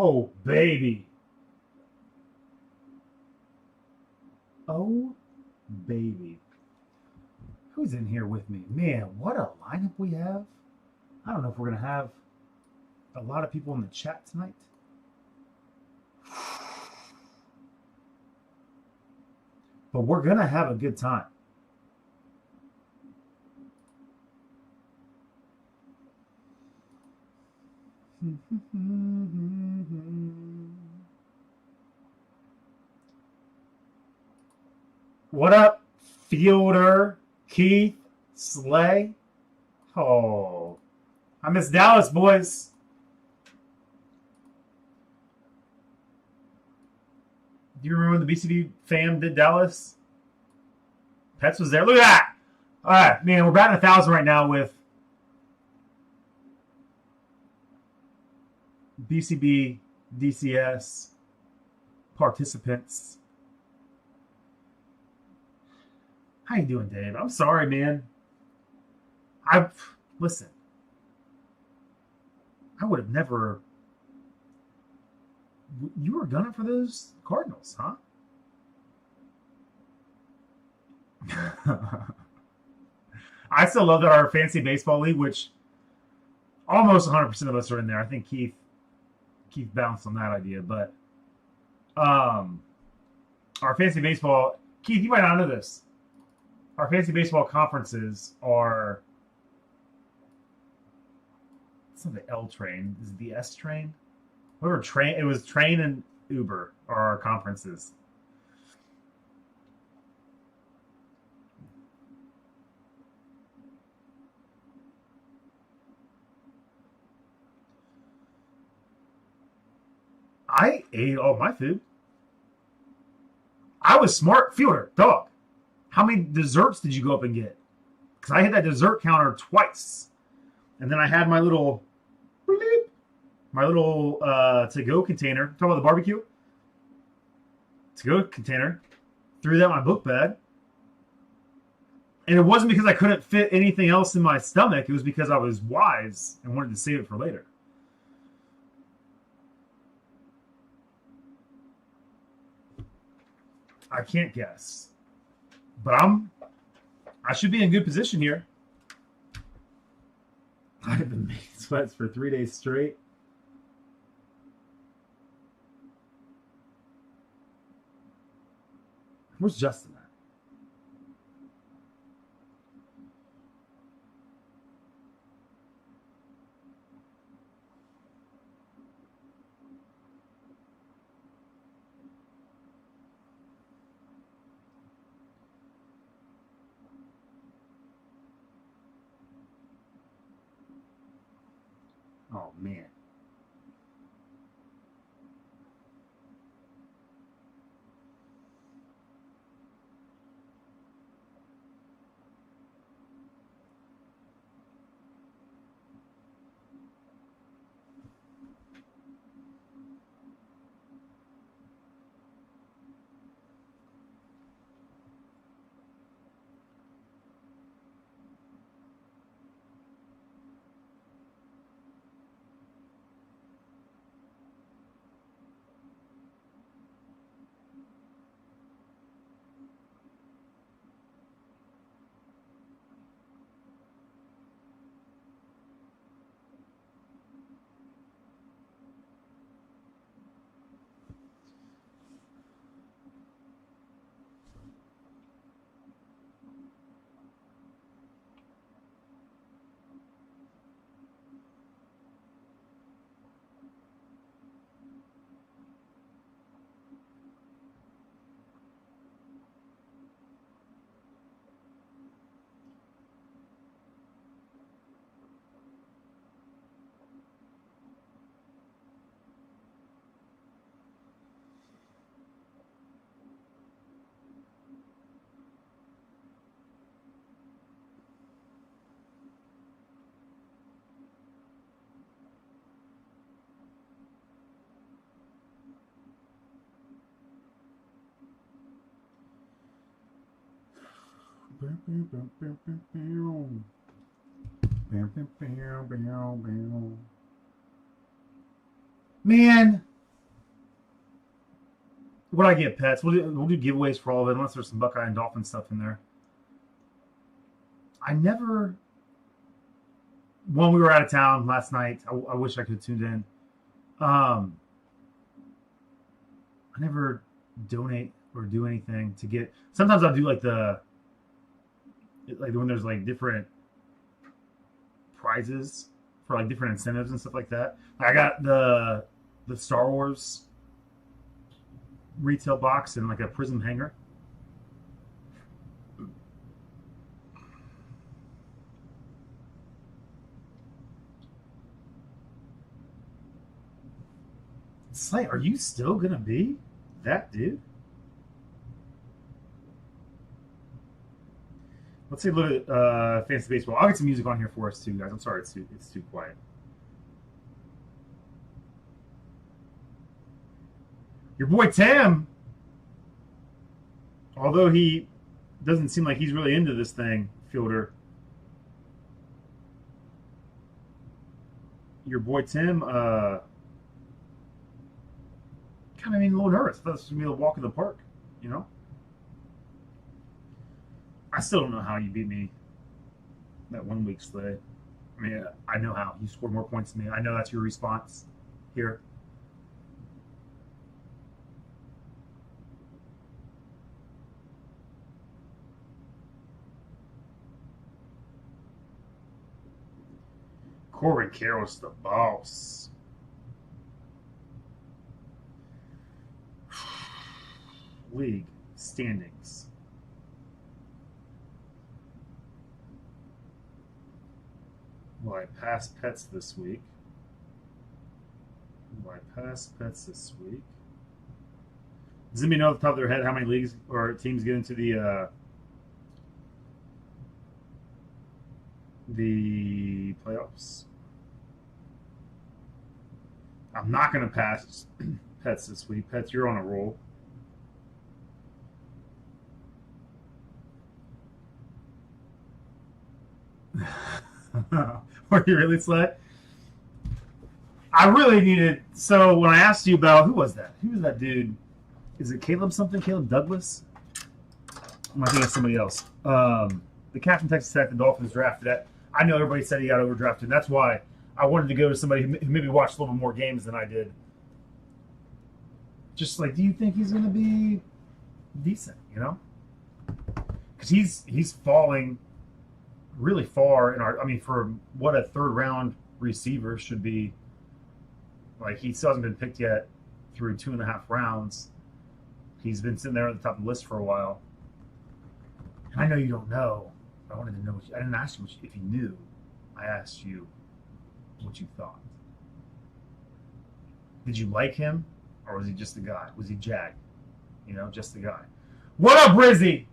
Oh, baby. Oh, baby. Who's in here with me? Man, what a lineup we have. I don't know if we're going to have a lot of people in the chat tonight. But we're going to have a good time. What up, Fielder, Keith, Slay? Oh, I miss Dallas, boys. Do you remember when the BCB fam did Dallas? Pets was there. Look at that. All right, man, we're batting 1,000 right now with BCB, DCS participants. How you doing, Dave? I'm sorry, man. Listen. I would have never. You were gunning for those Cardinals, huh? I still love that our fantasy baseball league, which almost 100% of us are in there. I think Keith bounced on that idea, but our fantasy baseball, Keith, you might not know this. Our fantasy baseball conferences are. It's not the L train. Is it the S train? Whatever train. It was train and Uber are our conferences. I ate all my food. I was smart, Fielder, dog. How many desserts did you go up and get? Because I hit that dessert counter twice. And then I had my little to-go container. Talking about the barbecue? To-go container. Threw that in my book bag. And it wasn't because I couldn't fit anything else in my stomach. It was because I was wise and wanted to save it for later. I can't guess. But I should be in good position here. I've been making sweats for 3 days straight. Where's Justin at? Oh, man. Man, What I get, pets? We'll do giveaways for all of it, unless there's some Buckeye and Dolphin stuff in there. I never. When we were out of town last night, I wish I could have tuned in. I never donate or do anything to get. Sometimes I'll do like when there's like different prizes for like different incentives and stuff like that. I got the Star Wars retail box and like a prism hanger. Slay, are you still gonna be that dude? Let's take a look at fantasy baseball. I'll get some music on here for us too, guys. I'm sorry it's too quiet. Your boy Tim, although he doesn't seem like he's really into this thing, Fielder. Your boy Tim, kind of made me a little nervous. I thought this was going to be a walk in the park, you know? I still don't know how you beat me that 1 week, Slay. I mean, I know how. You scored more points than me. I know that's your response here. Corbin Carroll's the boss. League standings. Will I pass Pets this week? Will I pass Pets this week? Does anybody know off the top of their head how many leagues or teams get into the playoffs? I'm not going to pass Pets this week. Pets, you're on a roll. Were you really, Slay? I really needed. So when I asked you about who was that? Who was that dude? Is it Caleb something? Caleb Douglas? I think it's somebody else. The captain Texas Tech, the Dolphins drafted that. I know everybody said he got overdrafted. That's why I wanted to go to somebody who maybe watched a little bit more games than I did. Just like, do you think he's going to be decent? You know, because he's falling really far in our. I mean, for what a third round receiver should be. Like, he still hasn't been picked yet through 2.5 rounds. He's been sitting there at the top of the list for a while. And I know you don't know. I wanted to know. I didn't ask you if you knew. I asked you what you thought. Did you like him, or was he just a guy? Was he Jag? You know, just a guy. What up, Rizzy?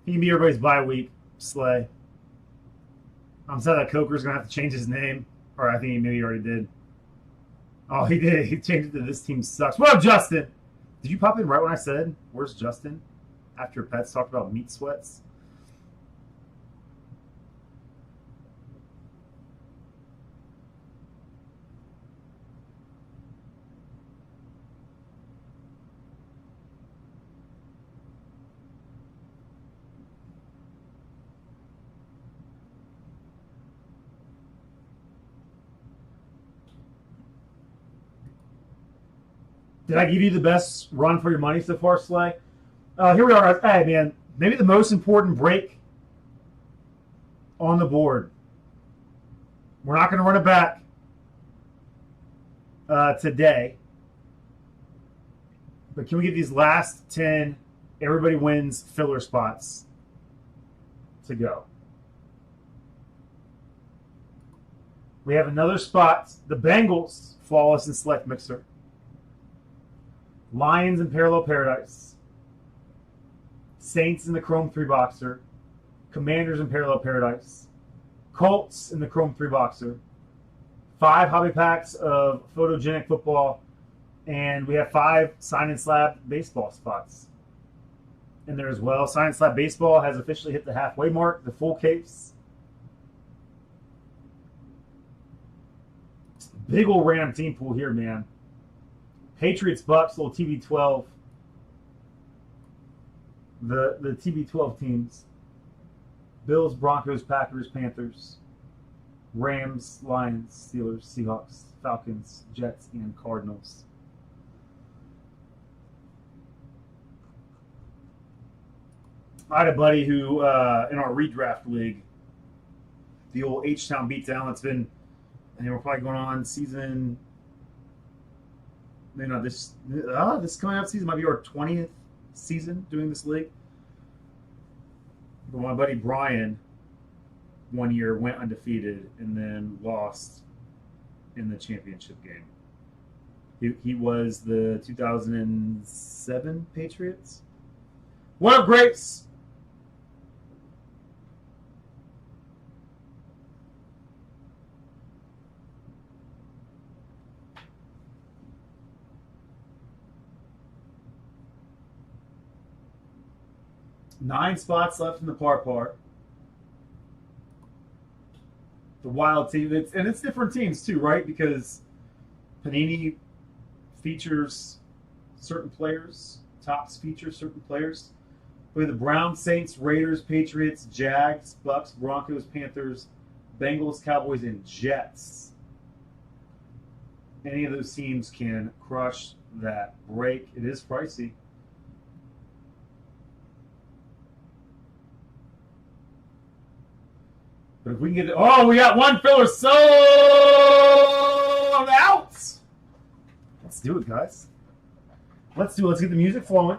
He can be everybody's bye week, Slay. I'm sad that Coker's going to have to change his name. Or I think he maybe already did. Oh, he did. He changed it to This Team Sucks. What up, Justin? Did you pop in right when I said, where's Justin? After Pets talked about meat sweats? Did I give you the best run for your money so far, Slay? Here we are. Hey, man, maybe the most important break on the board. We're not going to run it back today. But can we get these last 10 everybody wins filler spots to go? We have another spot. The Bengals, flawless and select mixer. Lions in Parallel Paradise. Saints in the Chrome 3 Boxer. Commanders in Parallel Paradise. Colts in the Chrome 3 Boxer. 5 hobby packs of Photogenic Football And we have 5 Sign and Slab baseball spots in there as well. Sign and Slab baseball has officially hit the halfway mark, the full case. Big old random team pool here, man. Patriots, Bucks, little TB12. The TB12 teams. Bills, Broncos, Packers, Panthers, Rams, Lions, Steelers, Seahawks, Falcons, Jets, and Cardinals. I had a buddy who, in our redraft league, the old H-Town beatdown, it's been, we're probably going on season, this coming up season might be our 20th season doing this league. But my buddy Brian, one year went undefeated and then lost in the championship game. He was the 2007 Patriots. What up, Grapes? Nine spots left in the par. The wild team, it's different teams too, right? Because Panini features certain players, Topps features certain players. We have the Browns, Saints, Raiders, Patriots, Jags, Bucks, Broncos, Panthers, Bengals, Cowboys, and Jets. Any of those teams can crush that break. It is pricey. But if we can get it, we got one filler sold out. Let's do it, guys. Let's do it. Let's get the music flowing.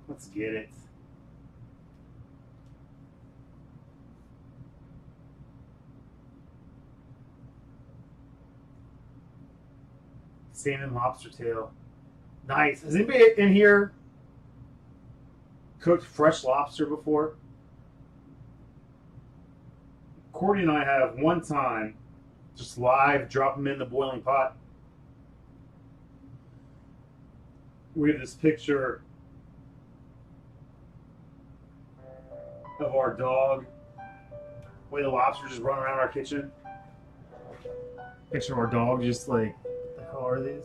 Let's get it. Salmon lobster tail. Nice. Has anybody in here cooked fresh lobster before? Courtney and I have one time just live drop them in the boiling pot. We have this picture of our dog, the way the lobster just run around our kitchen. Picture of our dog just like, what the hell are these?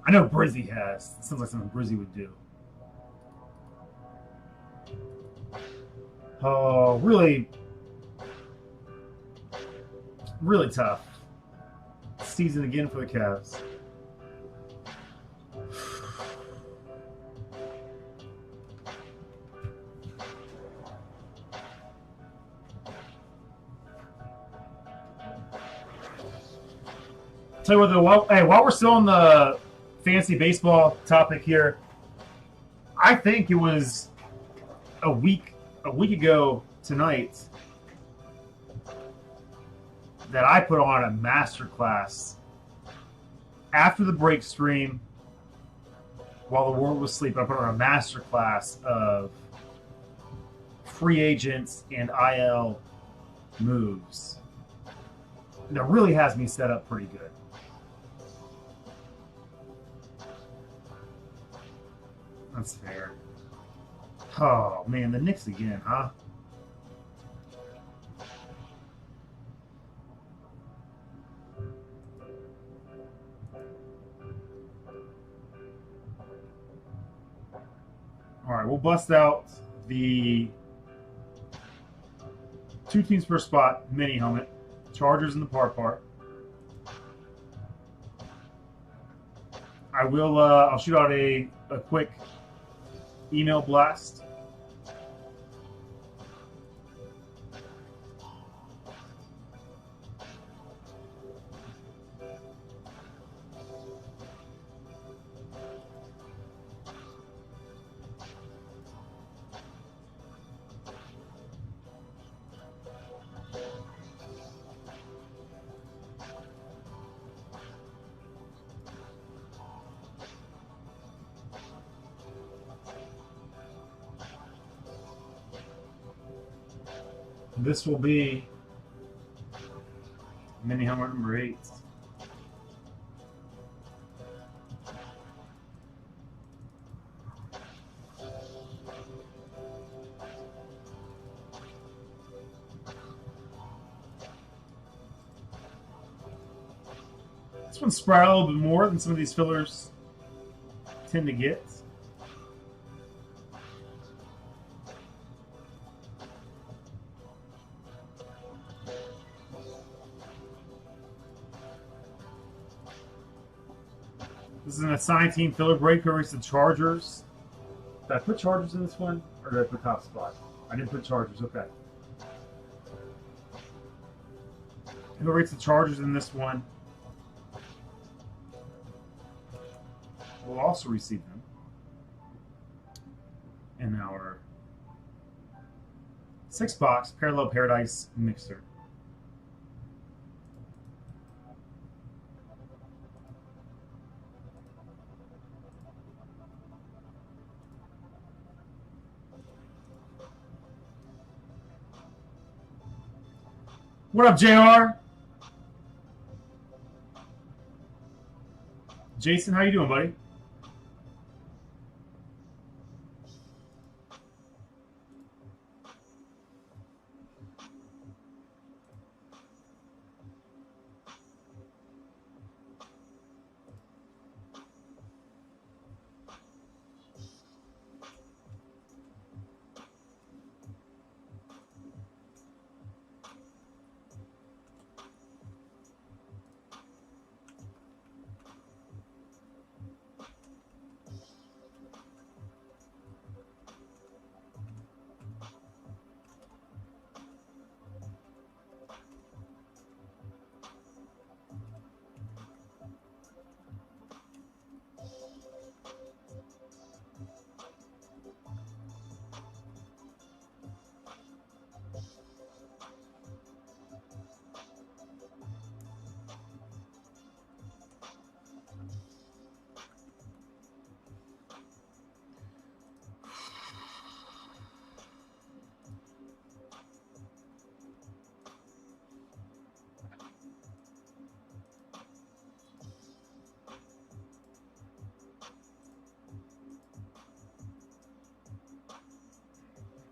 I know Brizzy has. It sounds like something Brizzy would do. Oh, really, really tough season again for the Cavs. Tell you what, though, while we're still on the fancy baseball topic here, I think it was a week ago tonight that I put on a masterclass after the break stream while the world was asleep. I put on a masterclass of free agents and IL moves. That really has me set up pretty good. That's fair. Oh man, the Knicks again, huh? All right, we'll bust out the 2 teams per spot mini helmet. Chargers in the part. I will. I'll shoot out a quick email blast. This will be mini helmet number 8. This one's spread out a little bit more than some of these fillers tend to get. This is an assigned team filler break against the Chargers. Did I put Chargers in this one? Or did I put top spot? I didn't put Chargers, okay. Who rates the Chargers in this one will also receive them in our 6-box Parallel Paradise Mixer. What up, JR? Jason, how you doing, buddy?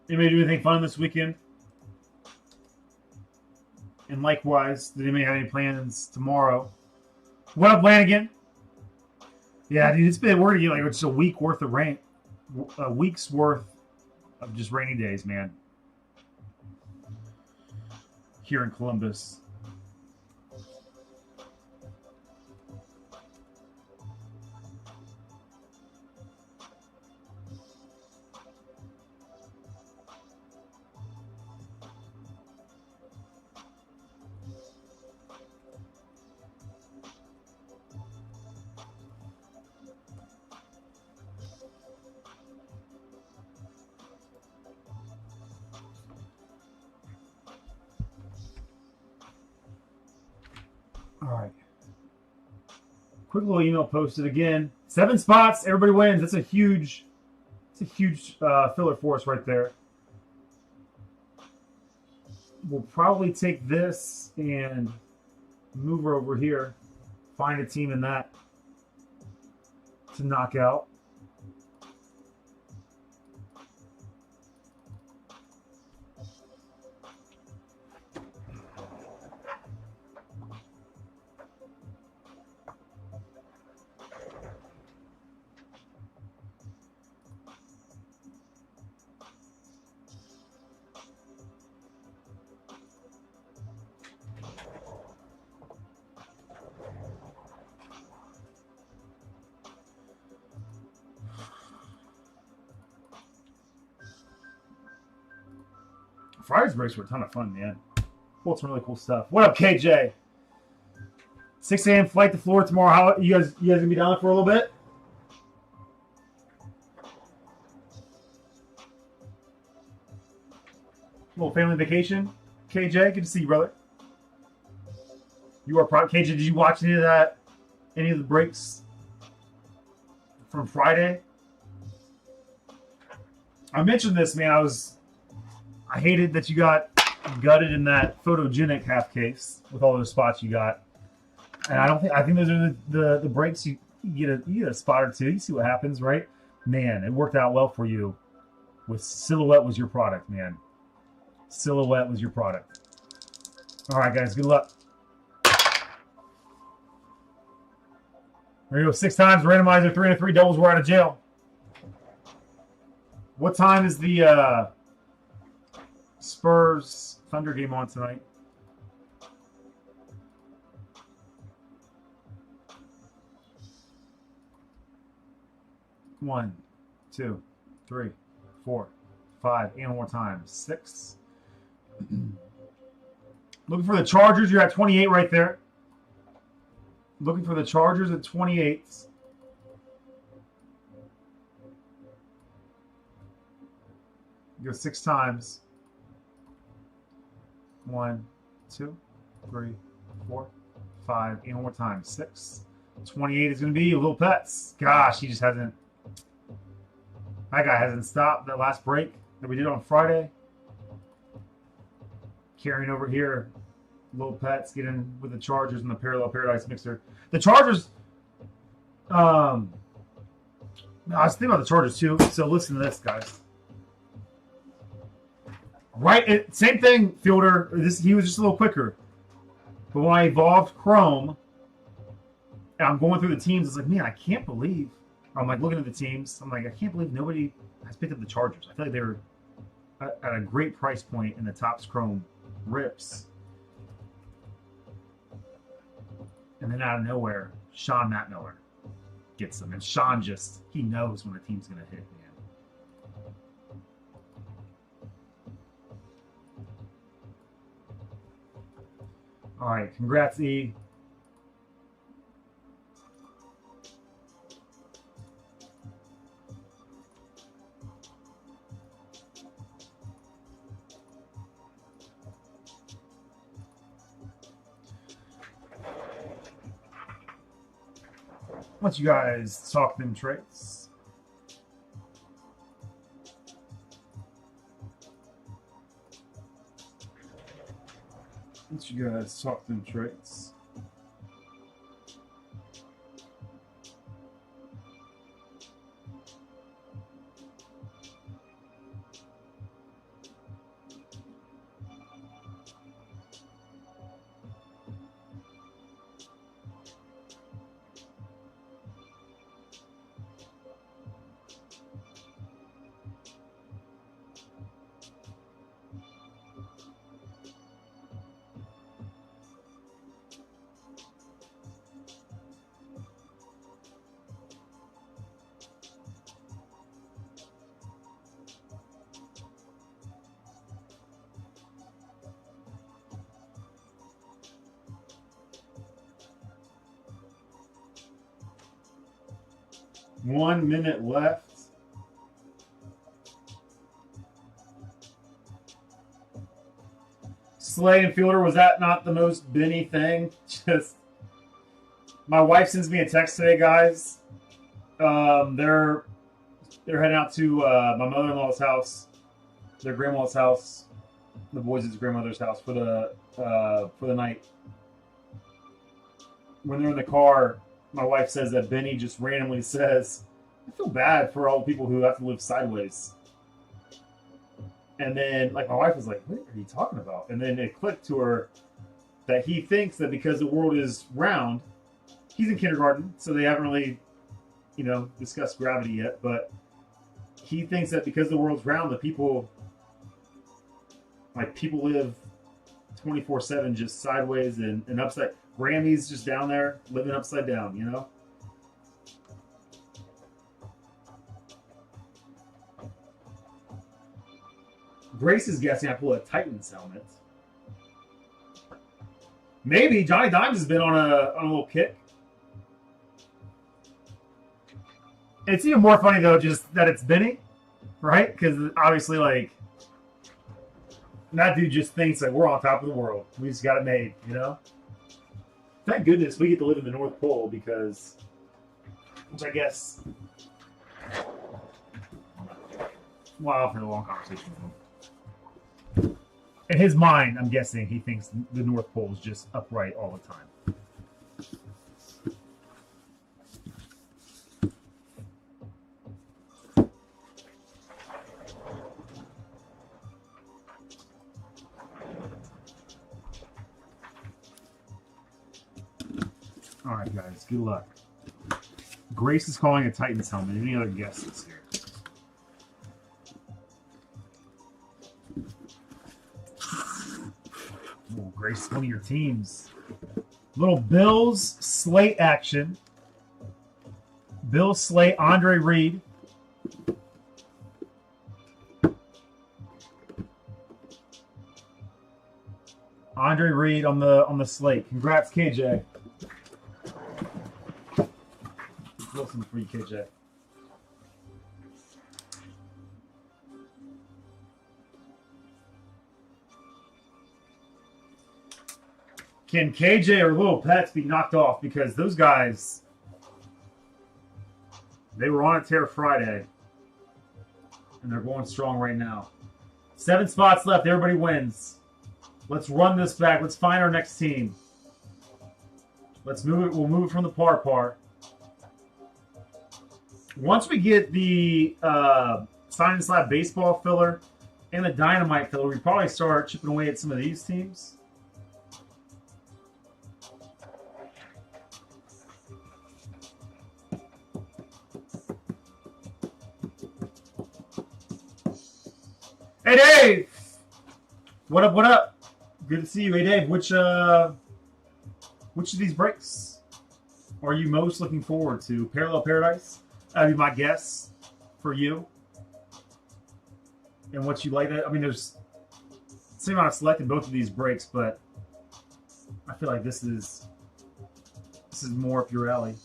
Anybody do anything fun this weekend? And likewise, did anybody have any plans tomorrow? What up, Lanigan? Yeah, dude, it's been, we're gonna get like just a week worth of rain, a week's worth of just rainy days, man. Here in Columbus. All right. Quick little email posted again. 7 spots. Everybody wins. That's a huge filler for us right there. We'll probably take this and move her over here. Find a team in that to knock out. Friday's breaks were a ton of fun, man. Pulled some really cool stuff. What up, KJ? 6 a.m. flight to Florida tomorrow. How you guys gonna be down there for a little bit? Little family vacation. KJ, good to see you, brother. You are proud. KJ, did you watch any of that? Any of the breaks from Friday? I mentioned this, man. I hated that you got gutted in that photogenic half case with all those spots you got. And I think those are the breaks you get a spot or two. You see what happens, right? Man, it worked out well for you. With Silhouette was your product, man. Silhouette was your product. All right, guys, good luck. There you go. 6 times randomizer, 3 and 3 doubles. We're out of jail. What time is the Spurs Thunder game on tonight? One, 2, 3, 4, 5, and one more time. 6. Looking for the Chargers. You're at 28 right there. Looking for the Chargers at 28. Go 6 times. 1, 2, 3, 4, 5, and one more time. 6. 28 is going to be Little Pets. Gosh, he just hasn't. That guy hasn't stopped. That last break that we did on Friday. Carrying over here. Little Pets getting with the Chargers and the Parallel Paradise Mixer. The Chargers. I was thinking about the Chargers too. So listen to this, guys. Right, same thing, Fielder. He was just a little quicker. But when I evolved Chrome, and I'm going through the teams, it's like, man, I can't believe. I'm like looking at the teams. I'm like, I can't believe nobody has picked up the Chargers. I feel like they were at a great price point in the Topps Chrome rips. And then out of nowhere, Sean Matt Miller gets them. And Sean he knows when the team's going to hit, man. All right, congrats, E. Once you guys talk them traits. Once you guys talk them traits. One minute left. Slay and Fielder, was that not the most Benny thing? Just, my wife sends me a text today, guys. They're heading out to my mother-in-law's house, their grandma's house, the boys' grandmother's house for the night. When they're in the car, my wife says that Benny just randomly says, I feel bad for all the people who have to live sideways. And then, like, my wife was like, what are you talking about? And then it clicked to her that he thinks that because the world is round, he's in kindergarten, so they haven't really, discussed gravity yet, but he thinks that because the world's round, the people live 24/7 just sideways and upside. Grammy's just down there living upside down, Grace is guessing I pull a Titans helmet. Maybe Johnny Dimes has been on a little kick. It's even more funny though, just that it's Benny, right? Because obviously, like, that dude just thinks that we're on top of the world. We just got it made, you know? Thank goodness we get to live in the North Pole because, which I guess, well, I'll have a long conversation with him. In his mind, I'm guessing he thinks the North Pole is just upright all the time. All right, guys, good luck. Grace is calling a Titans helmet. Any other guesses here? Oh, Grace, one of your teams. Little Bills slate action. Bills slate, Andre Reed. Andre Reed on the slate. Congrats, KJ. Wilson for you, KJ. Can KJ or Little Pets be knocked off? Because those guys, they were on a tear Friday, and they're going strong right now. 7 spots left. Everybody wins. Let's run this back. Let's find our next team. Let's move it. We'll move it from the par. Once we get the Sign and Slab baseball filler and the dynamite filler, we probably start chipping away at some of these teams. Hey Dave! What up, what up? Good to see you. Hey Dave, which of these breaks are you most looking forward to? Parallel Paradise? That'd be my guess for you. And what you like that. I mean, there's the same amount of select in both of these breaks, but I feel like this is more up your alley.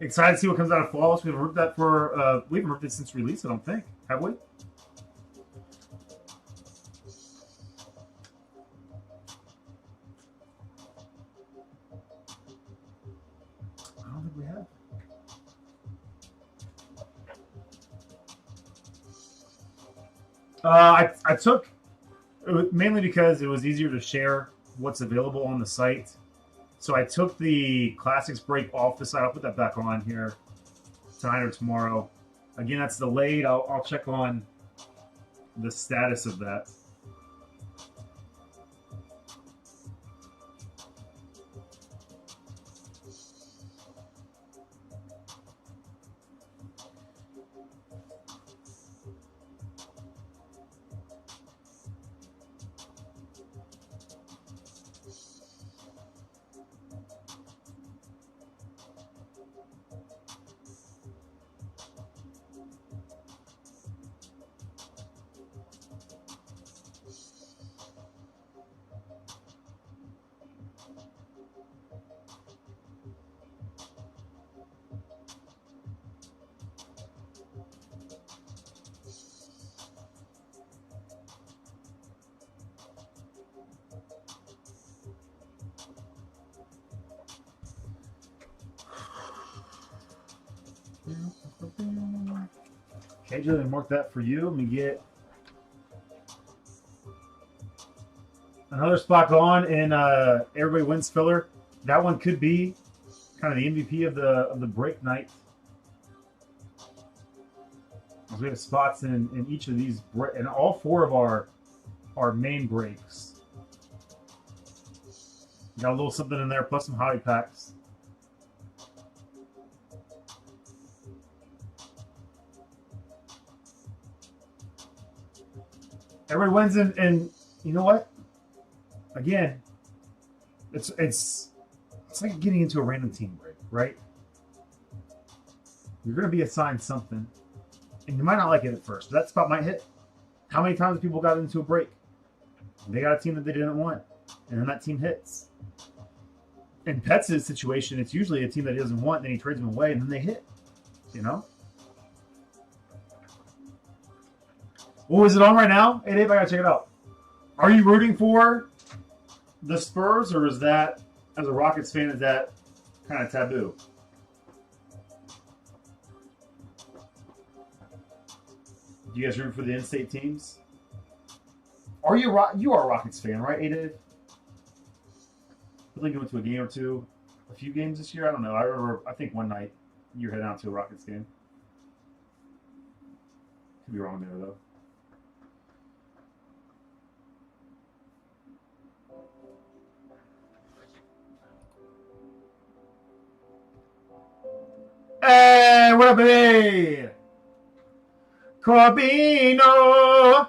Excited to see what comes out of Flawless. We haven't heard that for we haven't heard this since release, I don't think. Have we? I don't think we have. I took mainly because it was easier to share what's available on the site. So I took the Classics break off the site. I'll put that back on here tonight or tomorrow. Again, that's delayed. I'll check on the status of that. Okay, Joe, mark that for you. Let me get another spot going in Everybody Wins filler. That one could be kind of the MVP of the break night. As we have spots in each of these and all 4 of our main breaks. Got a little something in there, plus some hobby packs. Everybody wins, and you know what? Again, it's like getting into a random team break, right? You're going to be assigned something. And you might not like it at first, but that spot might hit. How many times people got into a break? They got a team that they didn't want, and then that team hits. In Pets' situation, it's usually a team that he doesn't want, then he trades them away, and then they hit. You know? Oh, is it on right now? Hey, Dave, I gotta check it out. Are you rooting for the Spurs, or is that, as a Rockets fan, is that kind of taboo? Do you guys root for the in-state teams? Are you a Rockets fan, right, Dave? I think you went to a game or two, a few games this year. I don't know. I remember. I think one night you were heading out to a Rockets game. Could be wrong there though. Hey, what up, baby? Corbino.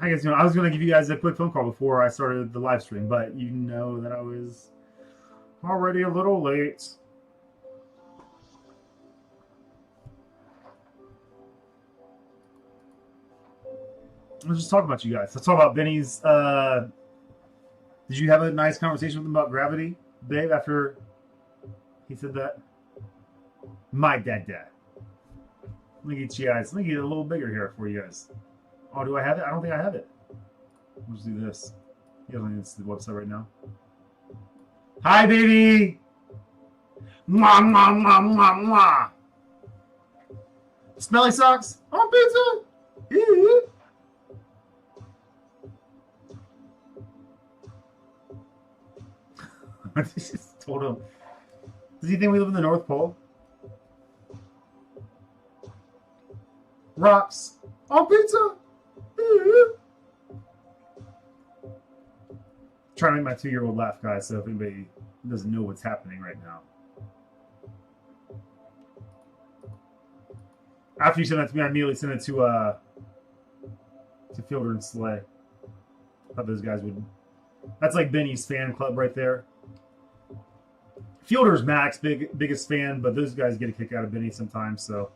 I guess I was going to give you guys a quick phone call before I started the live stream, but you know that I was already a little late. Let's just talk about you guys. Let's talk about Benny's. Did you have a nice conversation with him about gravity, Dave, after he said that? My dad. Let me get you guys. Let me get it a little bigger here for you guys. Oh, do I have it? I don't think I have it. Let's do this. You guys don't see the website right now. Hi, baby. Mwah, mwah, mwah, mwah, mwah. Smelly socks on pizza. Ew. I just told him. Does he think we live in the North Pole? Rocks on pizza. Trying to make my 2-year-old laugh, guys, so if anybody doesn't know what's happening right now. After you sent that to me, I immediately sent it to Fielder and Slay. Thought those guys would. That's like Benny's fan club right there. Fielder's Mac's biggest fan, but those guys get a kick out of Benny sometimes, so.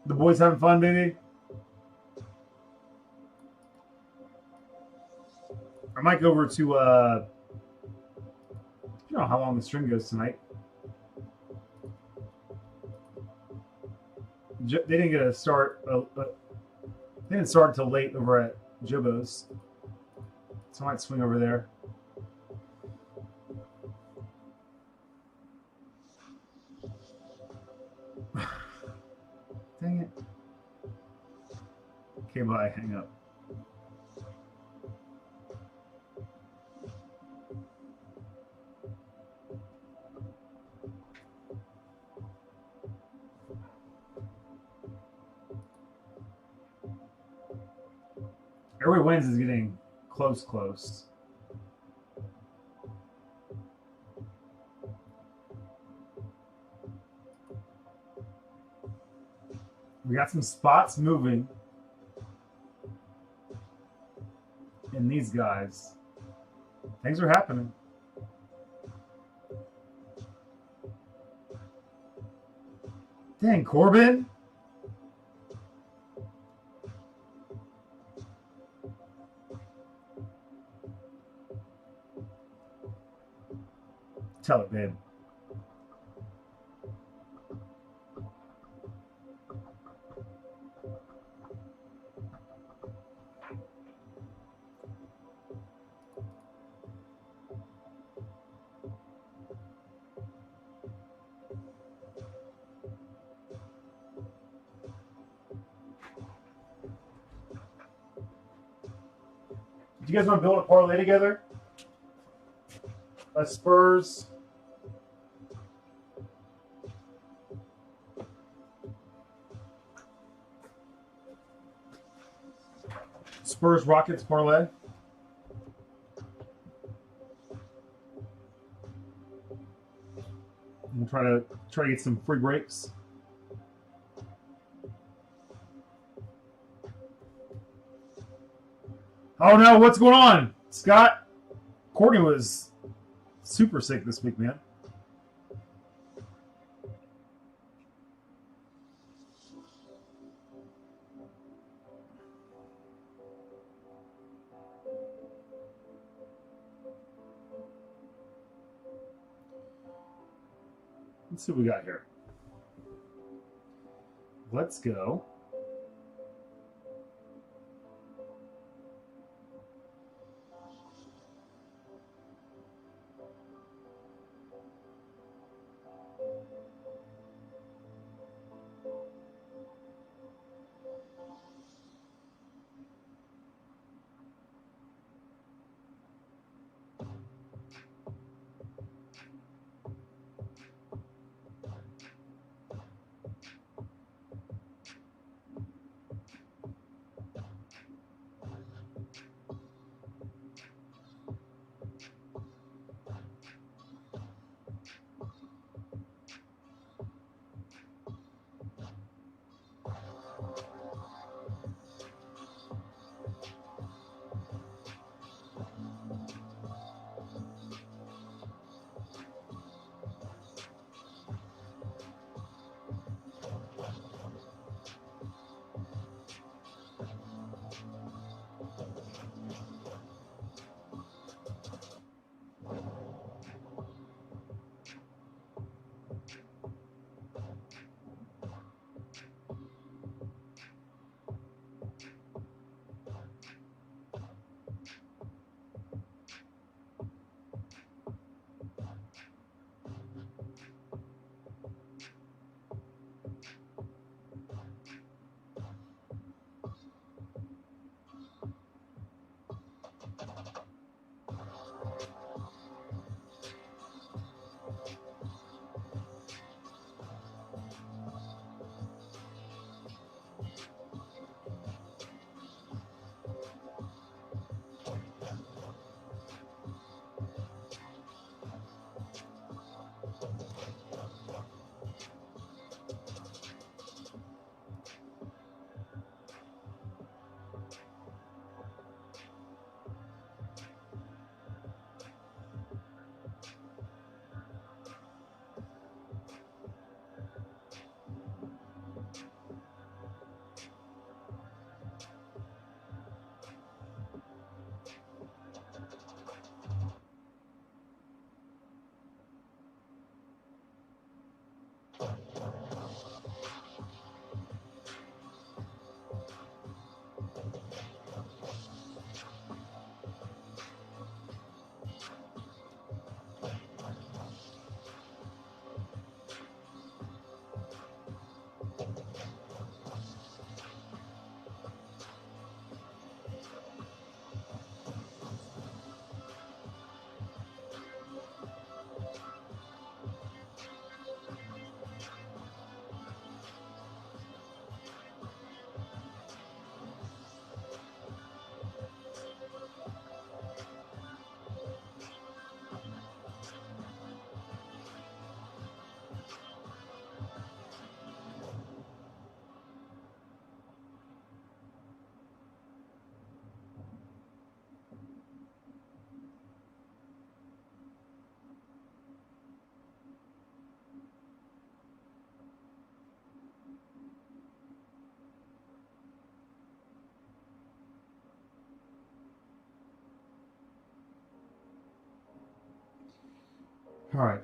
The boys having fun, baby? I might go over to, I don't know how long the stream goes tonight. They didn't get a start. They didn't start until late over at Jibbo's, so I might swing over there. Dang it. Okay, bye. Hang up. Every wins is getting close. We got some spots moving in these guys. Things are happening. Dang, Corbin. Tell it, babe. Do you guys want to build a parlay together? A Spurs. Spurs Rockets parlay. We'll try to get some free breaks. Oh no, what's going on? Scott, Courtney was super sick this week, man. Let's see what we got here. Let's go. All right.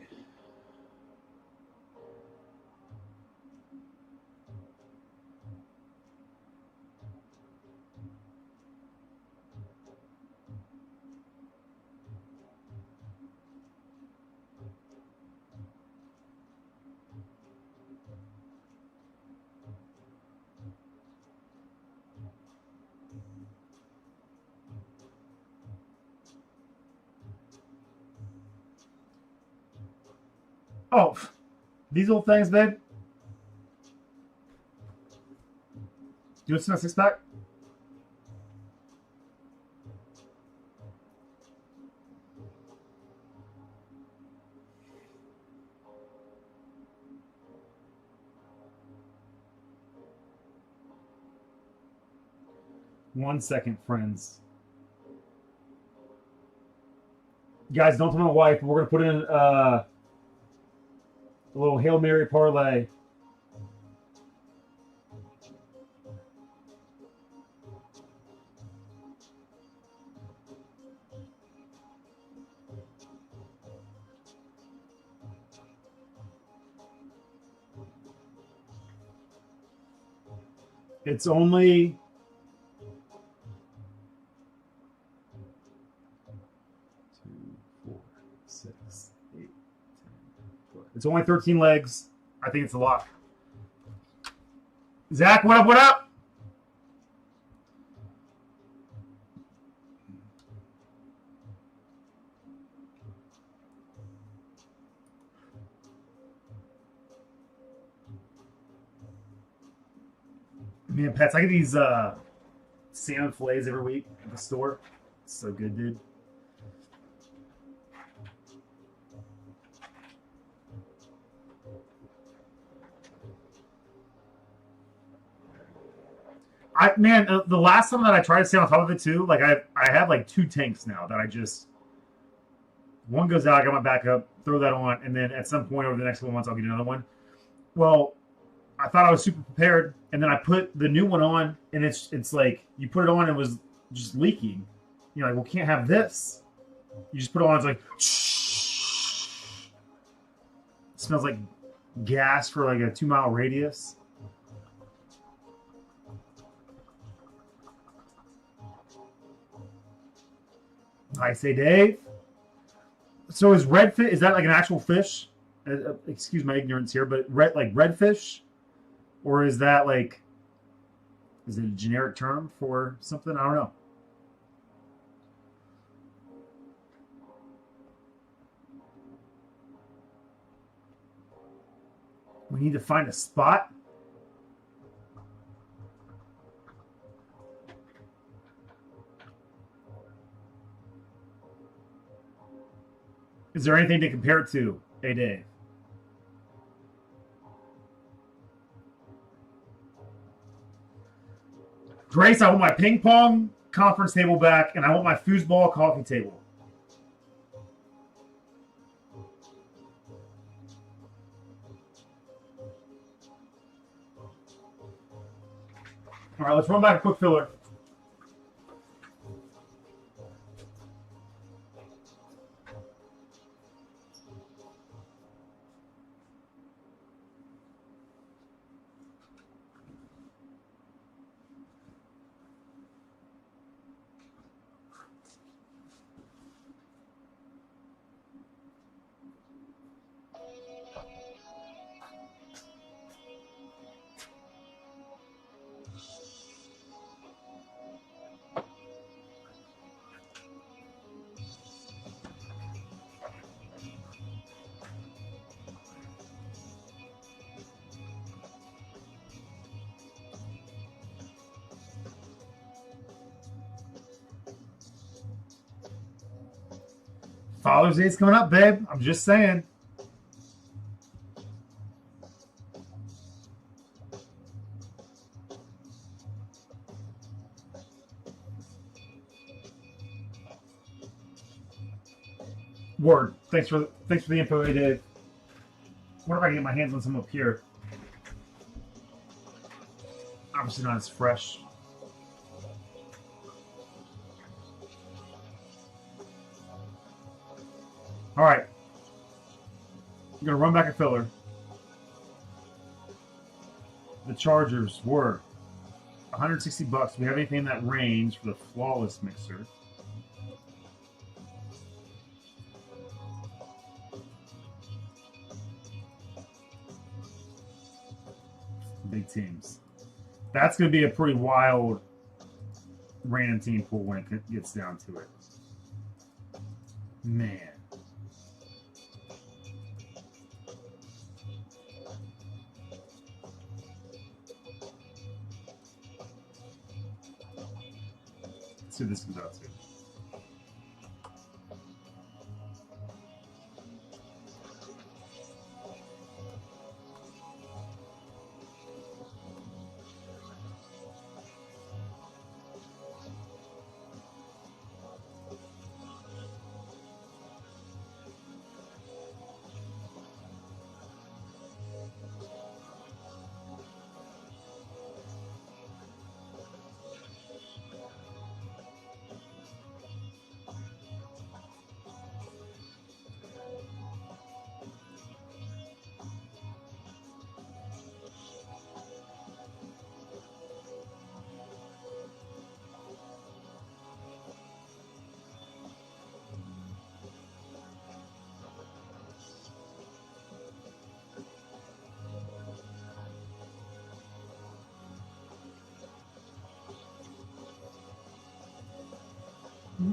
Oh, these little things, babe. Do you want a 6-pack? One second, friends. Guys, don't tell my wife. We're gonna put in a little Hail Mary parlay. It's only 2, 4, 6, 8, 10, 12. It's only 13 legs. I think it's a lot. Zach, what up? What up? Man, Pets, I get these salmon fillets every week at the store. It's so good, dude. The last time that I tried to stay on top of it too, like I have like 2 tanks now that I just one goes out, I got my backup, throw that on, and then at some point over the next couple months I'll get another one. Well, I thought I was super prepared, and then I put the new one on, and it's like you put it on, and it was just leaking. You're like, well, can't have this. You just put it on, it's like it smells like gas for like a 2-mile radius. I say, Dave. So is redfish? Is that like an actual fish? Excuse my ignorance here, but redfish, or is that like, is it a generic term for something? I don't know. We need to find a spot. Is there anything to compare it to, hey Dave? Grace, I want my ping pong conference table back, and I want my foosball coffee table. All right, let's run back a quick filler. Father's Day's coming up, babe. I'm just saying. Word. Thanks for the info, Dave. What if I can get my hands on some up here? Obviously not as fresh. All right. I'm going to run back a filler. The Chargers were $160. Do we have anything in that range for the flawless mixer? Big teams. That's going to be a pretty wild random team pool when it gets down to it. Man. Let's see what this comes out to. We're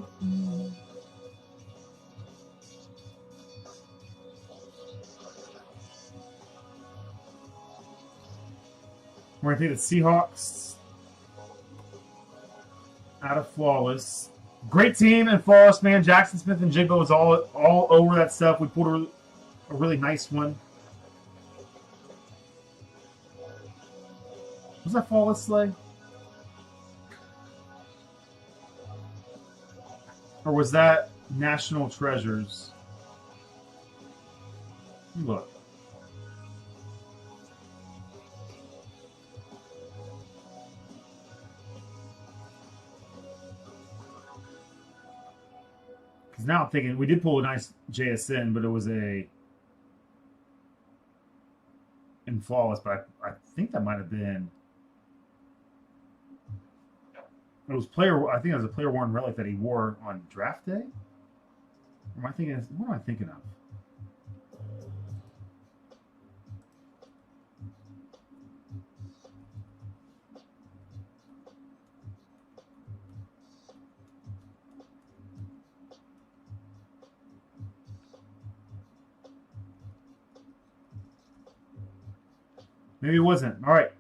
going to take the Seahawks out of flawless. Great team and flawless, man. Jackson Smith and Jigba was all over that stuff. We pulled a really nice one. Was that flawless sleigh? Or was that National Treasures? Look. Because now I'm thinking we did pull a nice JSN, but it was a in flawless. But I think that might have been. It was player. I think it was a player worn relic that he wore on draft day. Or am I thinking? What am I thinking of? Maybe it wasn't. All right.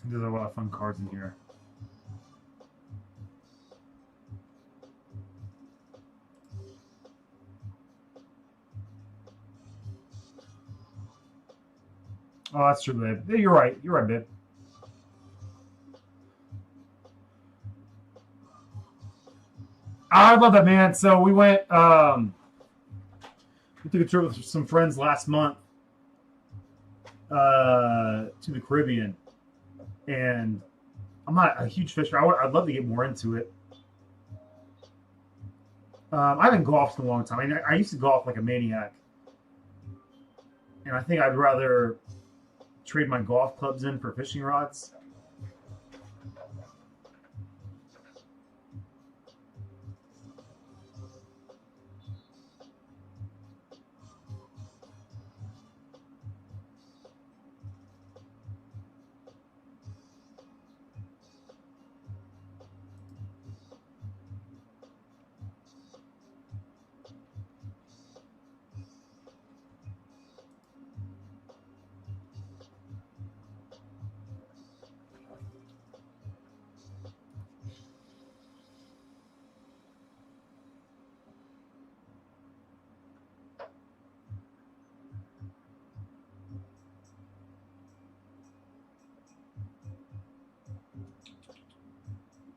There's a lot of fun cards in here. Oh, that's true, babe. You're right. You're right, babe. I love that, man. So we went. We took a trip with some friends last month to the Caribbean, and I'm not a huge fisher. I'd love to get more into it. I haven't golfed in a long time. I mean, I used to golf like a maniac, and I think I'd rather trade my golf clubs in for fishing rods.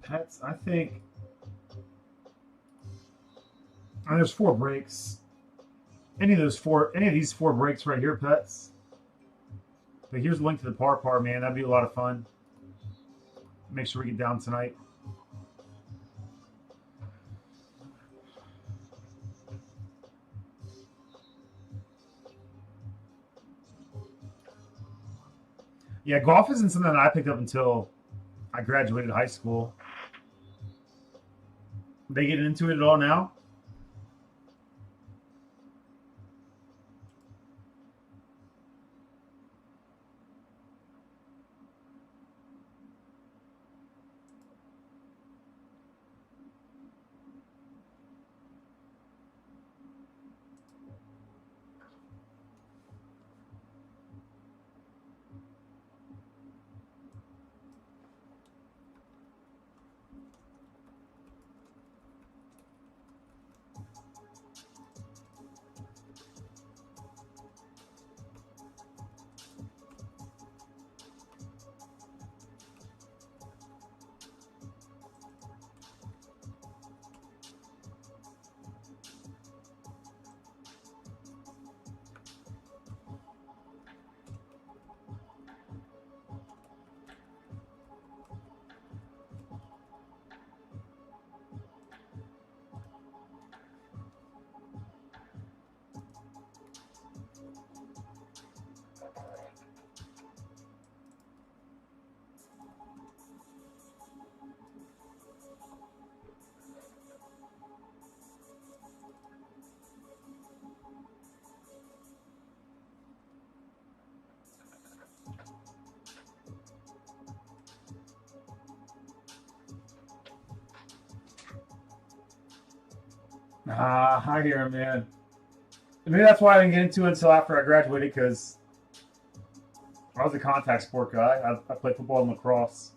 Pets, I think. There's 4 breaks. Any of these 4 breaks right here, pets. But here's a link to the par, man. That'd be a lot of fun. Make sure we get down tonight. Yeah, golf isn't something that I picked up until I graduated high school. They get into it at all now? I hear him, man. Maybe that's why I didn't get into it until after I graduated, because I was a contact sport guy. I played football and lacrosse.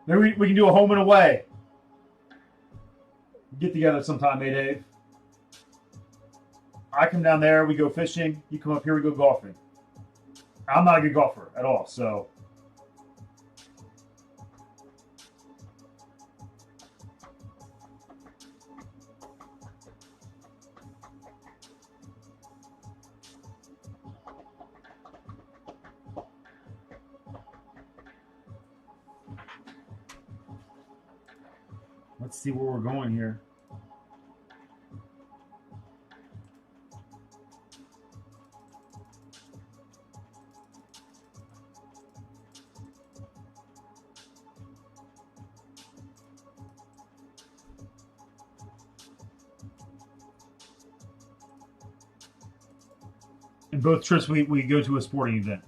Maybe we can do a home and away. Get together sometime, eh, Dave? I come down there, we go fishing. You come up here, we go golfing. I'm not a good golfer at all, so. Let's see where we're going here. And both trips we go to a sporting event.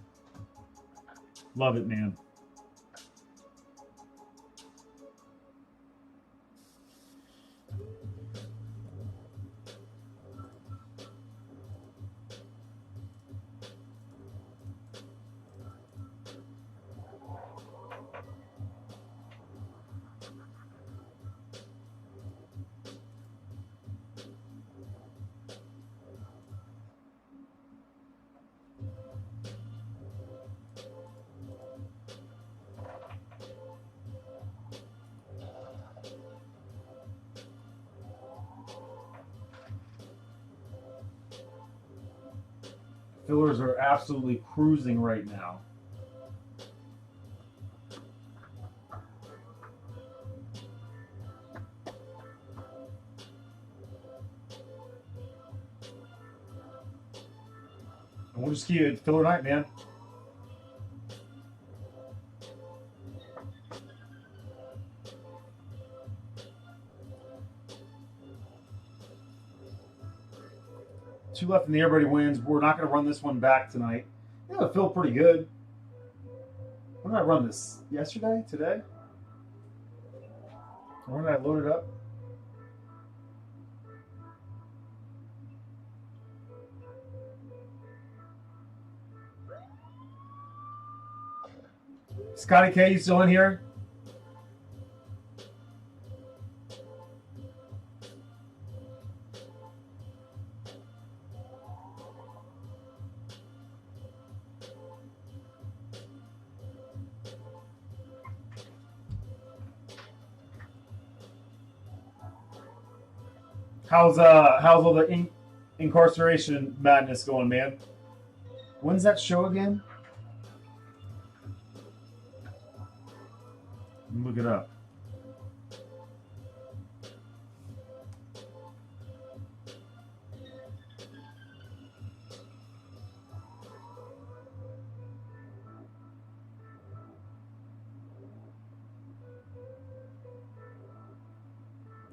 Love it, man. Fillers are absolutely cruising right now. And we'll just keep it filler night, man. Two left in the everybody wins. We're not going to run this one back tonight. Yeah, it felt pretty good. When did I run this? Yesterday? Today? Or when did I load it up? Scotty K, you still in here? How's all the incarceration madness going, man? When's that show again? Look it up.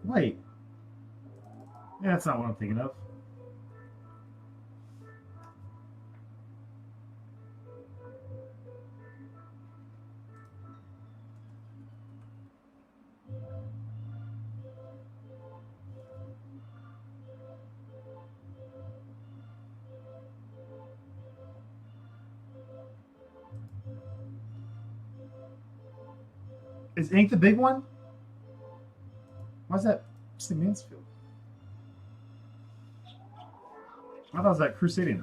Wait. Yeah, that's not what I'm thinking of. Is Ink the big one? Why's that St. Mansfield? I thought it was that Crusading.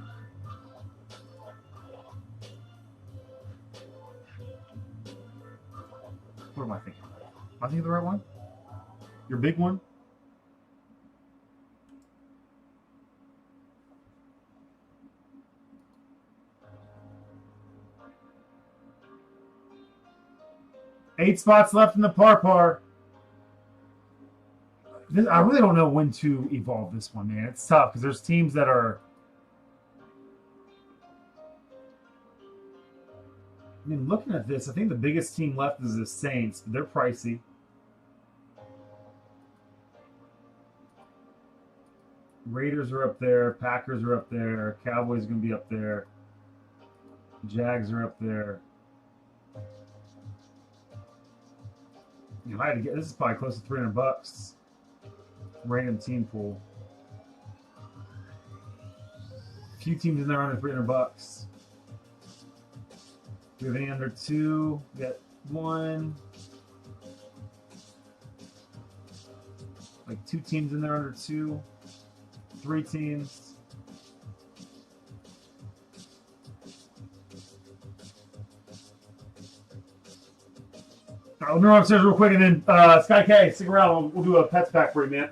What am I thinking? Am I thinking of the right one? Your big one? Eight spots left in the par. I really don't know when to evolve this one, man. It's tough because there's teams that are. I mean, looking at this, I think the biggest team left is the Saints, but they're pricey. Raiders are up there. Packers are up there. Cowboys are going to be up there. Jags are up there. You had to get this is probably close to $300. Random team pool. A few teams in there under $300. Do we have any under 2? We got 1. Like 2 teams in there under 2. 3 teams. All right, let me run upstairs real quick, and then Sky K, stick around. We'll do a pets pack for you, man.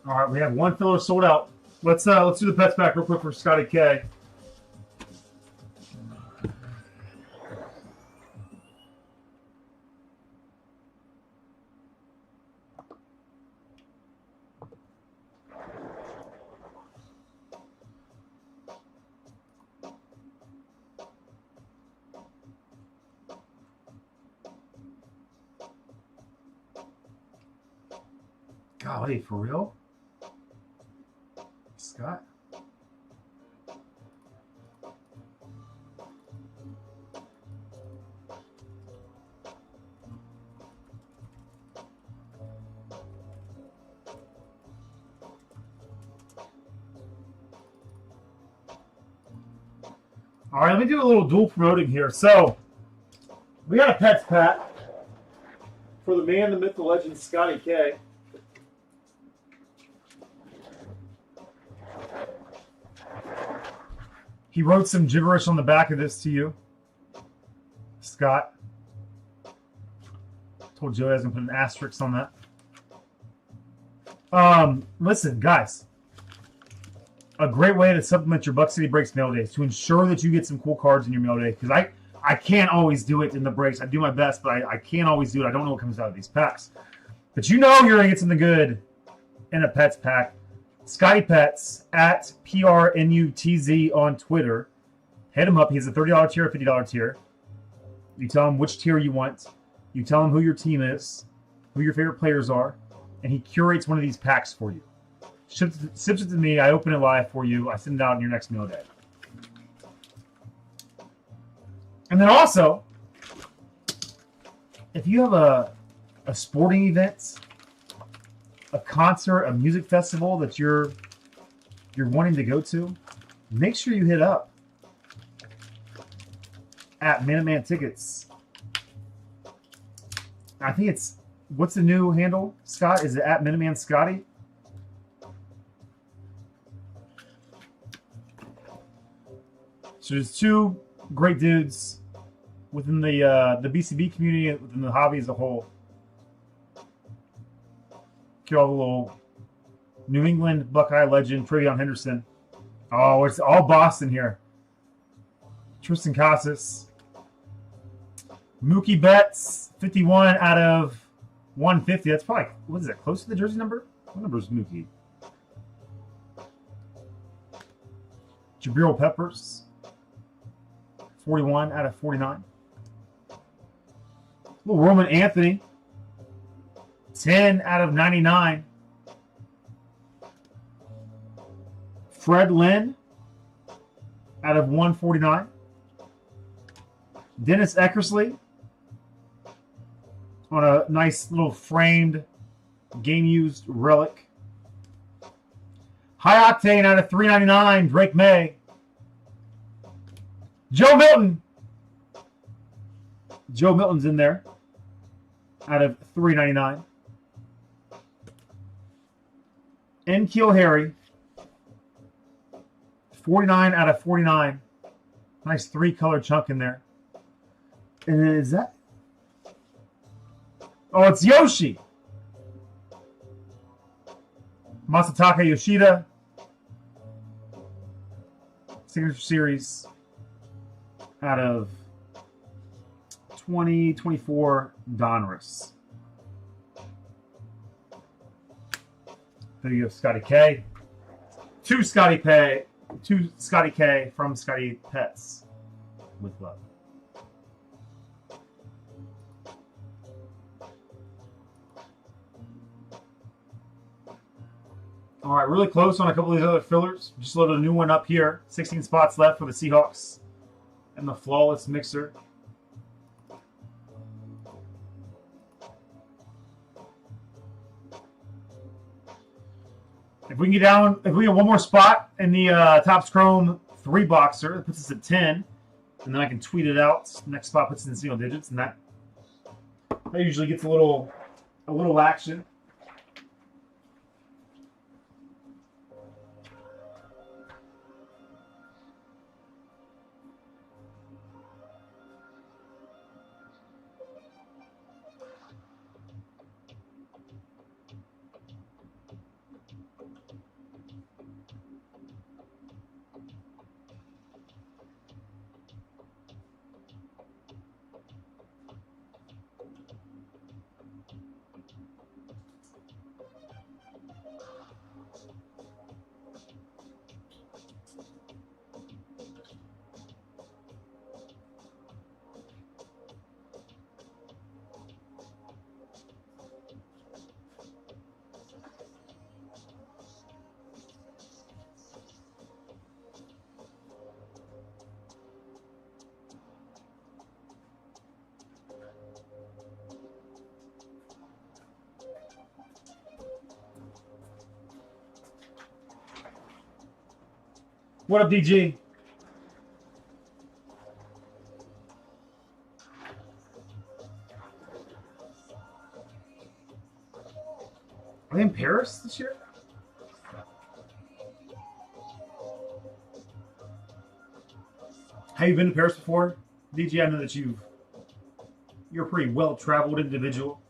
All right, we have 1 filler sold out. Let's do the pets pack real quick for Scotty K. Golly, for real? Scott? All right, let me do a little dual promoting here. So, we got a pets pack for the man, the myth, the legend, Scotty K. He wrote some gibberish on the back of this to you, Scott. Told Joe I was going to put an asterisk on that. Listen, guys. A great way to supplement your Buck City Breaks mail days to ensure that you get some cool cards in your mail day. Because I can't always do it in the breaks. I do my best, but I can't always do it. I don't know what comes out of these packs. But you know you're going to get something good in a pets pack. Scotty Pets at PRNUTZ on Twitter. Hit him up. He has a $30 tier, a $50 tier. You tell him which tier you want. You tell him who your team is, who your favorite players are, and he curates one of these packs for you. Ships it to me. I open it live for you. I send it out in your next mail day. And then also, if you have a sporting event, a concert, a music festival that you're wanting to go to, make sure you hit up at Minuteman Tickets. I think it's, what's the new handle, Scott? Is it at Minuteman Scotty? So there's two great dudes within the BCB community, within the hobby as a whole. Get all the little New England Buckeye legend, Travion Henderson. Oh, it's all Boston here. Tristan Casas. Mookie Betts, 51 out of 150. That's probably, what is that, close to the jersey number? What number is Mookie? Jabril Peppers, 41 out of 49. Little Roman Anthony, 10 out of 99. Fred Lynn, out of 149. Dennis Eckersley, on a nice little framed, game-used relic. High Octane out of 399, Drake May. Joe Milton. Joe Milton's in there out of 399. N'Keal Harry, 49 out of 49. Nice three-color chunk in there. And is that? Oh, it's Yoshi. Masataka Yoshida. Signature Series out of 2024 Donruss. There you go, Scotty K. Two Scotty K from Scotty Pets with love. All right, really close on a couple of these other fillers. Just loaded a new one up here. 16 spots left for the Seahawks and the Flawless Mixer. If we can get down, if we get one more spot in the Topps Chrome 3-boxer, that puts us at 10. And then I can tweet it out. Next spot puts us in single digits, and that usually gets a little action. What up, DG? Are they in Paris this year? Have you been to Paris before, DG? I know that you're a pretty well-traveled individual.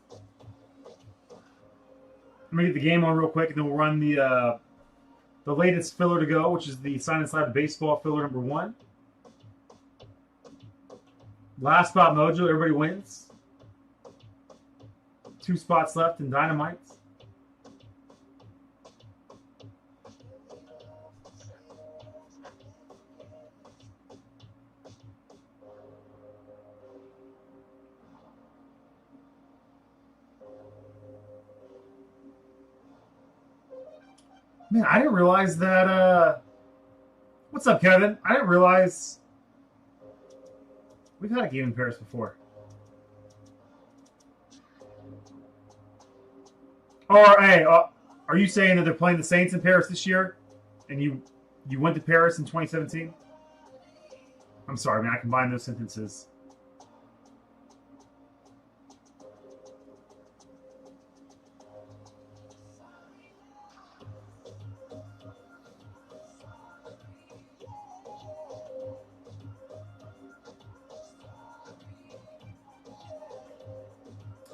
Let me get the game on real quick, and then we'll run the latest filler to go, which is the Sign Inside Baseball filler number 1. Last spot mojo, everybody wins. 2 spots left in Dynamite. Man, I didn't realize that, what's up, Kevin? I didn't realize we've had a game in Paris before. Or, hey, are you saying that they're playing the Saints in Paris this year? And you went to Paris in 2017? I'm sorry, man. I combined those sentences.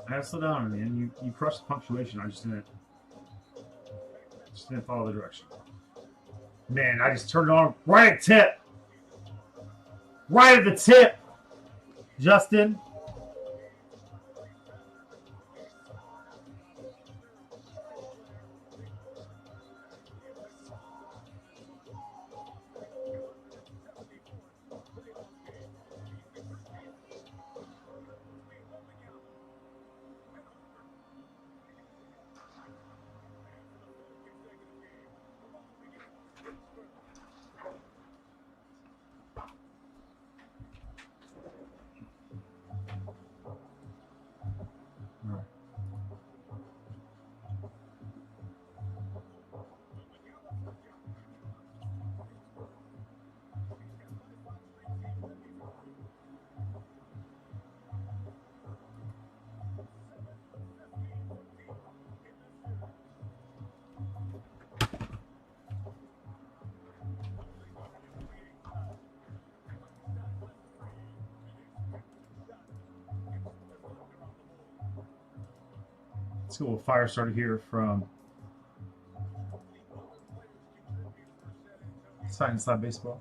I gotta slow down, man. You crushed the punctuation. I just didn't follow the direction. Man, I just turned it on right at tip. Right at the tip, Justin. Let's go with fire starter here from Side and Side Baseball.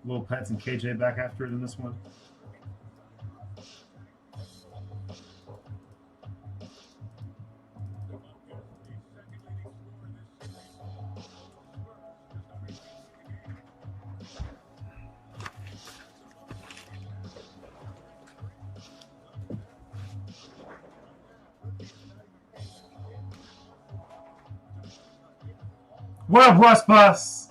Little Pets and KJ back after it in this one. What up, Russ Bus?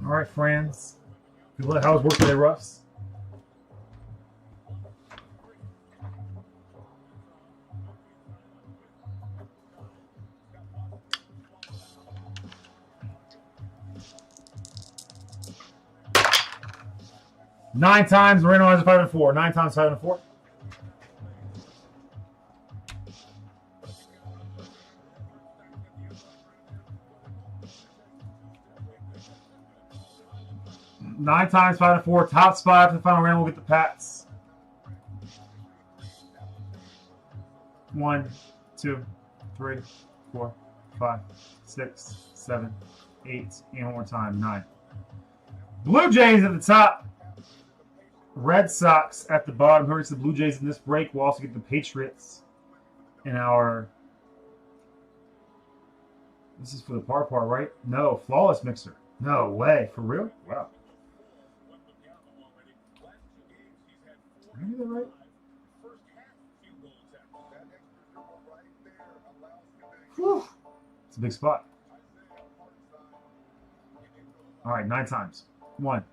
All right, friends. How was work today, Russ? Nine times Randomizer 5 and 4. 9 times 5 and 4. Nine times 5 and 4. Top spot for the final round. We'll get the Pats. 1, 2, 3, 4, 5, 6, 7, 8, and one more time. 9. Blue Jays at the top. Red Sox at the bottom. Who gets the Blue Jays in this break? We'll also get the Patriots in our This is for the par, right? No, flawless mixer. No way. For real? Wow. Did I do that right? Whew. It's a big spot. All right, 9 times. 1,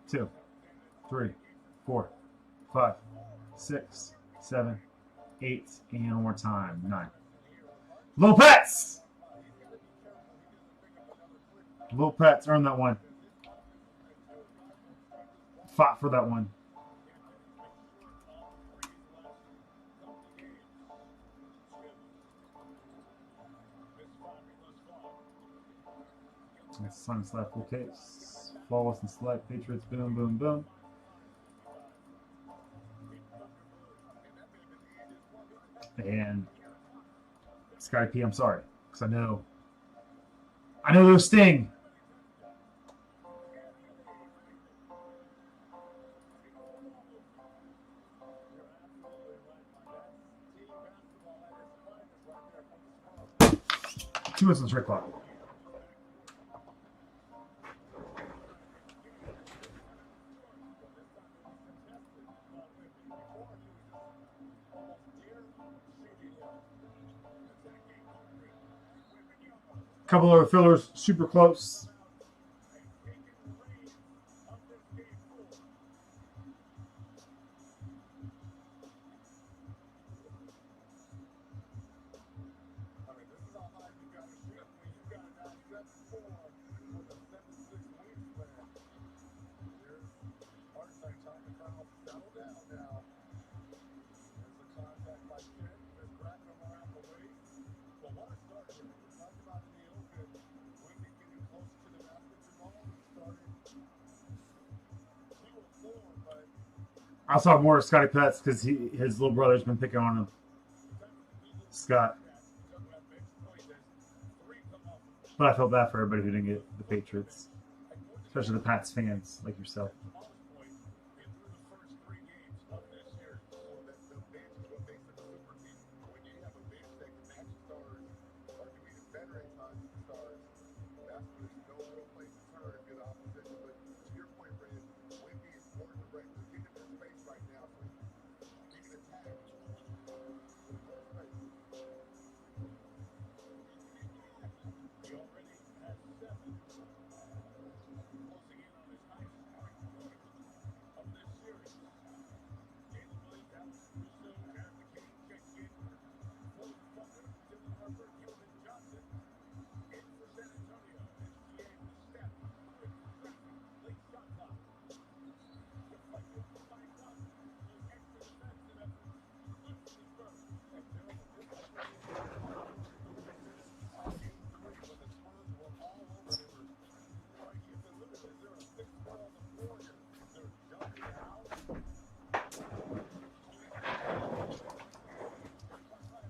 2, 3, 4, 5, 6, 7, 8, and one more time. 9. Little Pets! Little Pets, earn that one. Fought for that one. Sun slap full case. Flawless and select. Patriots, boom, boom, boom. And Scotty P, I'm sorry. Because I know those sting. Two hits on strike clock. Couple other fillers, super close. I saw more of Scotty Pets because his little brother's been picking on him. Scott. But I felt bad for everybody who didn't get the Patriots. Especially the Pats fans like yourself.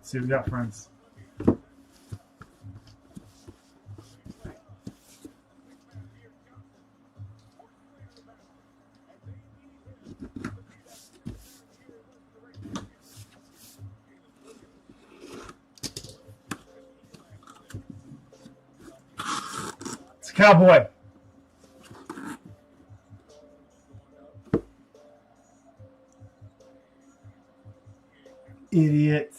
See what we got, friends. It's a Cowboy. Idiot.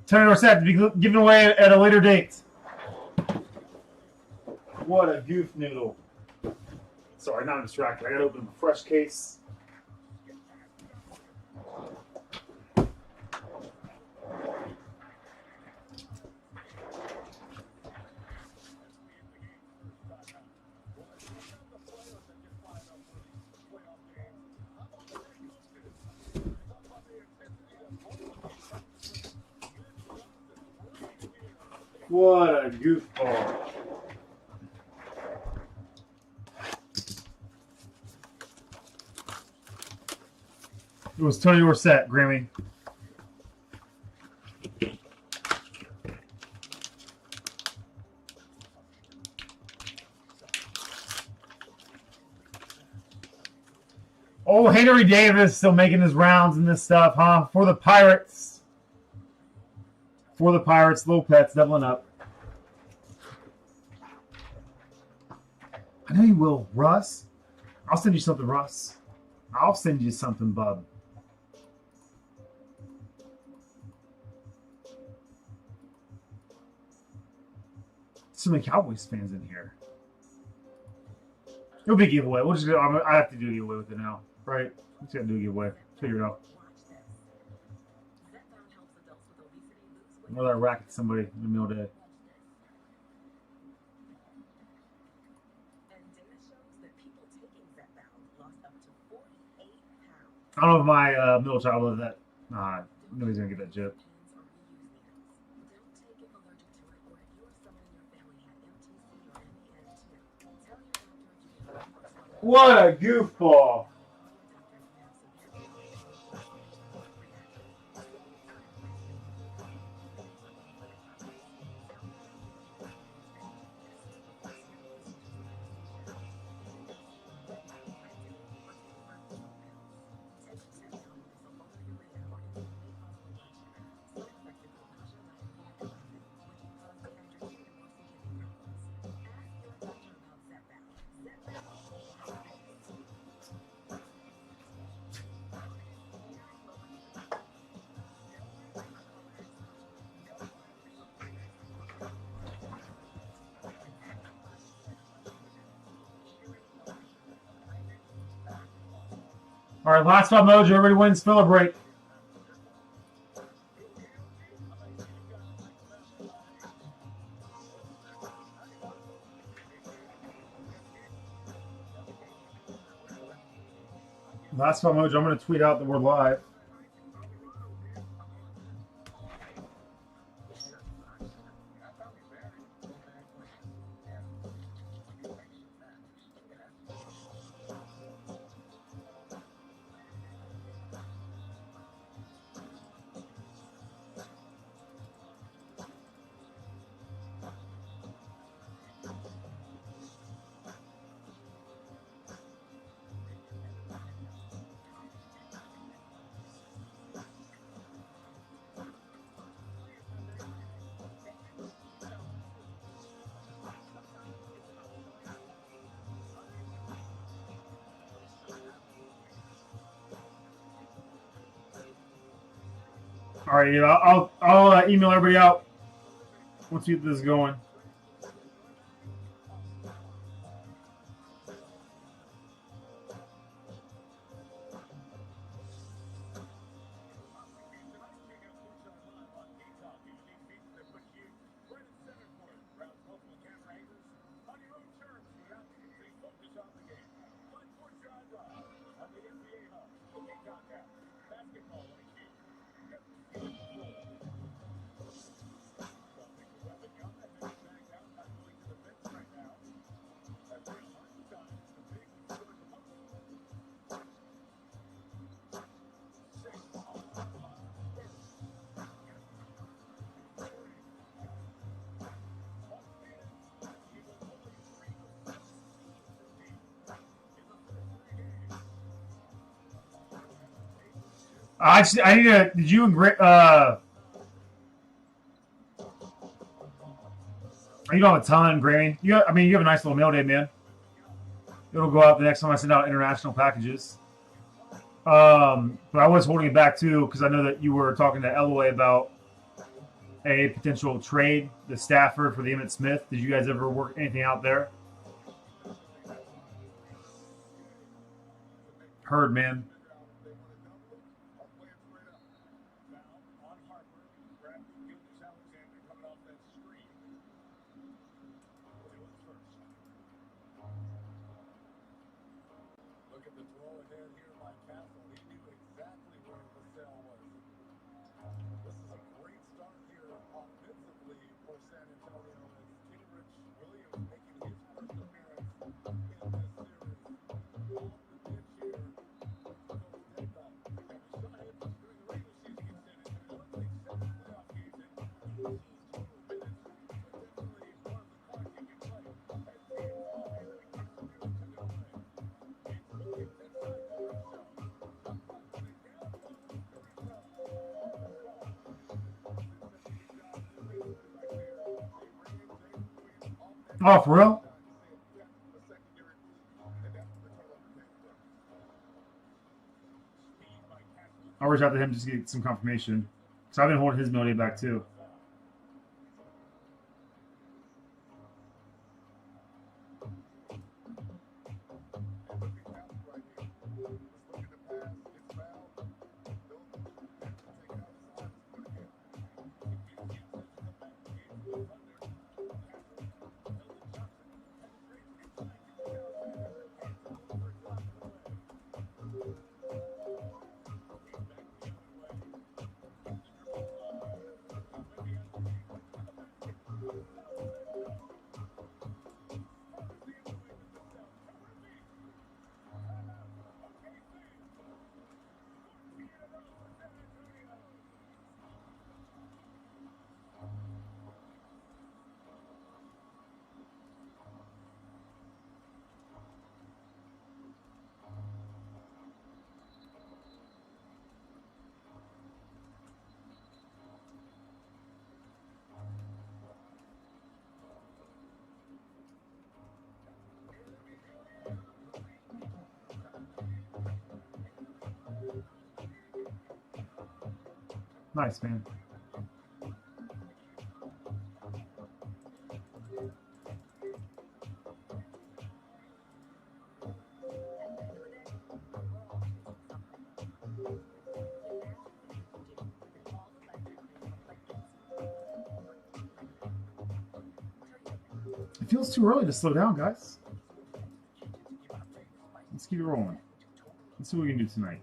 Turn or set to be given away at a later date. What a goof noodle. Sorry, not distracted. I gotta open a fresh case. What a goofball. It was Tony Dorsett, Grammy. Oh, Henry Davis still making his rounds and this stuff, huh? For the Pirates. For the Pirates, Little Pets, doubling up. I know you will, Russ. I'll send you something, Russ. I'll send you something, bub. So many Cowboys fans in here. It'll be a giveaway. We'll just. I have to do a giveaway with it now, right? Just gotta do a giveaway. Figure it out. Whether I racket somebody in the middle of the day. I don't know if my middle child loves that. Nah, nobody's gonna get that joke. What a goofball! All right, last five mojo. Everybody wins. Celebrate. Last five mojo. I'm going to tweet out that we're live. All right, I'll email everybody out once we get this going. I need to. Did you and you don't have a ton, Granny. You have a nice little mail day, man. It'll go out the next time I send out international packages. But I was holding it back too because I know that you were talking to Elway about a potential trade, the Stafford for the Emmitt Smith. Did you guys ever work anything out there? Heard, man. Oh, for real? I'll reach out to him just to get some confirmation. So I've been holding his money back too. Nice, man. It feels too early to slow down, guys. Let's keep it rolling. Let's see what we can do tonight.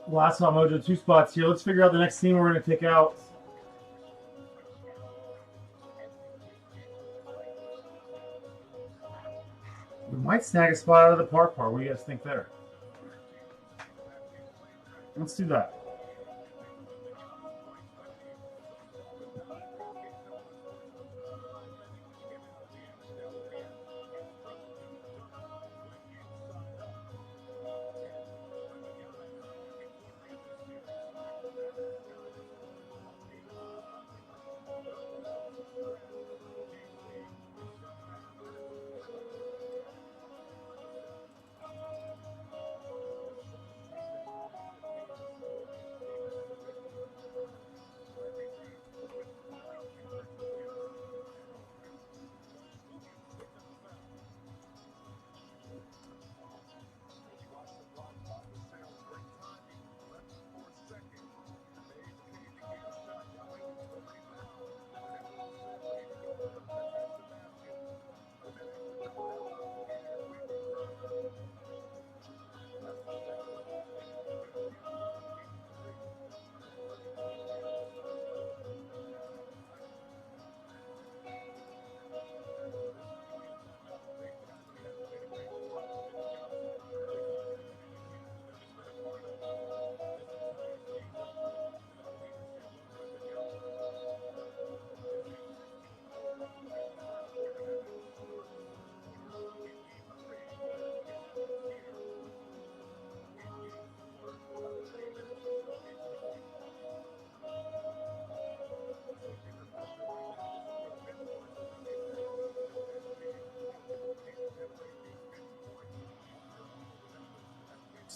Last spot mojo, 2 spots here. Let's figure out the next team we're going to take out. We might snag a spot out of the park part. What do you guys think there? Let's do that.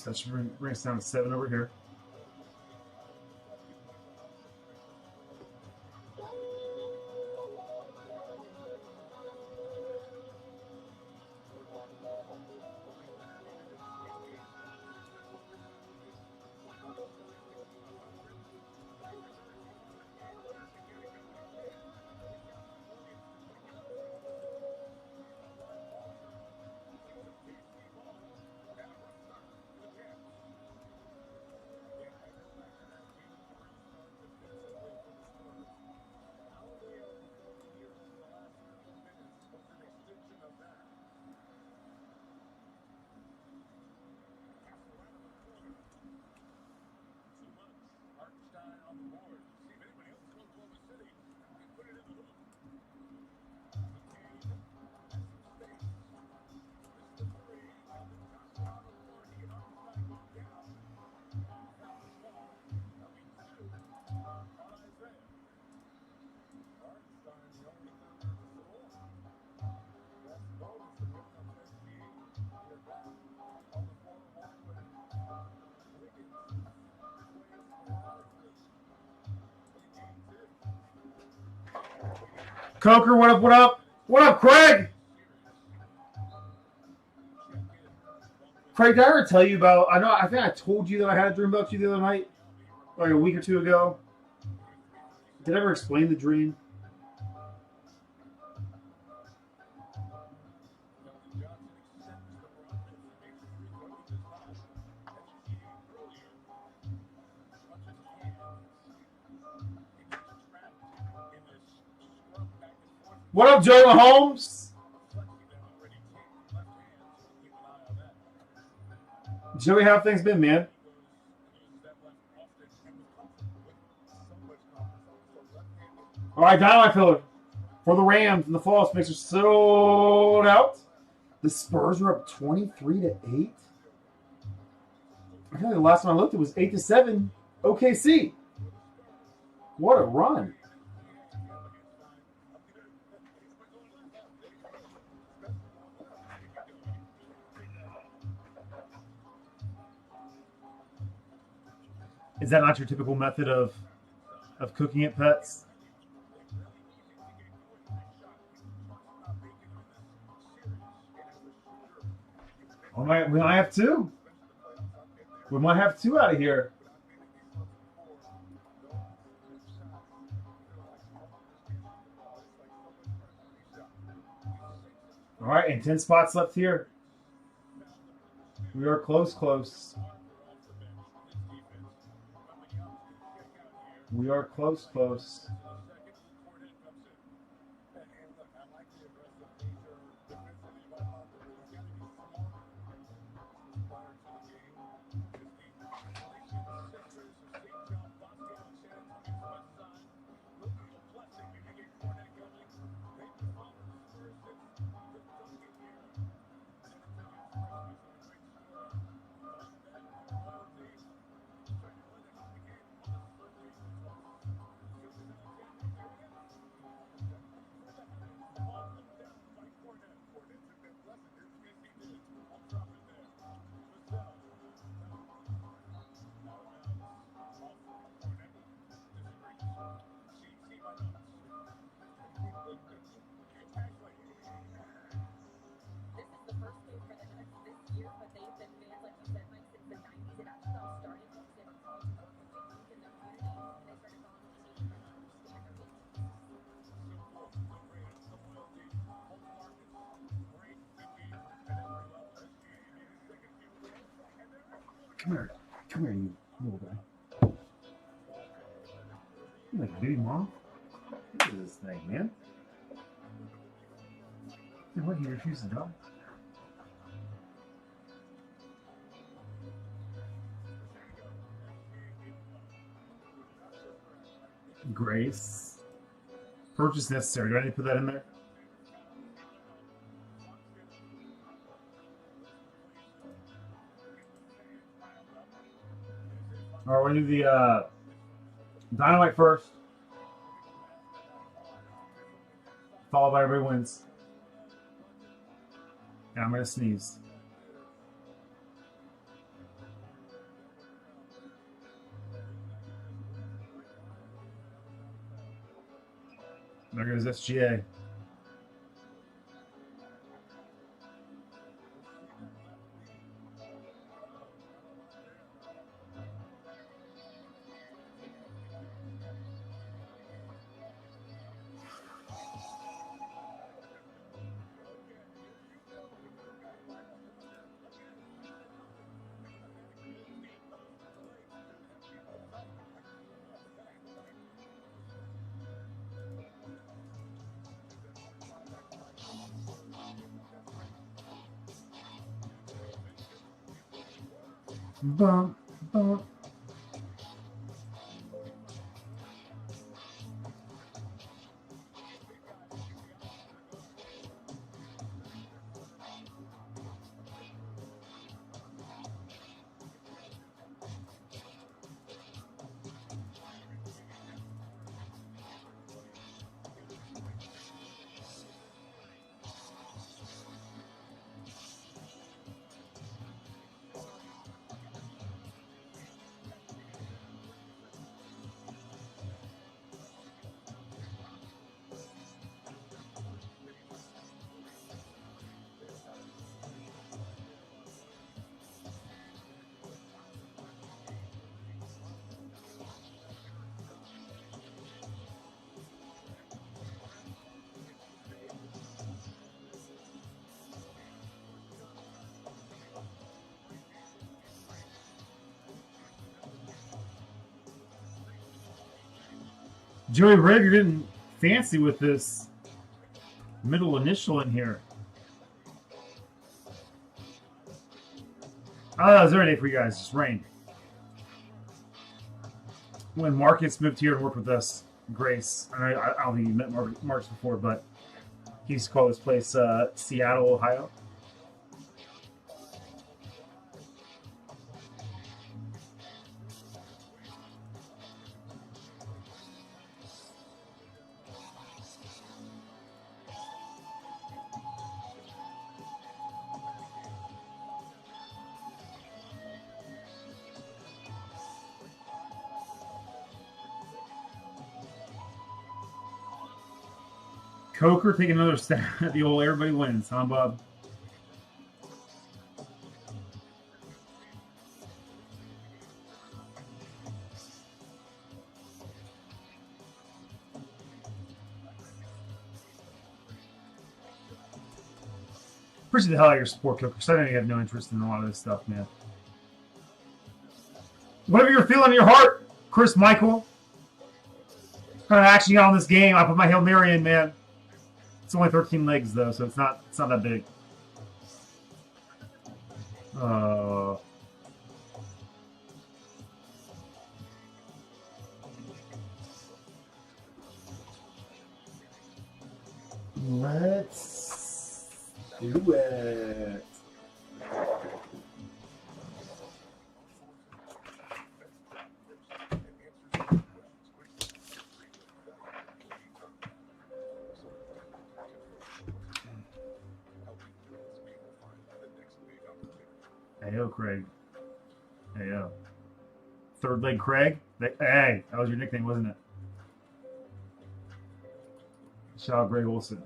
So that should bring us down to 7 over here. Coker, what up, what up? What up, Craig? Craig, did I ever tell you about, I think I told you that I had a dream about you the other night, like a week or two ago. Did I ever explain the dream? What up, Joe Mahomes? Joey, how have things been, man? All right, Dynamite Filler for the Rams and the False Mixer sold out. The Spurs are up 23-8. I think the last time I looked, it was 8-7. OKC. What a run! Is that not your typical method of cooking it, pets? We might have two. We might have two out of here. All right, and 10 spots left here. We are close. We are close. Come here, you little guy. You like a baby mom? Look at this thing, man. Hey, what, he refuses to go? Grace. Purchase necessary. Do I need to put that in there? All right, we're going to do the Dynamite first. Followed by Everybody Wins. And I'm going to sneeze. There goes SGA. Bump, bump. Joey Rig, you're getting fancy with this middle initial in here. Oh, is there a day for you guys? Just rain. When Marcus moved here and worked with us, Grace, and I don't think you met Marcus before, but he used to call this place Seattle, Ohio. Coker taking another stab at the old everybody wins, huh, Bob? Appreciate the hell out of your support, Coker, because I know you have no interest in a lot of this stuff, man. Whatever you're feeling in your heart, Chris Michael. Kind of action on this game. I put my Hail Mary in, man. It's only 13 legs though, so it's not that big. Let's do it. Heyo, Craig. Heyo. Third leg Craig? Hey, that was your nickname, wasn't it? Shout out Greg Olson.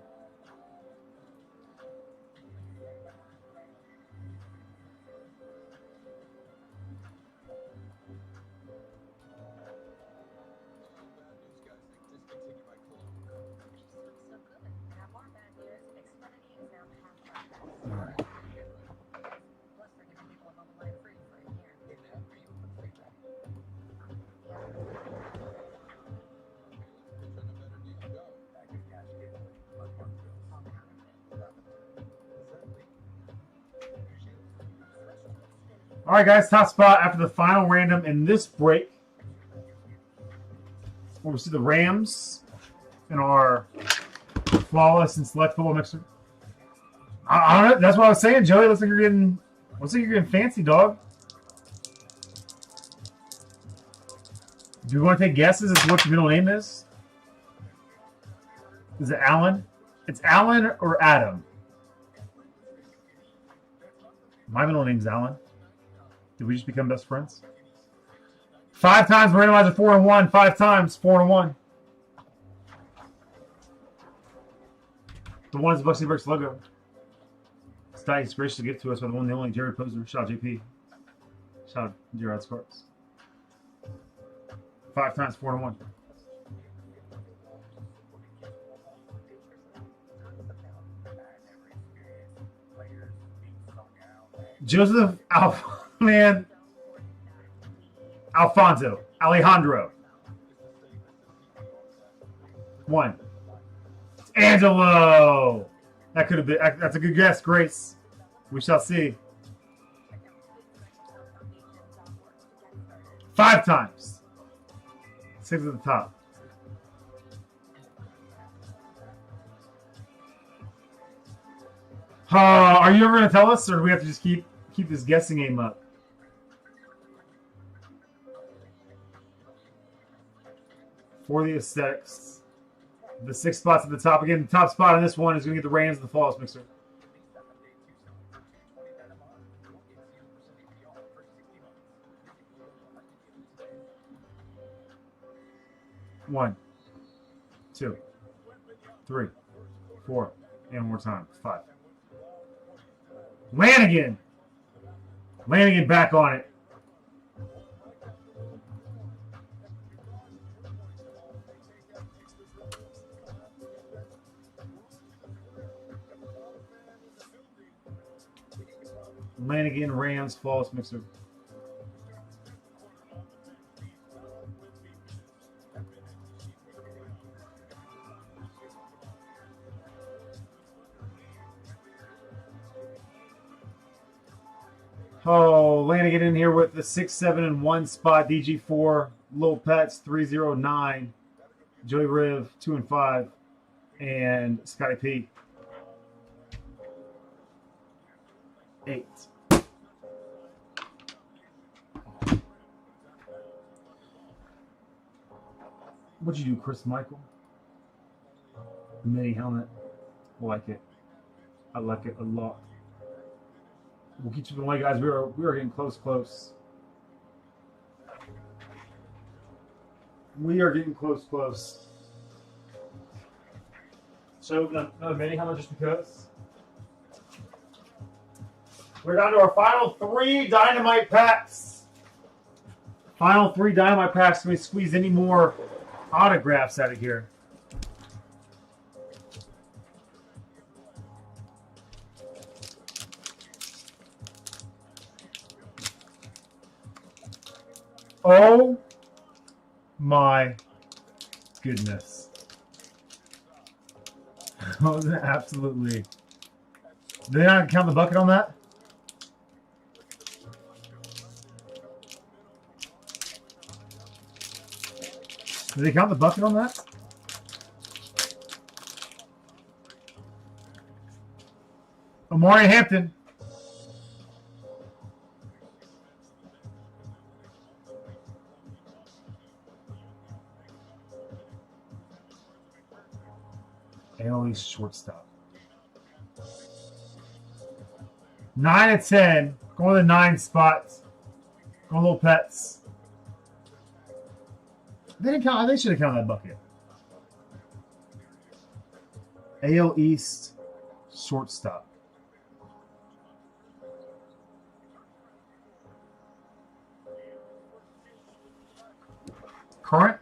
All right, guys, top spot after the final random in this break. We'll see the Rams in our flawless and select football mixer. I don't know. That's what I was saying, Joey. Looks like you're getting fancy, dog. Do you want to take guesses as to what your middle name is? Is it Alan? It's Alan or Adam. My middle name's Alan. Did we just become best friends? 5 times randomizer 4-1. 5 times 4-1. The one is the Bucks Bricks logo. Stice gracious to give to us by the one, the only Jared Poser. Shout out JP. Shout out Gerard Sparks. 5 times 4 to 1. Joseph Alfonso. Alejandro. 1. Angelo. That could have been. That's a good guess, Grace. We shall see. 5 times. 6 at the top. Are you ever going to tell us, or do we have to just keep this guessing game up? For the aesthetics. The 6 spots at the top. Again, the top spot on this one is going to get the Rams and the Flawless Mixer. One, 2, 3, 4, and one more time. 5. Lanigan back on it. Lanigan, Rams, Flawless Mixer. Oh, Lanigan in here with the 6, 7, and 1 spot. DG4, Lil Pets 309, Joey Riv 2 and 5, and Scotty P 8. What'd you do, Chris Michael? Mini helmet. I like it. I like it a lot. We'll keep chipping away, guys. We are getting close. We are getting close. So another mini helmet just because. We're down to our final 3 dynamite packs. Final 3 dynamite packs. Can we squeeze any more autographs out of here? Oh my goodness. Oh, absolutely. Did they not count the bucket on that? Did they count the bucket on that? Amari Hampton. Annalise shortstop. 9 of 10. Going to the 9 spots. Going Little Pets. They didn't count. They should have counted that bucket. AL East shortstop. Current.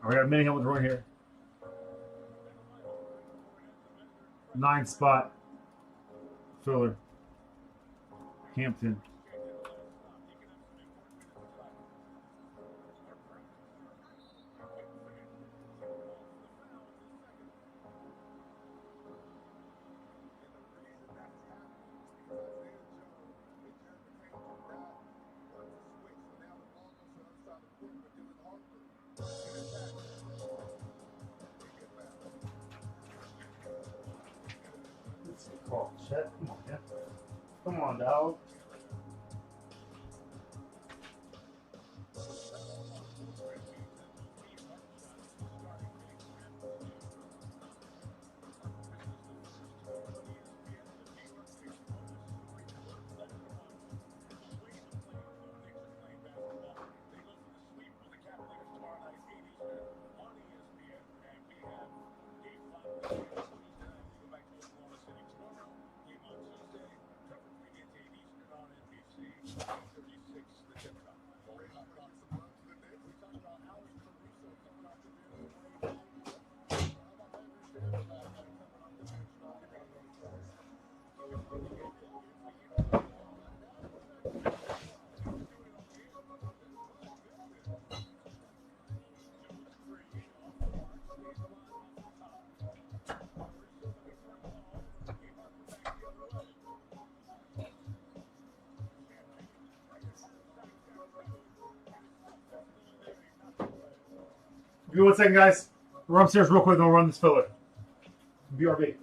We got a mini helmet right here. 9 spot filler. Hampton. Come on, dog. Give me 1 second, guys. We're upstairs real quick. Gonna run this filler. BRB.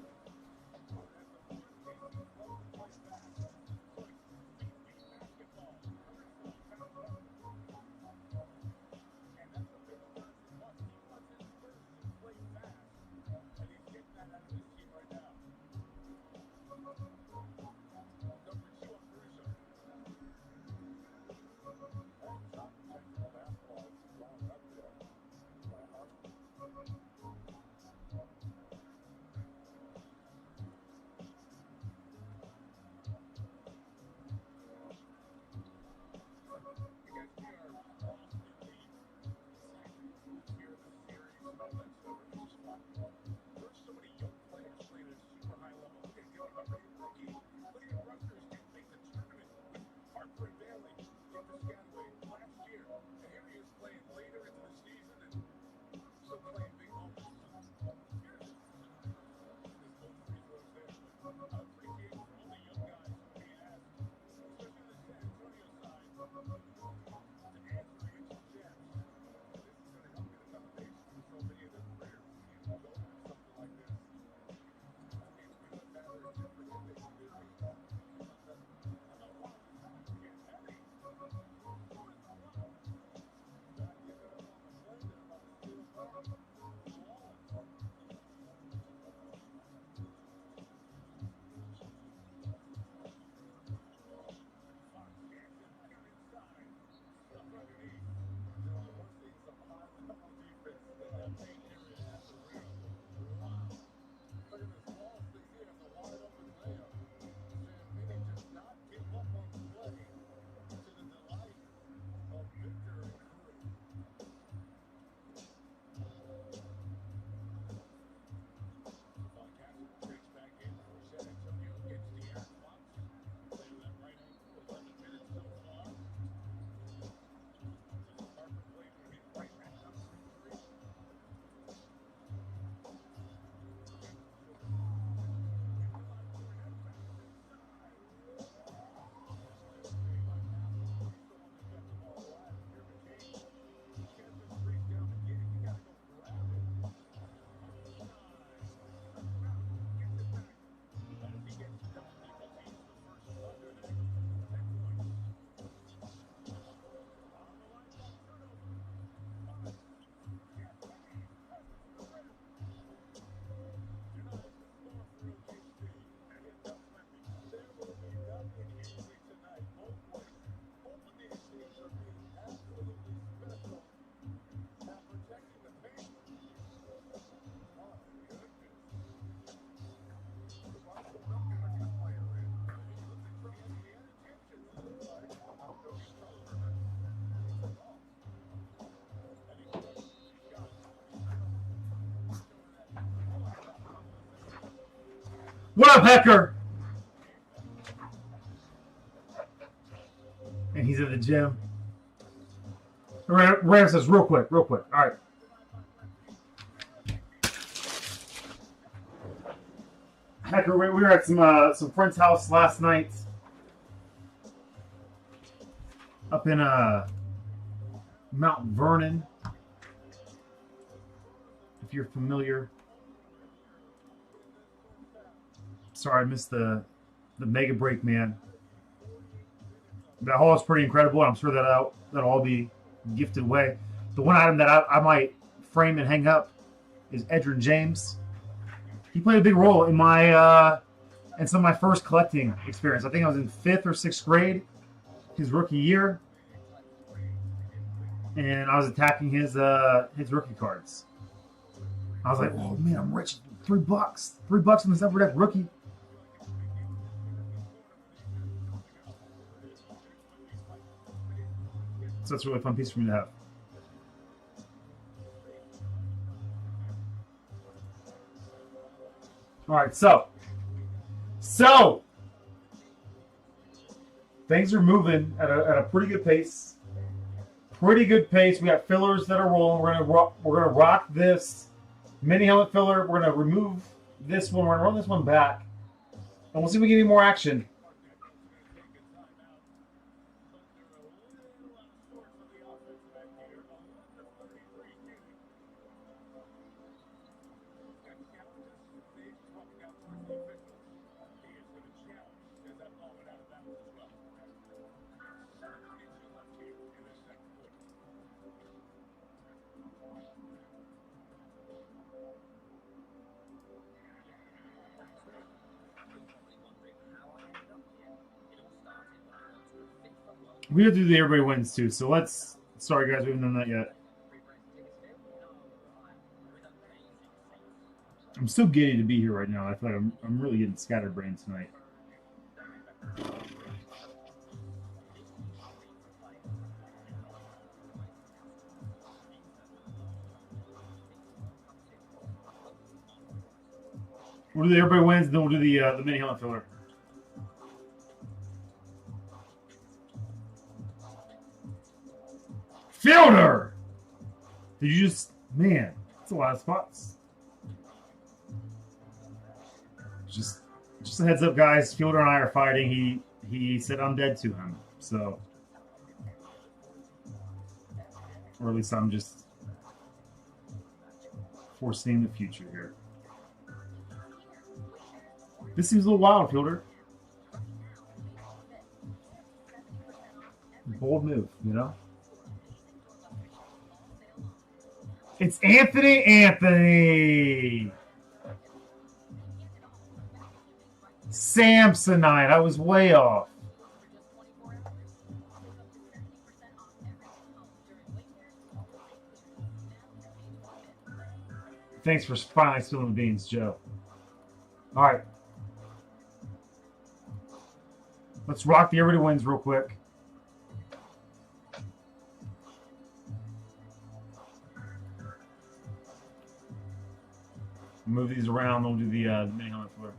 What up, Hecker? And he's at the gym. Ram says, real quick. All right. Hecker, we were at some friend's house last night up in Mount Vernon, if you're familiar. Sorry, I missed the mega break, man. That haul is pretty incredible. I'm sure that'll all be gifted away. The one item that I might frame and hang up is Edgerrin James. He played a big role in my in some of my first collecting experience. I think I was in 5th or 6th grade, his rookie year, and I was attacking his rookie cards. I was like, oh man, I'm rich. $3. $3 in this upper deck rookie. So that's a really fun piece for me to have. All right, so things are moving at a pretty good pace. We got fillers that are rolling. We're gonna rock this mini helmet filler. We're gonna remove this one. We're gonna run this one back, and we'll see if we get any more action. We have to do the everybody wins too. So let's. Sorry guys, we haven't done that yet. I'm so giddy to be here right now. I feel like I'm really getting scatterbrained tonight. We'll do the everybody wins, and then we'll do the mini helmet filler. Fielder! Did you just, man, that's a lot of spots. Just a heads up, guys. Fielder and I are fighting. He said I'm dead to him, so, or at least I'm just foreseeing the future here. This seems a little wild, Fielder. Bold move, you know. It's Anthony. Samsonite. I was way off. Thanks for finally spilling the beans, Joe. All right. Let's rock the everybody wins real quick. Move these around. We'll do the mini helmet flare.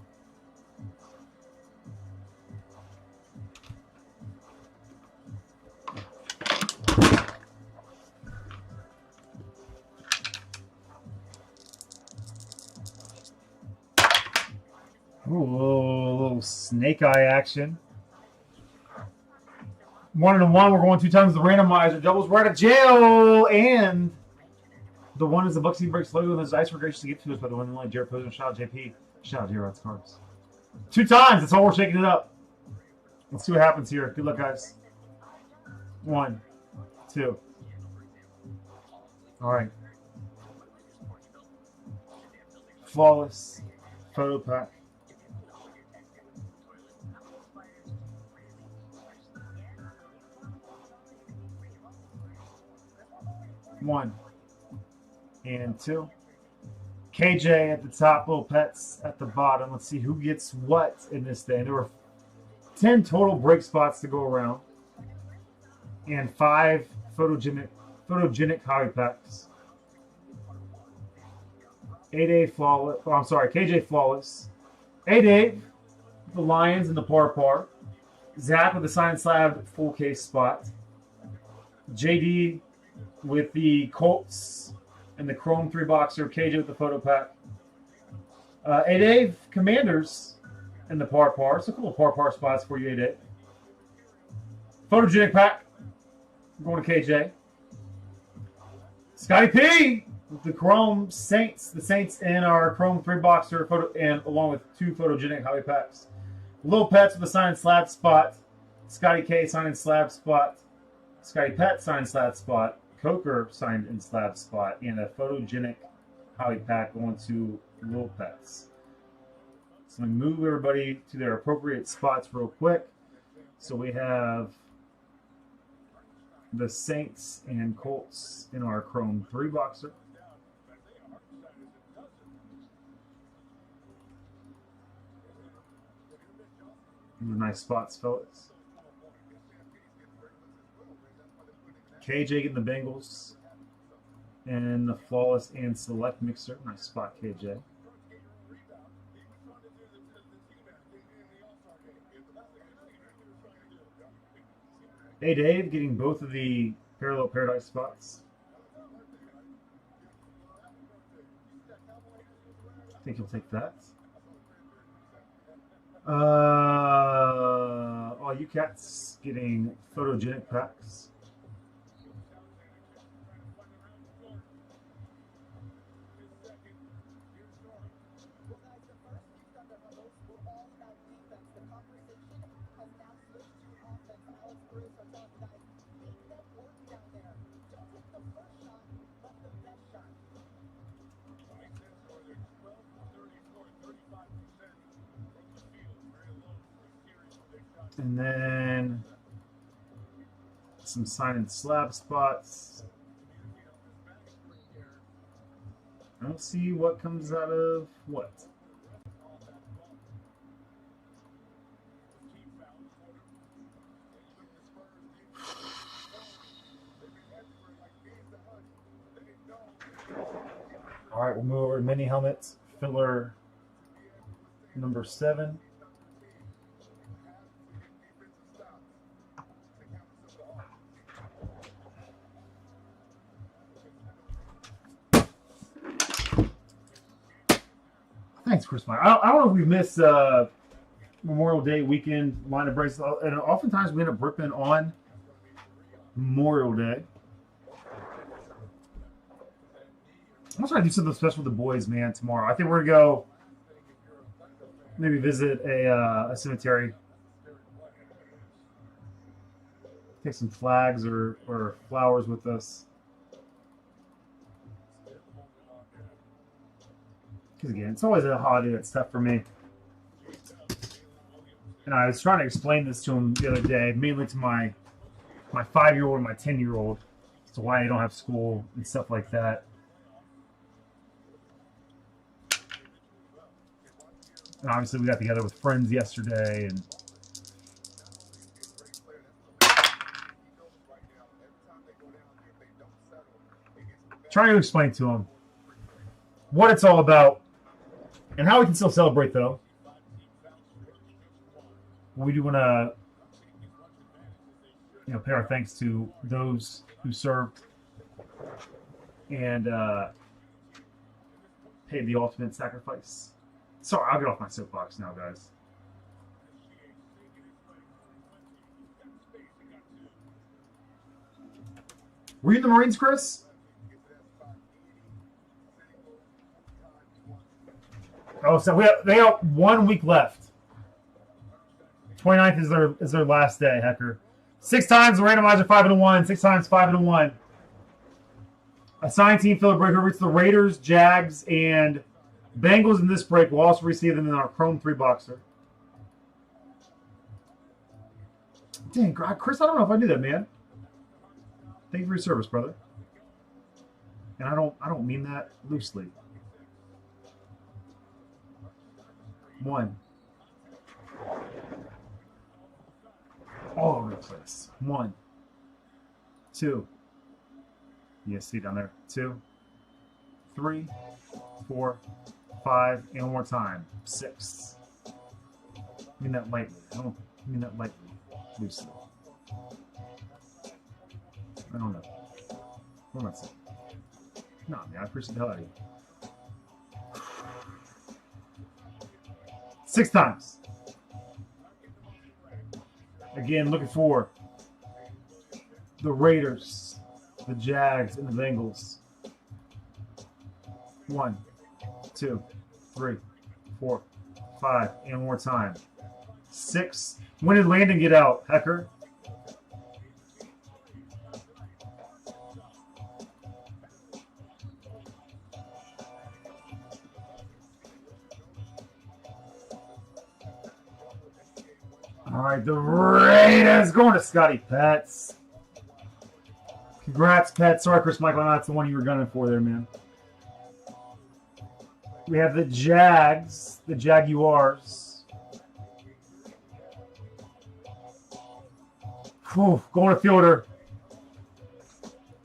Ooh, a little snake eye action. 1-1. We're going 2 times the randomizer. Doubles right out of jail. And the one is the Bucksy Breaks logo. And those dice were gracious to get to us by the one and only Jared Poser. Shout out JP. Shout out J-Rod's Cards. 2 times. That's all we're shaking it up. Let's see what happens here. Good luck, guys. 1, 2. All right. Flawless photo pack. One and 2. KJ at the top, little pets at the bottom. Let's see who gets what in this thing. There were 10 total break spots to go around, and 5 photogenic hobby packs. 8A flawless. Oh, I'm sorry, KJ flawless. 8A, the Lions and the par. Zach with the sign slab full case spot. JD with the Colts and the Chrome 3-boxer. KJ with the photo pack. 8A Commanders and the par. So a couple of par spots for you, 8A. Photogenic pack. Going to KJ. Scotty P with the Chrome Saints. The Saints in our Chrome 3-boxer photo, and along with 2 photogenic hobby packs. Lil Pets with a signed slab spot. Scotty K signed slab spot. Scotty Pet signed slab spot. Coker signed in slab spot. And a photogenic hobby pack going to Lil Pets. So we move everybody to their appropriate spots real quick. So we have the Saints and Colts in our Chrome 3-boxer. Nice spots, fellas. KJ getting the Bengals and the Flawless and Select mixer. Nice spot, KJ. Hey, Dave, getting both of the Parallel Paradise spots. I think he'll take that. All you cats getting photogenic packs. And then some sign and slab spots. I don't see what comes out of what. All right, we'll move over to mini helmets. Filler number 7. Thanks, Chris Mike. I don't know if we missed Memorial Day weekend line of breaks, and oftentimes we end up ripping on Memorial Day. I'm gonna try to do something special with the boys, man, tomorrow. I think we're gonna go maybe visit a cemetery, take some flags or flowers with us. Because again, it's always a holiday that's tough for me. And I was trying to explain this to him the other day, mainly to my 5-year-old and my 10-year-old, as to why they don't have school and stuff like that. And obviously we got together with friends yesterday and trying to explain to them what it's all about and how we can still celebrate, though. We do want to, pay our thanks to those who served and paid the ultimate sacrifice. Sorry, I'll get off my soapbox now, guys. Were you in the Marines, Chris? Oh, so they have 1 week left. 29th is their last day, Hecker. 6 times the randomizer 5-1. 6 times 5-1. Assigned team filler breaker reached the Raiders, Jags, and Bengals in this break. We'll also receive them in our Chrome 3 boxer. Dang, Chris, I don't know if I knew that, man. Thank you for your service, brother. And I don't mean that loosely. 1. All over the place. 1. 2. You see down there. 2. 3. 4. 5. And one more time. 6. I mean that lightly. I don't mean that lightly. Loosely. I don't know. What am I saying? No, man, I appreciate the hell out of you. 6 times. Again, looking for the Raiders, the Jags, and the Bengals. 1, 2, 3, 4, 5, and one more time. 6. When did Landon get out, Hecker? All right, the Raiders going to Scotty Pets. Congrats, Pets. Sorry, Chris Michael, that's the one you were gunning for there, man. We have the Jags, the Jaguars. Whew, going to Fielder.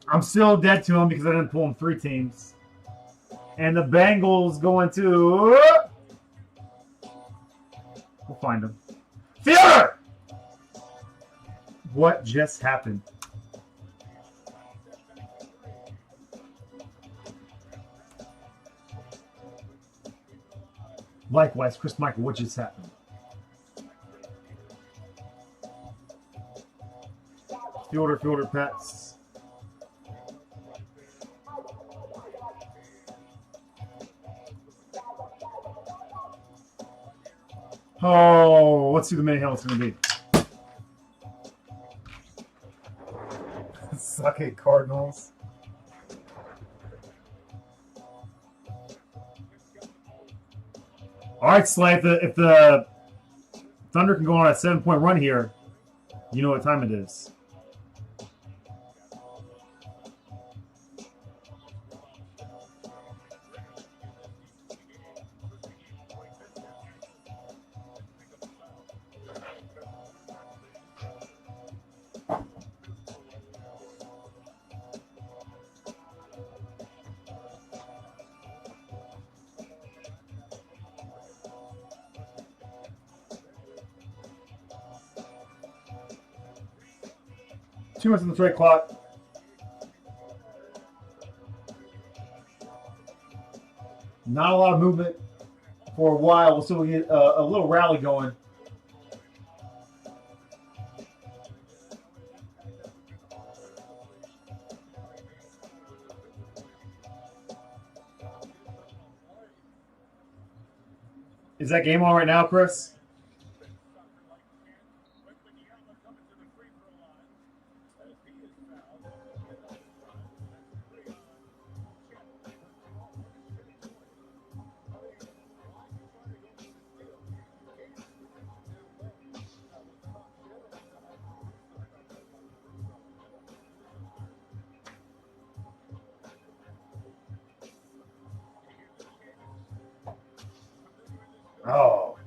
I'm still dead to him because I didn't pull him 3 teams. And the Bengals going to... We'll find him. Fielder! What just happened? Likewise, Chris Michael, what just happened? Fielder, Pets. Oh, let's see the mini helmet's going to be. Suck it, Cardinals. All right, Slay. If the Thunder can go on a 7-point run here. You know what time it is. Too much on the trade clock. Not a lot of movement for a while. We'll still get a little rally going. Is that game on right now, Chris? Oh.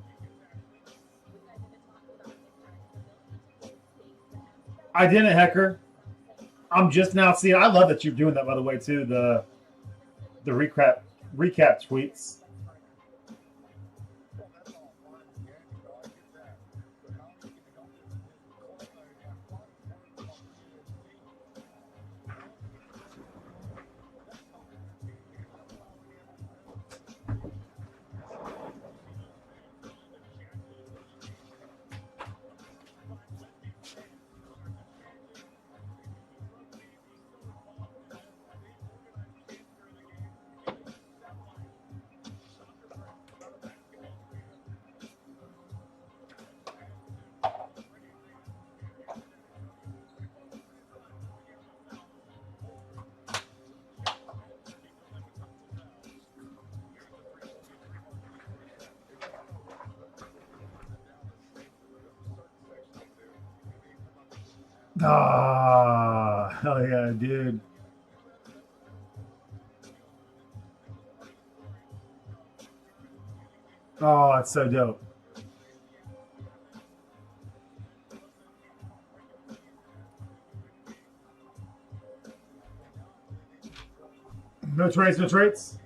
I didn't, Hecker. I'm just now seeing. I love that you're doing that, by the way, too. The recap tweets. Ah, hell yeah, dude. Oh, that's so dope. No trades, no trades.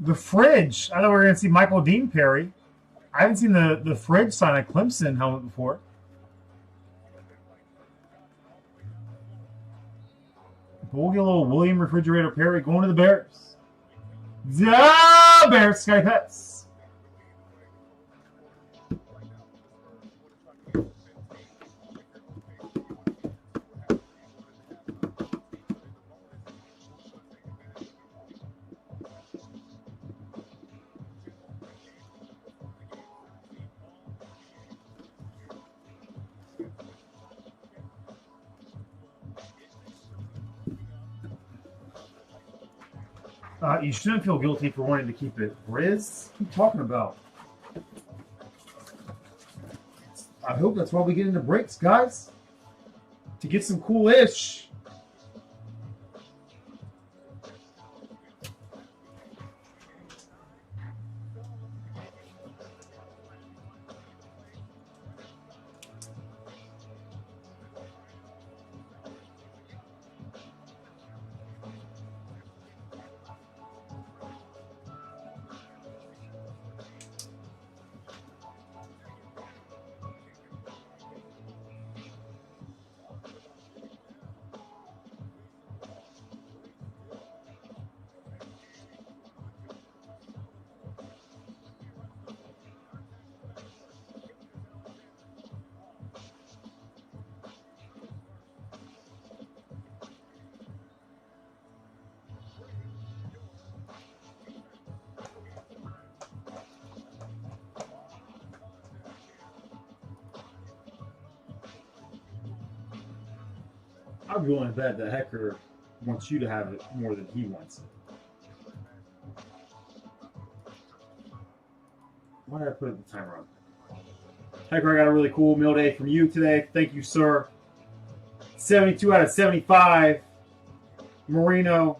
The Fridge. I thought we were going to see Michael Dean Perry. I haven't seen the Fridge sign a Clemson helmet before. But we'll get a little William Refrigerator Perry going to the Bears. The Bears, Sky Pets. You shouldn't feel guilty for wanting to keep it. Riz? What are you talking about? I hope that's why we get into breaks, guys. To get some cool-ish. I'd be willing to bet that Hecker wants you to have it more than he wants it. Why did I put the timer on? Hecker, I got a really cool meal day from you today. Thank you, sir. 72 out of 75. Marino.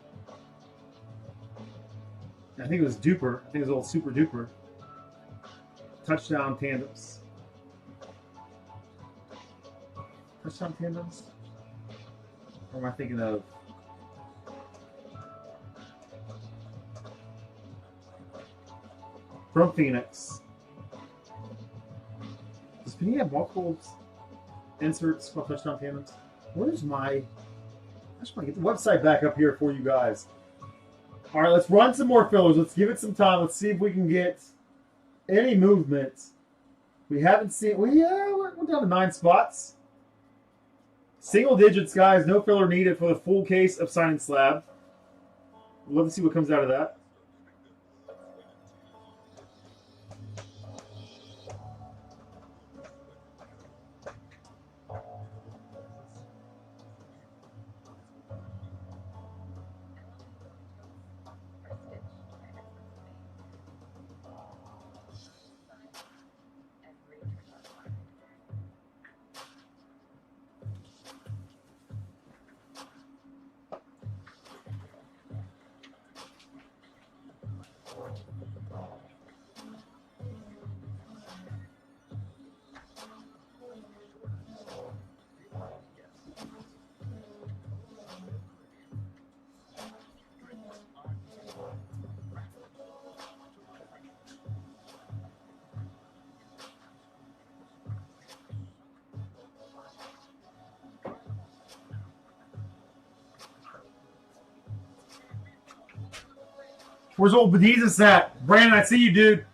I think it was Duper. I think it was old Super Duper. Touchdown tandems. Touchdown tandems? Or am I thinking of? From Phoenix. Does Panini have multiple inserts called touchdown tandems? Where's my? I just want to get the website back up here for you guys. All right, let's run some more fillers. Let's give it some time. Let's see if we can get any movement. We haven't seen. Well, yeah, we're down to 9 spots. Single digits, guys. No filler needed for the full case of Signing Slab. We'd love to see what comes out of that. Where's old Bedizas at? Brandon, I see you, dude.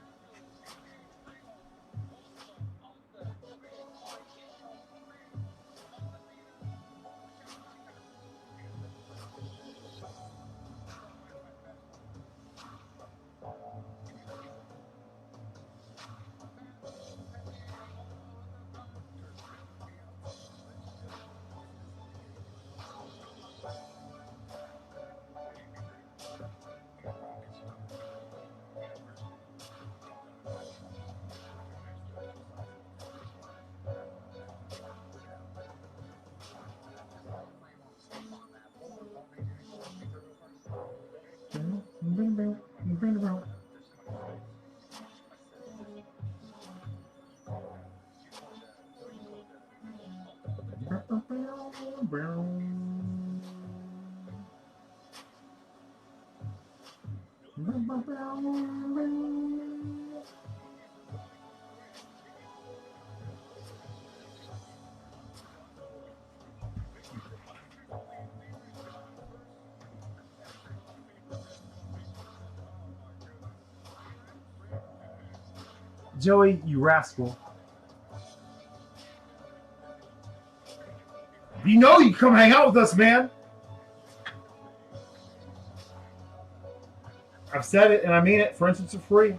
Joey, you rascal. You know you come hang out with us, man. I've said it and I mean it. For instance, are free.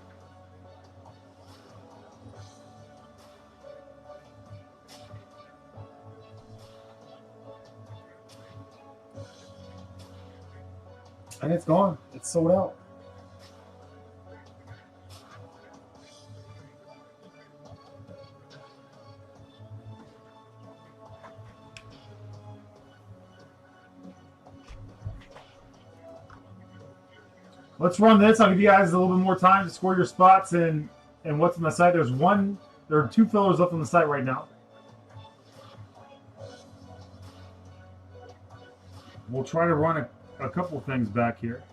And it's gone. It's sold out. Let's run this. I'll give you guys a little bit more time to score your spots and what's on the site. There are 2 fillers left on the site right now. We'll try to run a couple things back here.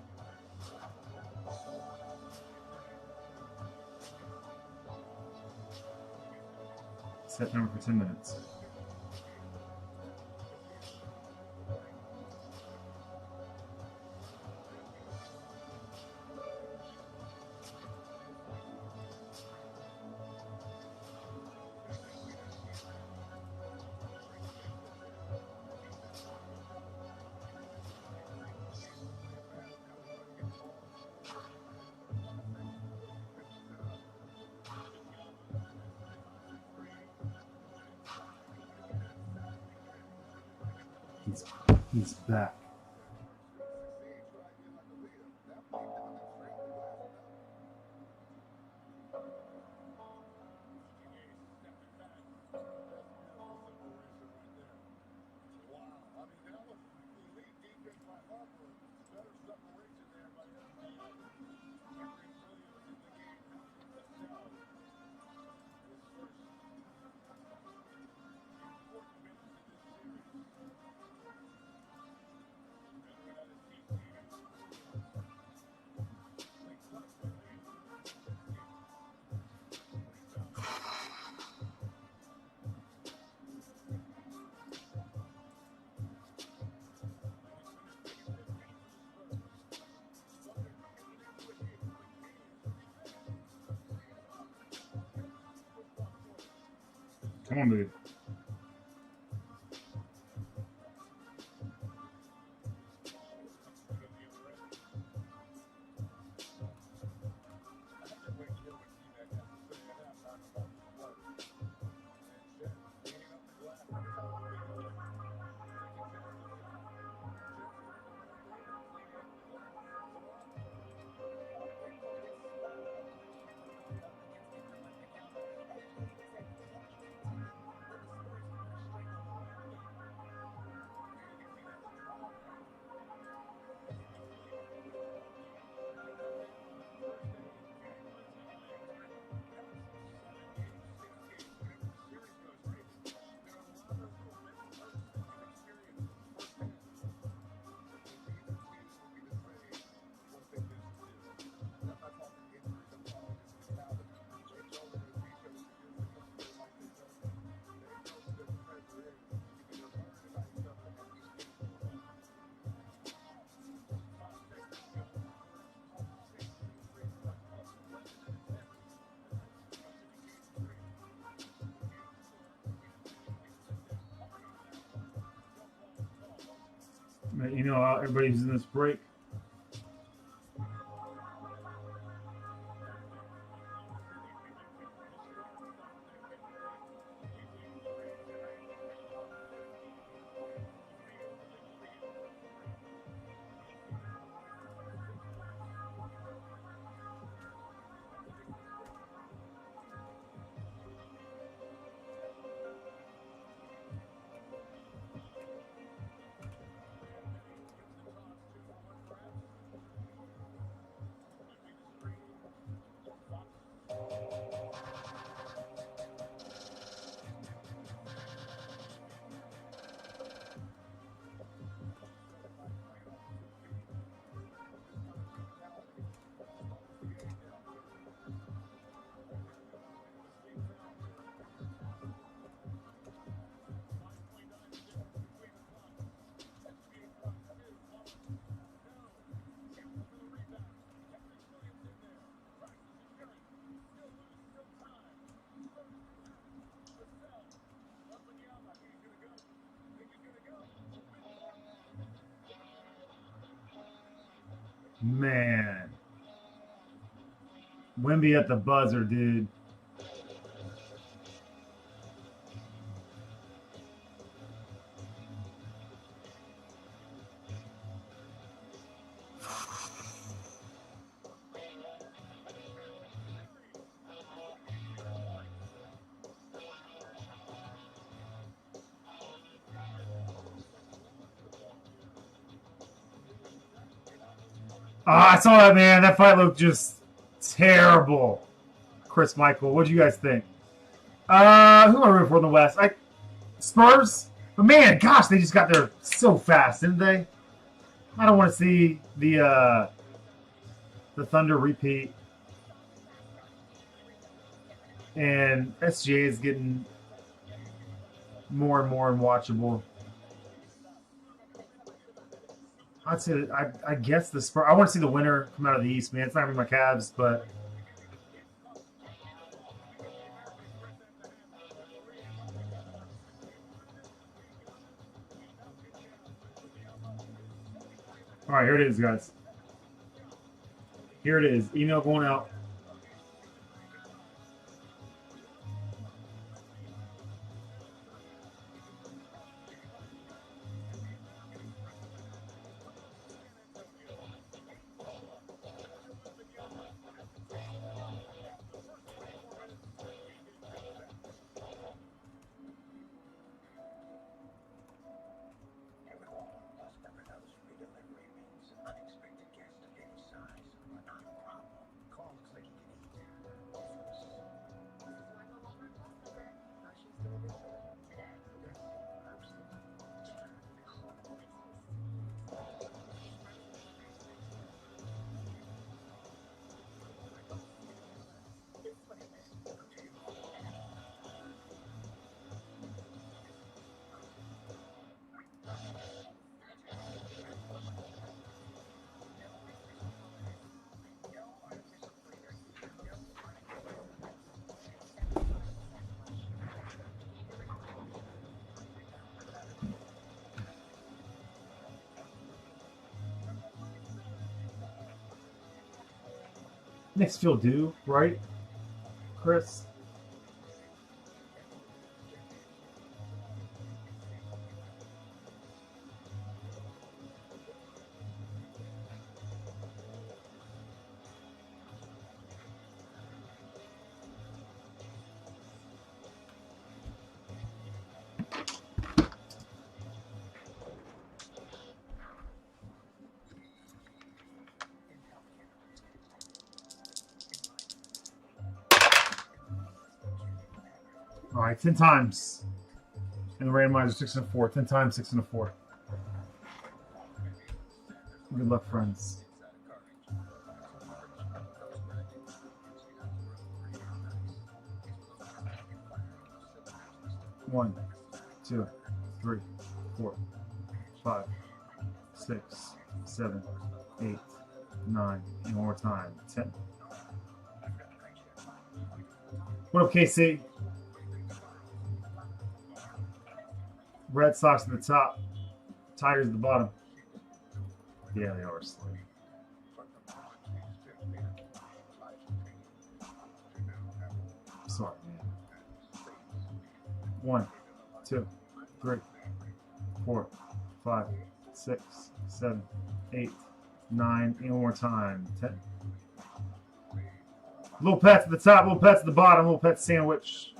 Set timer for 10 minutes. He's back. Come on, dude. You know, everybody's in this break. Man. Wimby at the buzzer, dude. Oh, I saw that, man. That fight looked just terrible. Chris Michael, what do you guys think? Who am I rooting for in the West? Spurs? But man, gosh, they just got there so fast, didn't they? I don't want to see the Thunder repeat. And SGA is getting more and more unwatchable. I'd say I guess the Spurs. I want to see the winner come out of the East, man. It's not gonna be my Cavs, but all right, here it is, guys. Here it is. Email going out. Makes feel due, right, Chris? All right, 10 times. And the randomizer 6 and a 4. 10 times 6 and a 4. Good luck, friends. One, 2, 3, 4, 5, 6, 7, 8, 9. And one more time. 10. What up, KC? Red Sox at the top, Tigers at the bottom. Yeah, they are slow. Sorry, man. 1, 2, 3, 4, 5, 6, 7, 8, 9. And one more time. 10. Little Pets at the top, Little Pets at the bottom, Little Pets sandwich.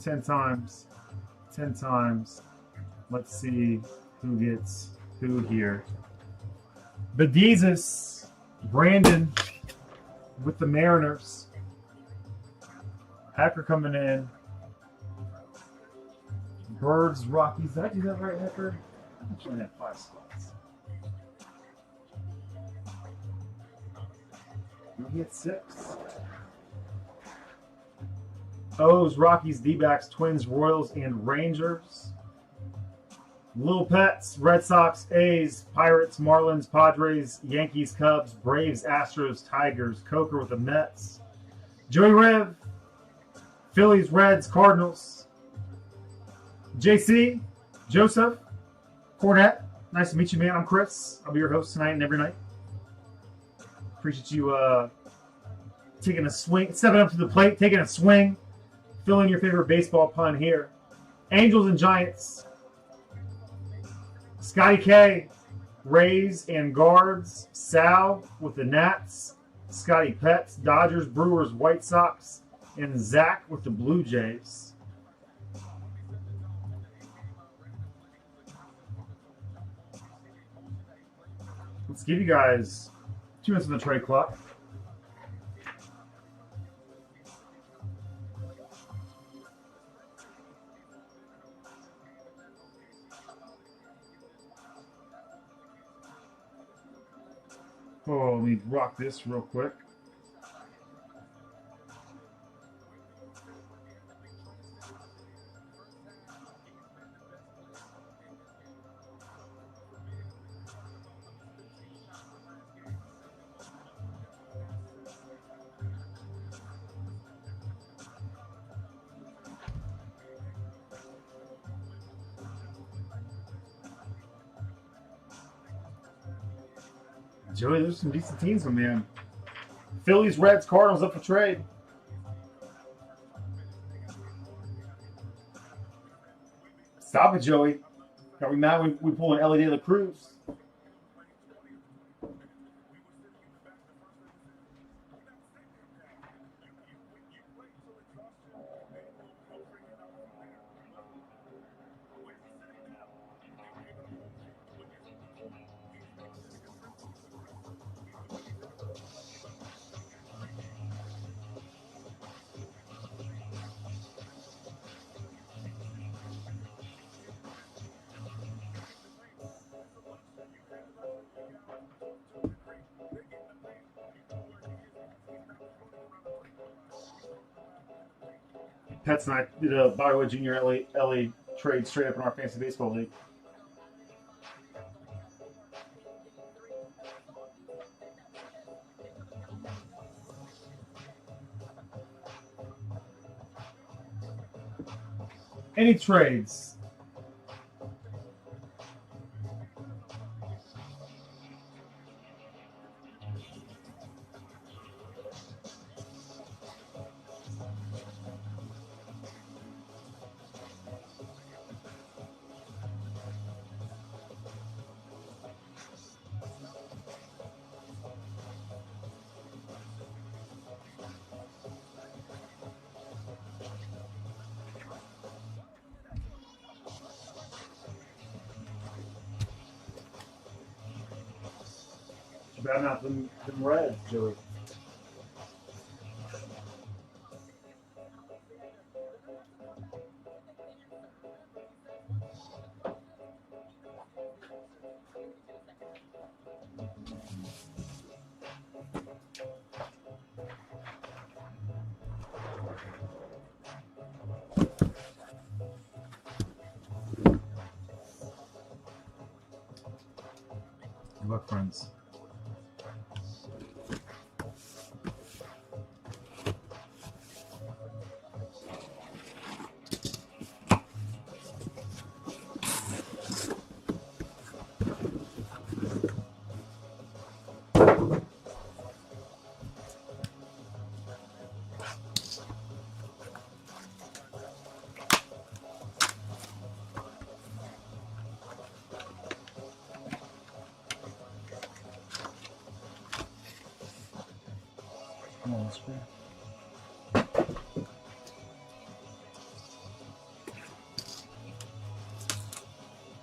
Ten times. 10 times. Let's see who gets who here. Bedezus, Brandon with the Mariners. Hacker coming in. Birds, Rockies. Did I do that right, Hacker? I actually had 5 spots. We get 6. O's, Rockies, D-backs, Twins, Royals, and Rangers. Little Pets, Red Sox, A's, Pirates, Marlins, Padres, Yankees, Cubs, Braves, Astros, Tigers. Coker with the Mets. Joey Rev, Phillies, Reds, Cardinals. JC, Joseph, Cornette. Nice to meet you, man. I'm Chris. I'll be your host tonight and every night. Appreciate you taking a swing, stepping up to the plate, taking a swing. Fill in your favorite baseball pun here. Angels and Giants. Scotty K, Rays and Guards. Sal with the Nats. Scotty Pets, Dodgers, Brewers, White Sox. And Zach with the Blue Jays. Let's give you guys 2 minutes on the trade clock. Oh, let me rock this real quick. Joey, there's some decent teams, my man. Phillies, Reds, Cardinals up for trade. Stop it, Joey. Got me mad we pulling Ellie De La Cruz. Pets and I did a Bollywood Junior LA trade straight up in our fantasy baseball league. Any trades? Better not them reds, Joey. Good luck, friends. Oh, that's great.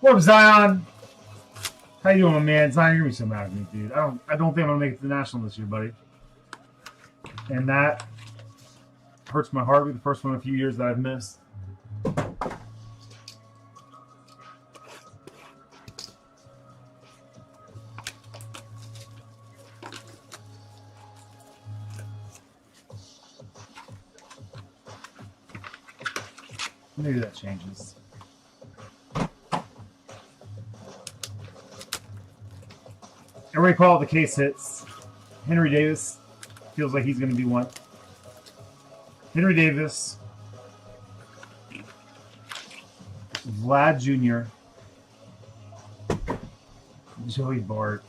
What up, Zion? How you doing, man? Zion, you're gonna be so mad at me, dude. I don't think I'm gonna make it to the national this year, buddy. And that hurts my heart. It'll be the first one in a few years that I've missed. Maybe that changes. Everybody call it the case hits. Henry Davis feels like he's going to be one. Henry Davis, Vlad Jr., Joey Bart.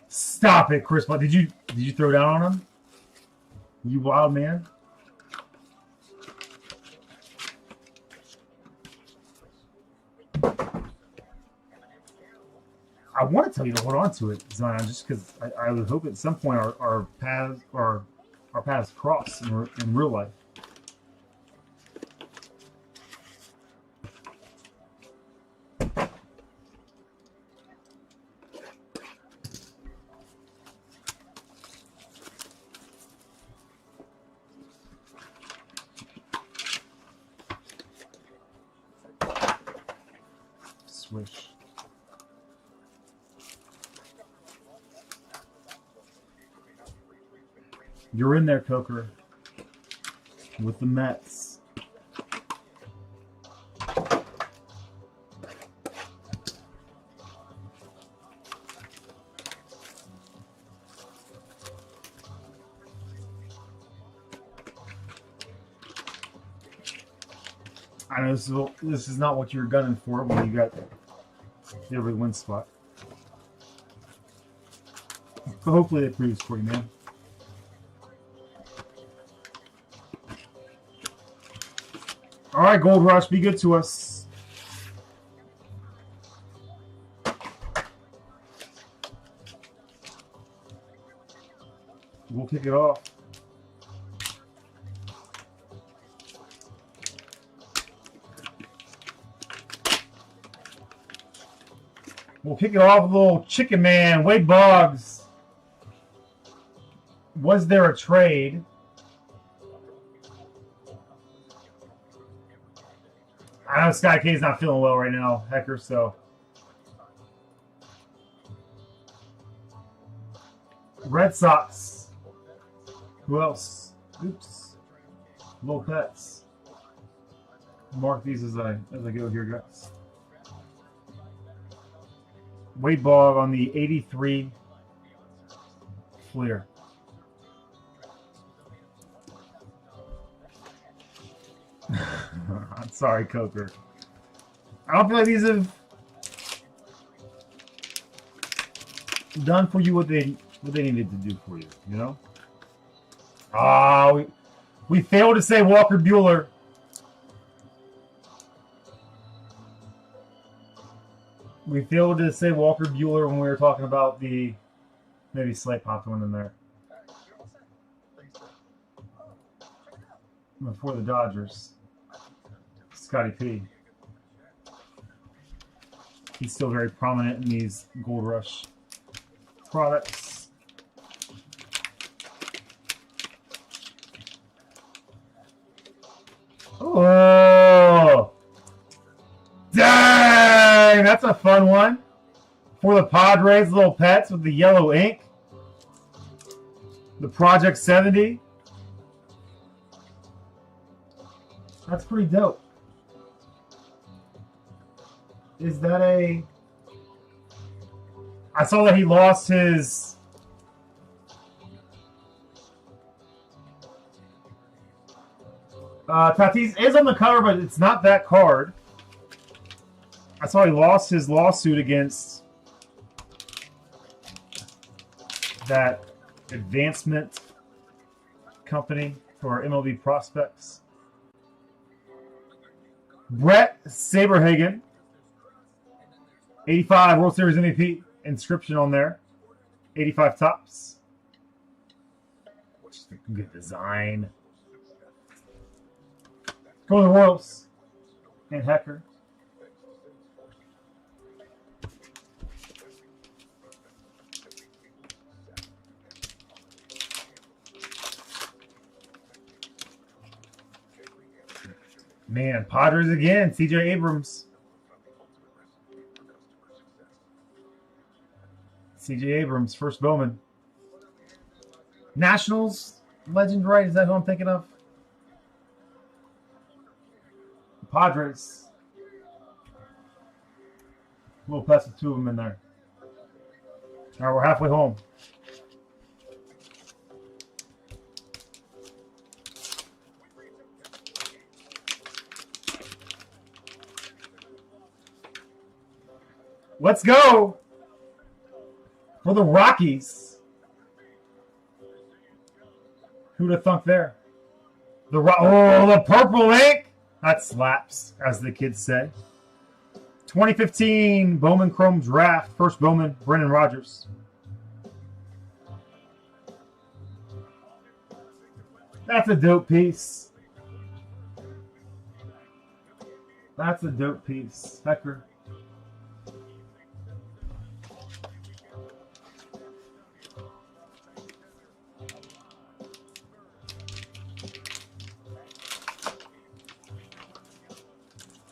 Stop it, Chris. Did you throw down on him? You wild man. I want to tell you to hold on to it, Zion, just because I would hope at some point our paths cross in real life. Swish. You're in there, Coker, with the Mets. I know this is not what you're gunning for when you got every win spot. But hopefully it proves for you, man. All right, Gold Rush, be good to us. We'll kick it off. We'll kick it off with a little Chicken Man, Wade Boggs. Was there a trade? I know Sky K's not feeling well right now, Hecker, so. Red Sox. Who else? Oops. Little Pets. Mark these as I go here, guys. Wade Bogg on the 83 Fleer. I'm sorry, Coker. I don't feel like these have done for you what they needed to do for you. You know? Ah, we failed to say Walker Bueller. We failed to say Walker Bueller when we were talking about the maybe Slate popped one in there before the Dodgers. Scotty P. He's still very prominent in these Gold Rush products. Oh! Dang! That's a fun one. For the Padres, little pets with the yellow ink. The Project 70. That's pretty dope. Is that a... I saw that he lost his... Tatis is on the cover, but it's not that card. I saw he lost his lawsuit against that advancement company for MLB prospects. Brett Saberhagen, 85 World Series MVP, inscription on there. 85 tops. Just a good design. Go to the Royals and Hecker. Man, Padres again. CJ Abrams. CJ Abrams, first Bowman. Nationals legend, right? Is that who I'm thinking of? Padres. A little past the two of them in there. All right, we're halfway home. Let's go for the Rockies. Who'd have thunk there? The purple ink. That slaps, as the kids say. 2015 Bowman Chrome Draft. First Bowman, Brendan Rodgers. That's a dope piece. That's a dope piece. Hecker.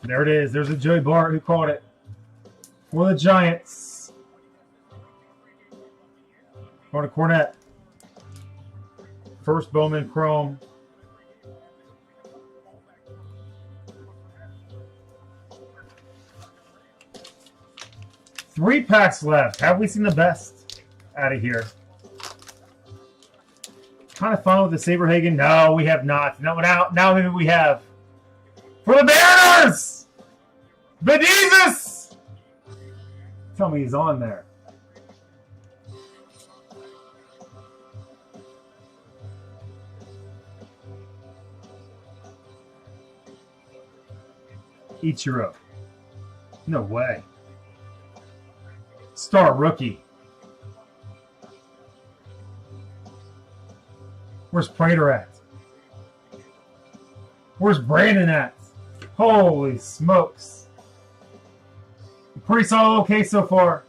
There it is. There's a Joey Bart who caught it for the Giants. On a Cornette. First Bowman Chrome. Three packs left. Have we seen the best out of here? Kind of fun with the Saberhagen. No, we have not. No, now maybe we have. For the Mariners! Benitez! Tell me he's on there. Ichiro. No way. Star rookie. Where's Prater at? Where's Brandon at? Holy smokes. Pretty solid case so far.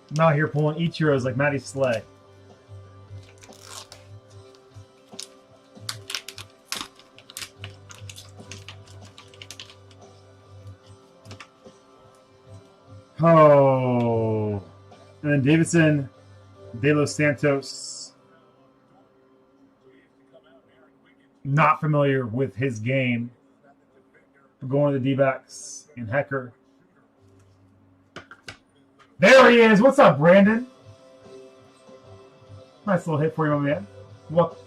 I'm out here pulling Ichiros like Matty Slay. Oh. And then Davidson, De Los Santos. Not familiar with his game. We're going to the D-backs and Hecker. There he is. What's up, Brandon? Nice little hit for you, my man.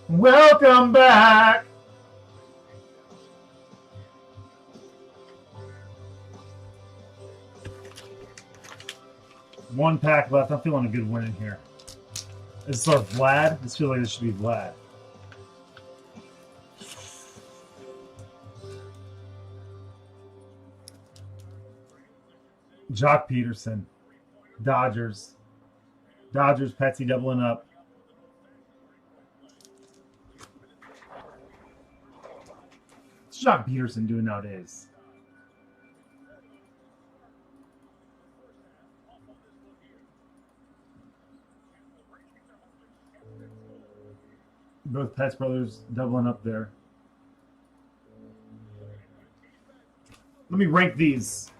Welcome back. One pack left. I'm feeling a good win in here. Is this our Vlad? This feels like this should be Vlad. Jock Peterson. Dodgers. Dodgers, Petsy doubling up. What's Jock Peterson doing nowadays? Both Pets brothers doubling up there. Let me rank these.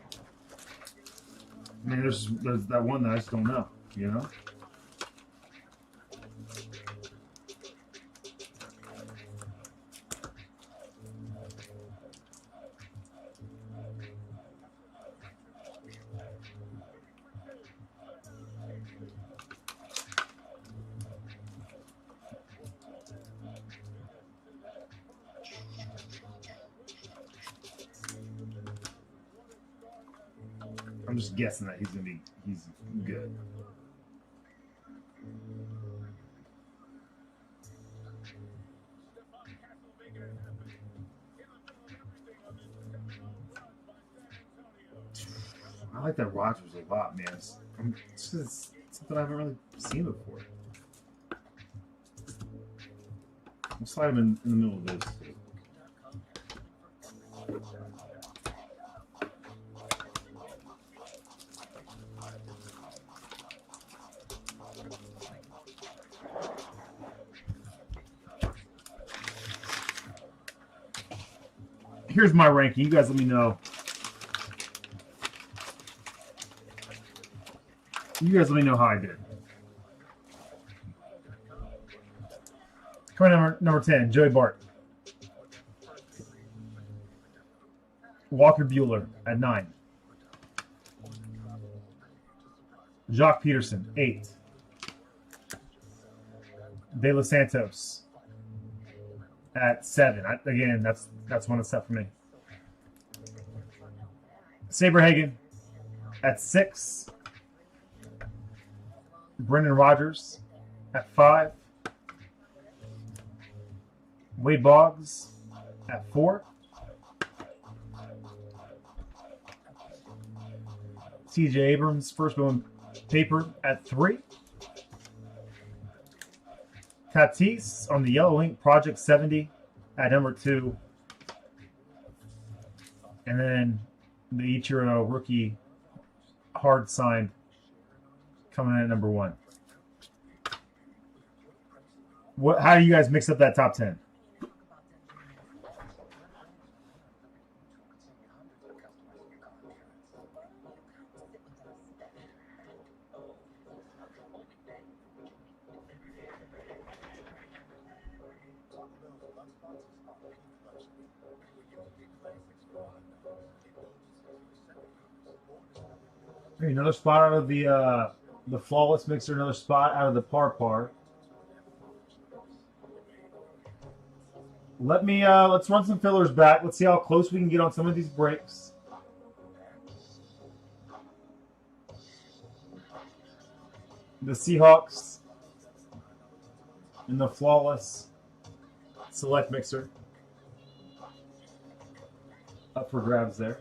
I mean, there's that one that I just don't know, you know? I'm just guessing that he's good. I like that Rogers a lot, man. It's just something I haven't really seen before. We'll slide him in the middle of this. Here's my ranking. You guys let me know. You guys let me know how I did. Coming number 10, Joey Bart. Walker Buehler at 9. Jock Peterson, 8. De Los Santos at 7. Again, that's one that's set for me. Saberhagen at 6. Brendan Rodgers at 5. Wade Boggs at 4. TJ Abrams, first bone paper at 3. Tatis on the Yellow Ink Project 70 at number 2. And then the Ichiro rookie hard signed coming in at number 1. How do you guys mix up that top 10? Another spot out of the flawless mixer, another spot out of the par. Let's run some fillers back. Let's see how close we can get on some of these breaks. The Seahawks and the flawless select mixer up for grabs there.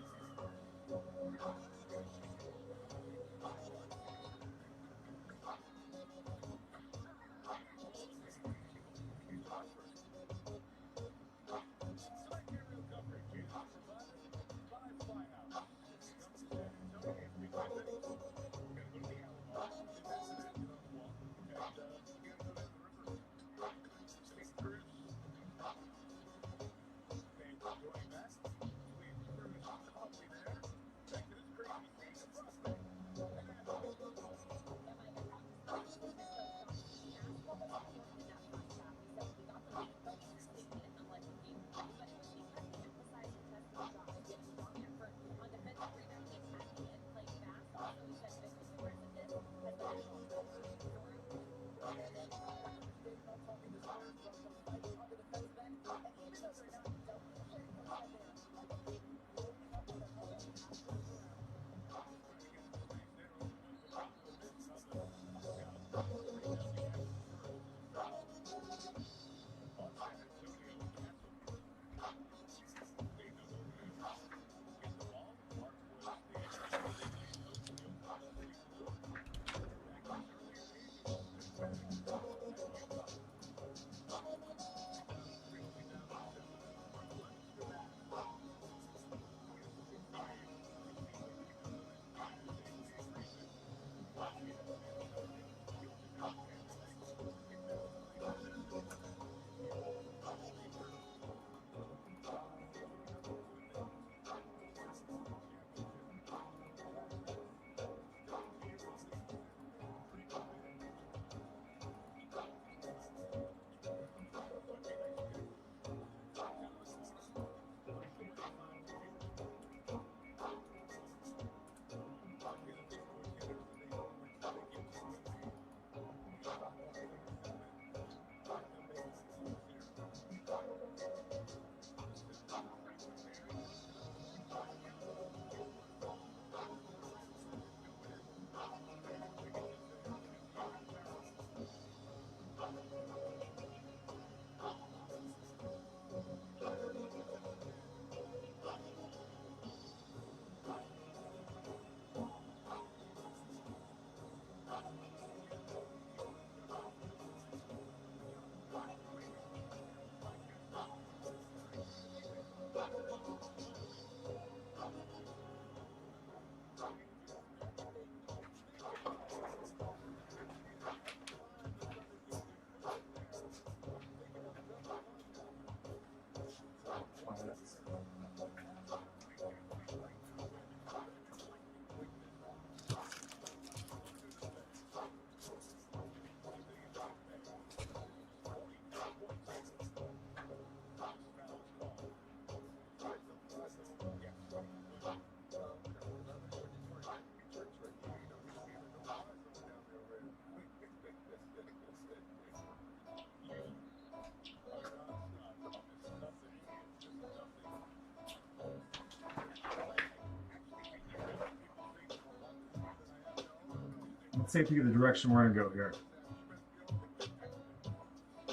let's take a peek at the direction we're going to go here.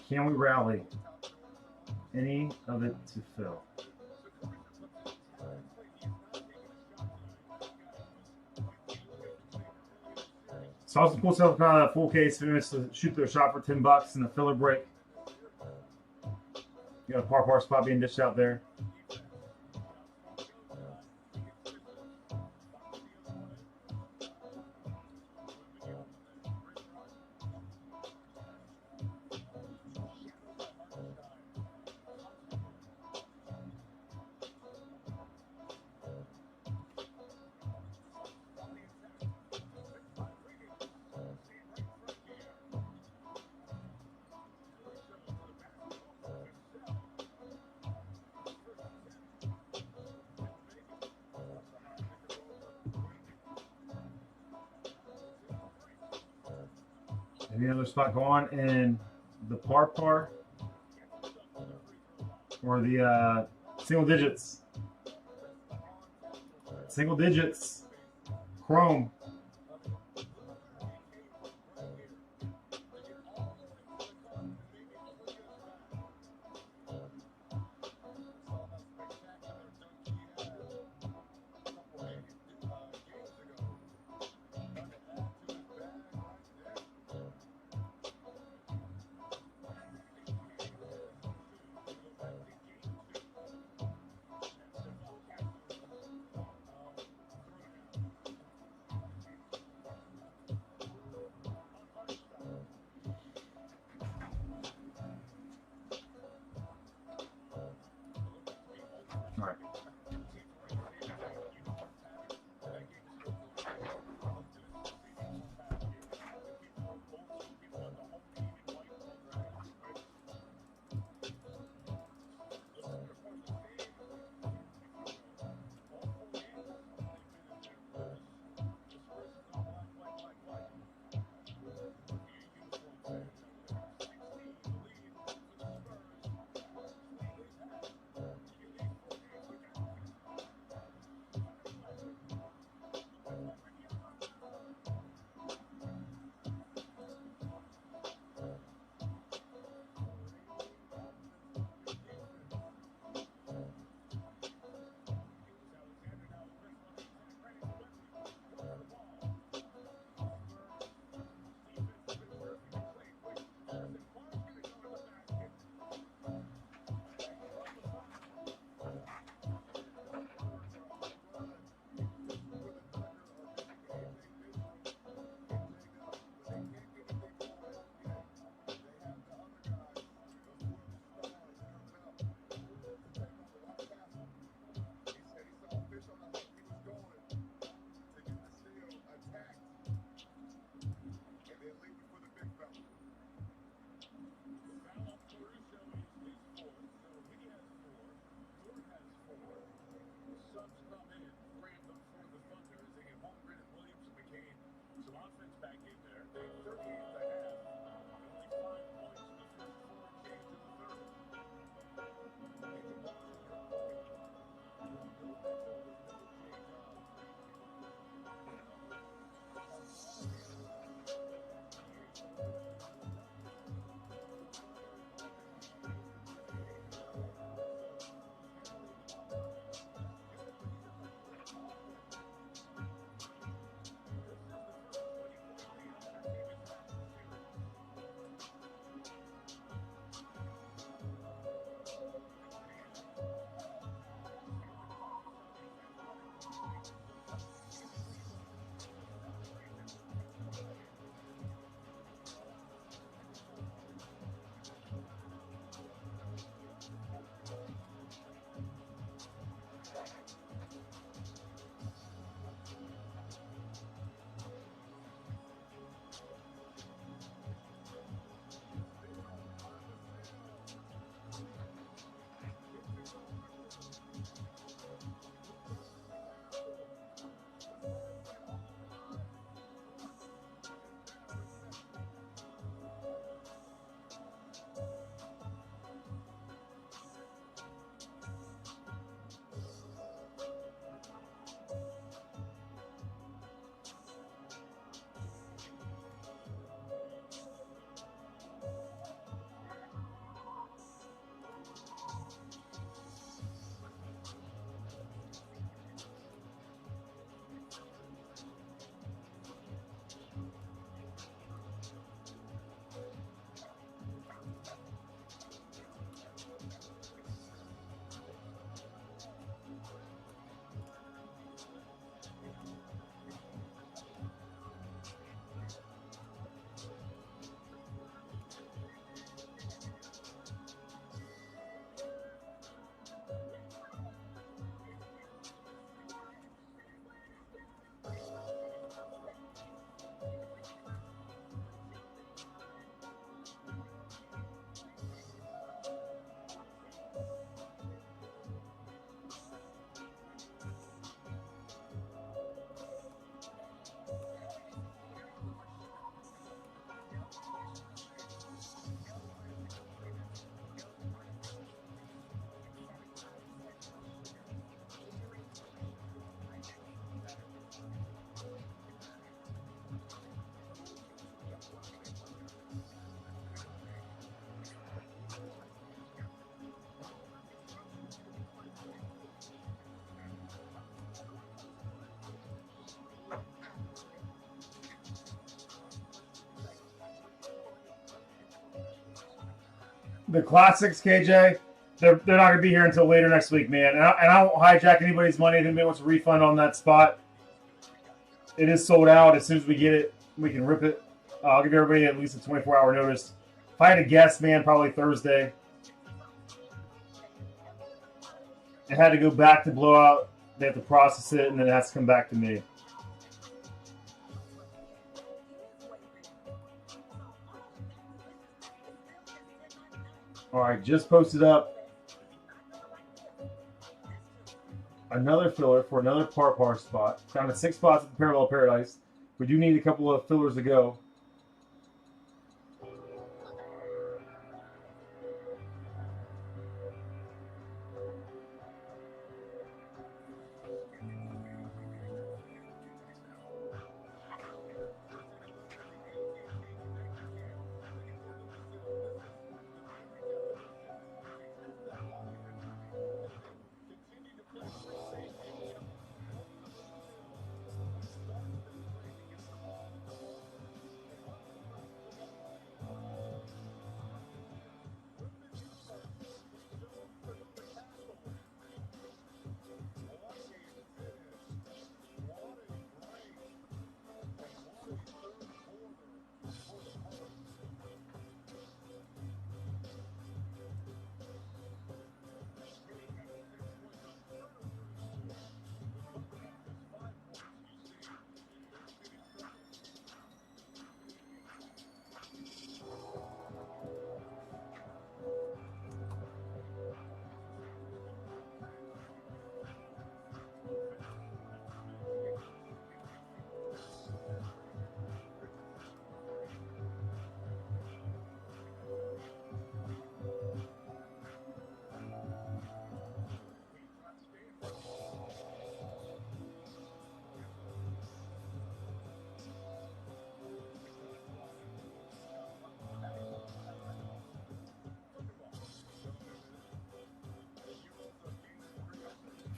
Can we rally any of it to fill? So also pull yourself out of that full case, finish to shoot their shot for $10 in the filler break. You got a par spot being dished out there. Any other spot go on in the par or the single digits? Single digits. Chrome. The classics, KJ, they're not going to be here until later next week, man. And I won't hijack anybody's money. If anybody wants a refund on that spot, it is sold out. As soon as we get it, we can rip it. I'll give everybody at least a 24-hour notice. If I had to guess, man, probably Thursday. It had to go back to blowout. They have to process it, and then it has to come back to me. All right, just posted up another filler for another par spot. Down to 6 spots at the Parallel Paradise. We do need a couple of fillers to go.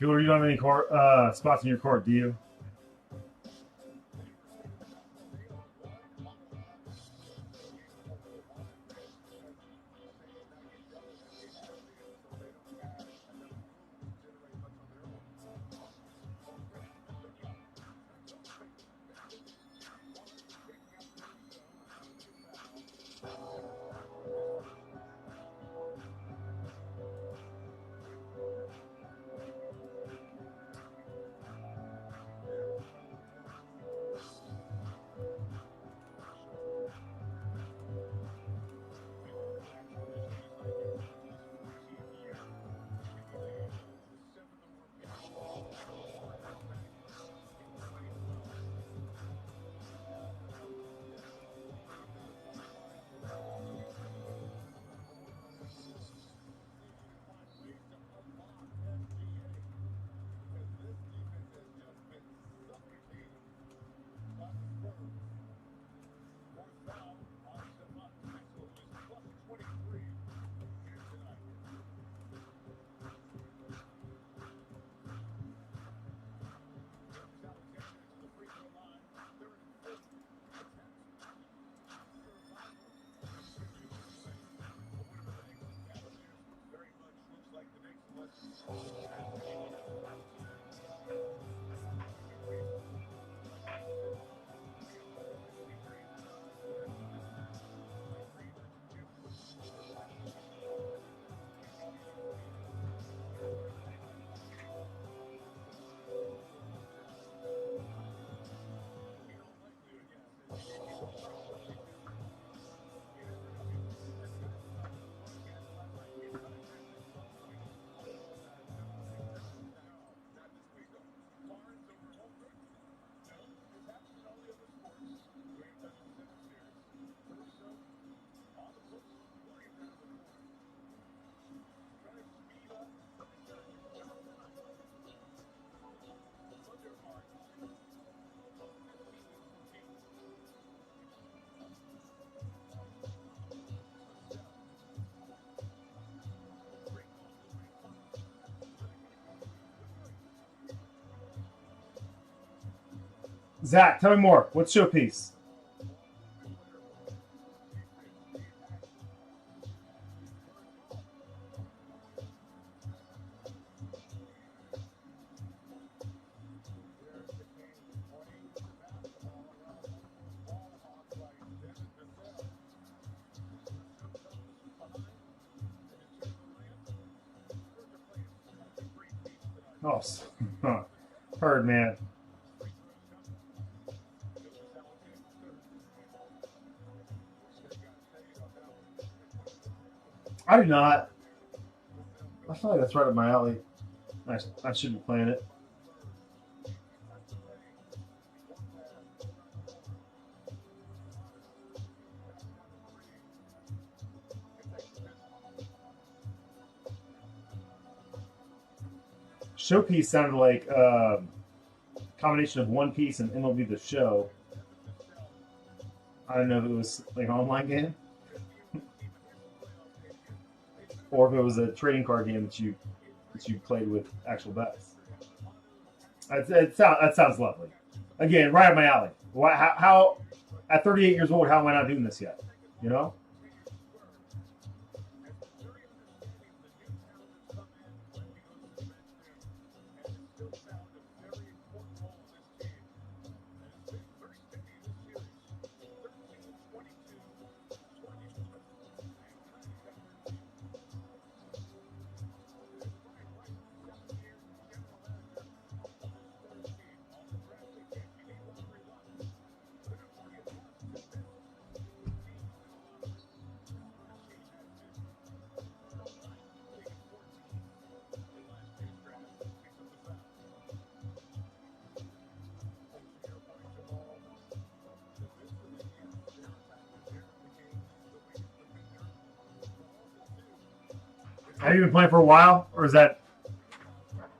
Fueler, you don't have any spots in your court, do you? Zach, tell me more. What's your piece? Oh, heard, man. I do not. I feel like that's right up my alley. I should be playing it. Showpiece sounded like a combination of One Piece and MLB The Show. I don't know if it was like an online game or if it was a trading card game that you played with actual bets. That sounds lovely. Again, right up my alley. How at 38 years old, how am I not doing this yet? You know? Have you been playing for a while, or is that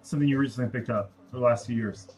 something you recently picked up for the last few years?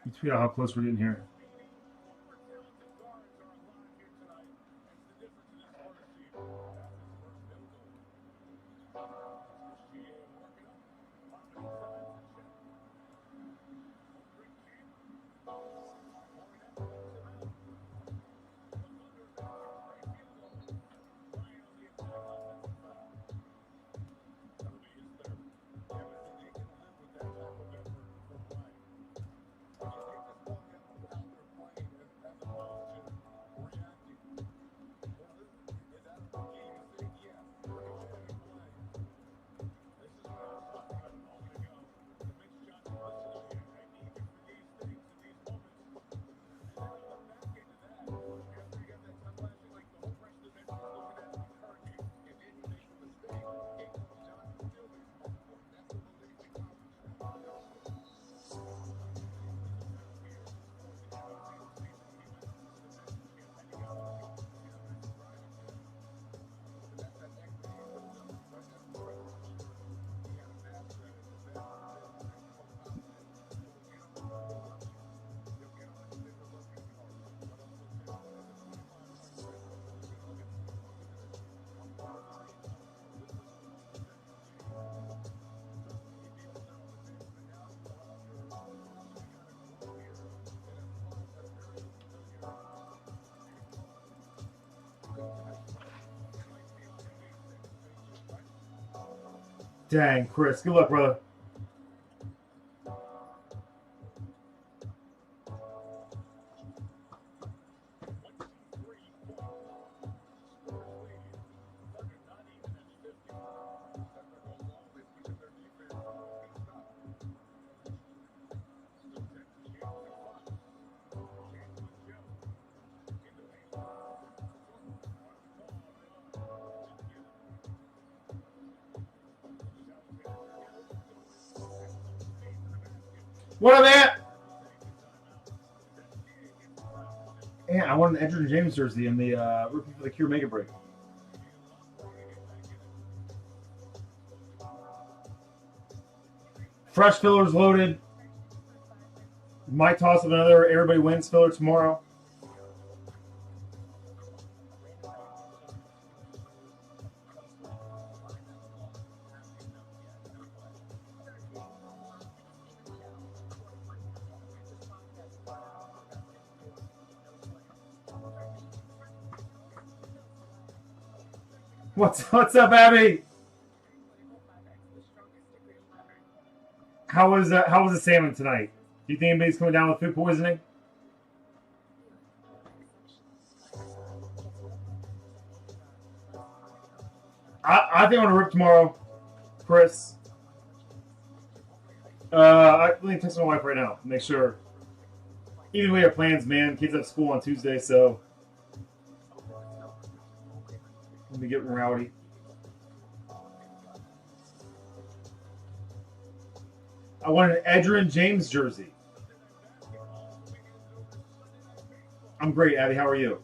You tweet out how close we're getting here. Dang, Chris. Good luck, brother. What up, Ant? Ant, I want an Edgerton James jersey in the rookie for the Cure Mega Break. Fresh fillers loaded. Might toss up another everybody wins filler tomorrow. What's up, Abby? How was the salmon tonight? Do you think anybody's coming down with food poisoning? I think I'm gonna rip tomorrow, Chris. Let me text my wife right now. Make sure. Either way, our plans, man. Kids have school on Tuesday, so let me get rowdy. I want an Edgerton James jersey. I'm great, Abby. How are you?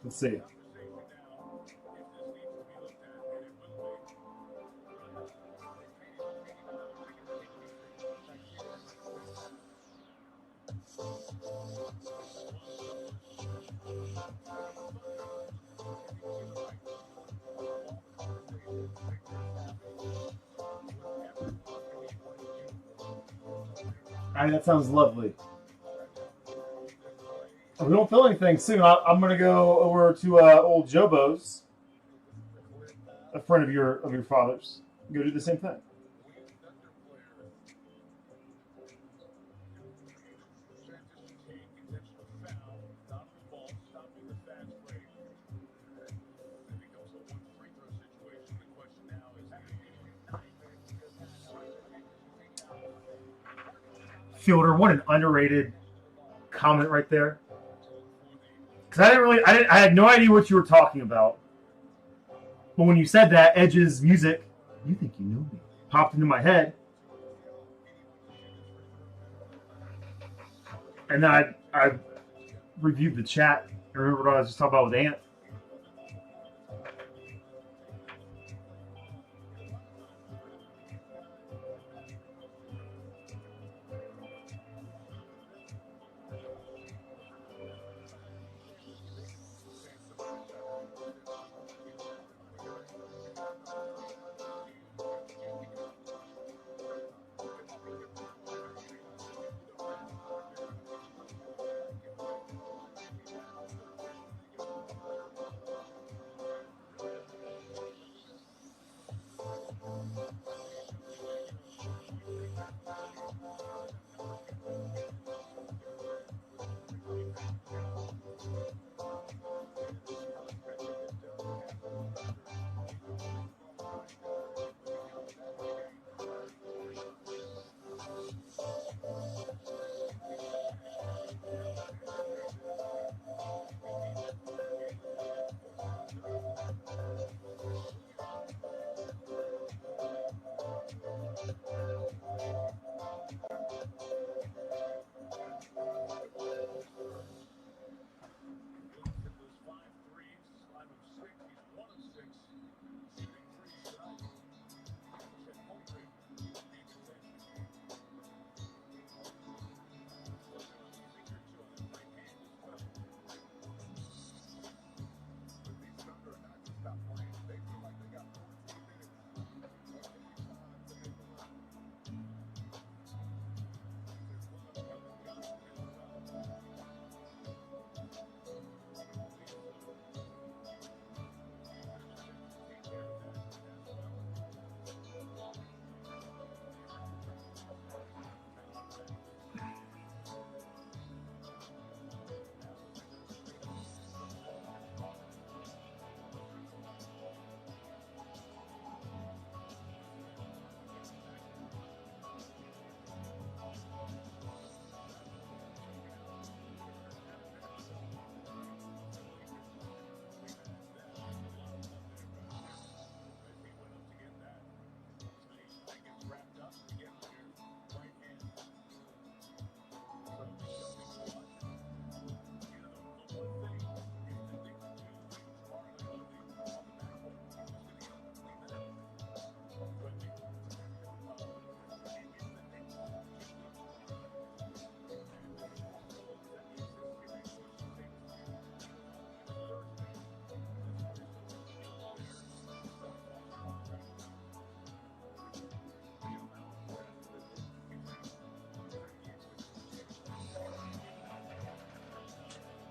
Let's see. All right, that sounds lovely. If we don't feel anything soon, I'm gonna go over to old Jobo's, a friend of your father's. Go do the same thing. Fielder, what an underrated comment right there. Because I had no idea what you were talking about. But when you said that, Edge's music, you think you know me, popped into my head. And then I reviewed the chat and remember what I was just talking about with Ant.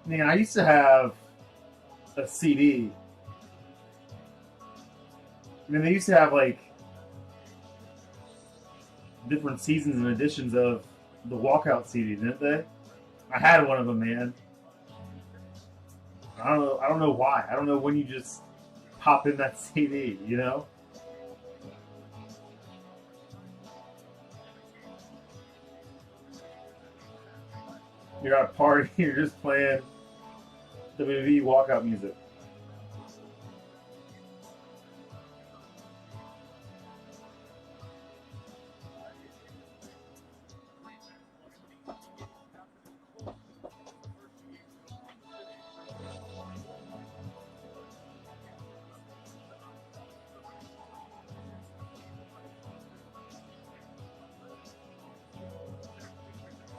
Man, I used to have a CD. I mean, they used to have like different seasons and editions of the Walkout CD, didn't they? I had one of them, man. I don't know. I don't know why. I don't know when you just pop in that CD. You know? You're at a party. You're just playing WWE Walkout music.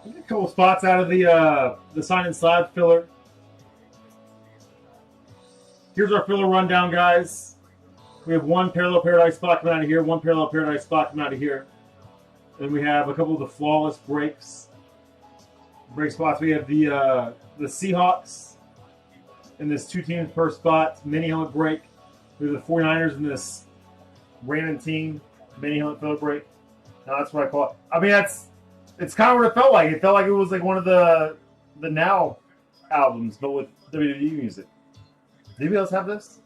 A couple spots out of the sign and slab filler. Here's our filler rundown, guys. We have one Parallel Paradise spot coming out of here, one Parallel Paradise spot coming out of here. Then we have a couple of the flawless breaks. Break spots. We have the Seahawks in this 2 teams per spot mini helmet break. We have the 49ers in this random team mini helmet filler break. Now that's what I call it. I mean, it's kind of what it felt like. It felt like it was like one of the Now albums, but with WWE music. Did anybody else have this?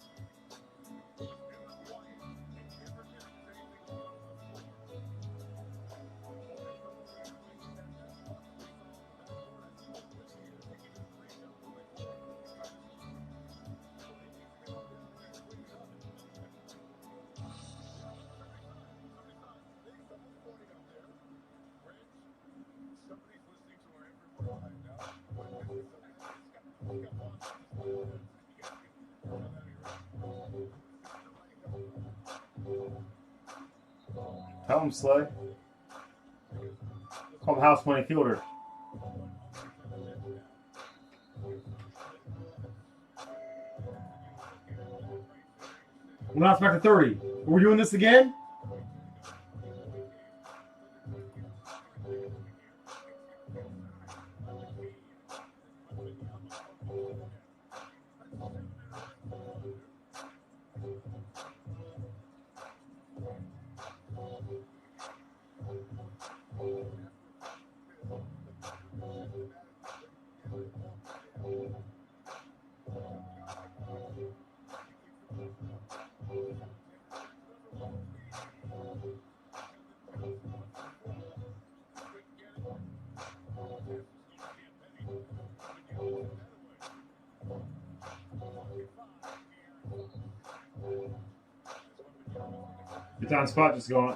Tell him, Slay. Call him House Money Fielder. We're not back to 30. Are we doing this again? Good time spot just going.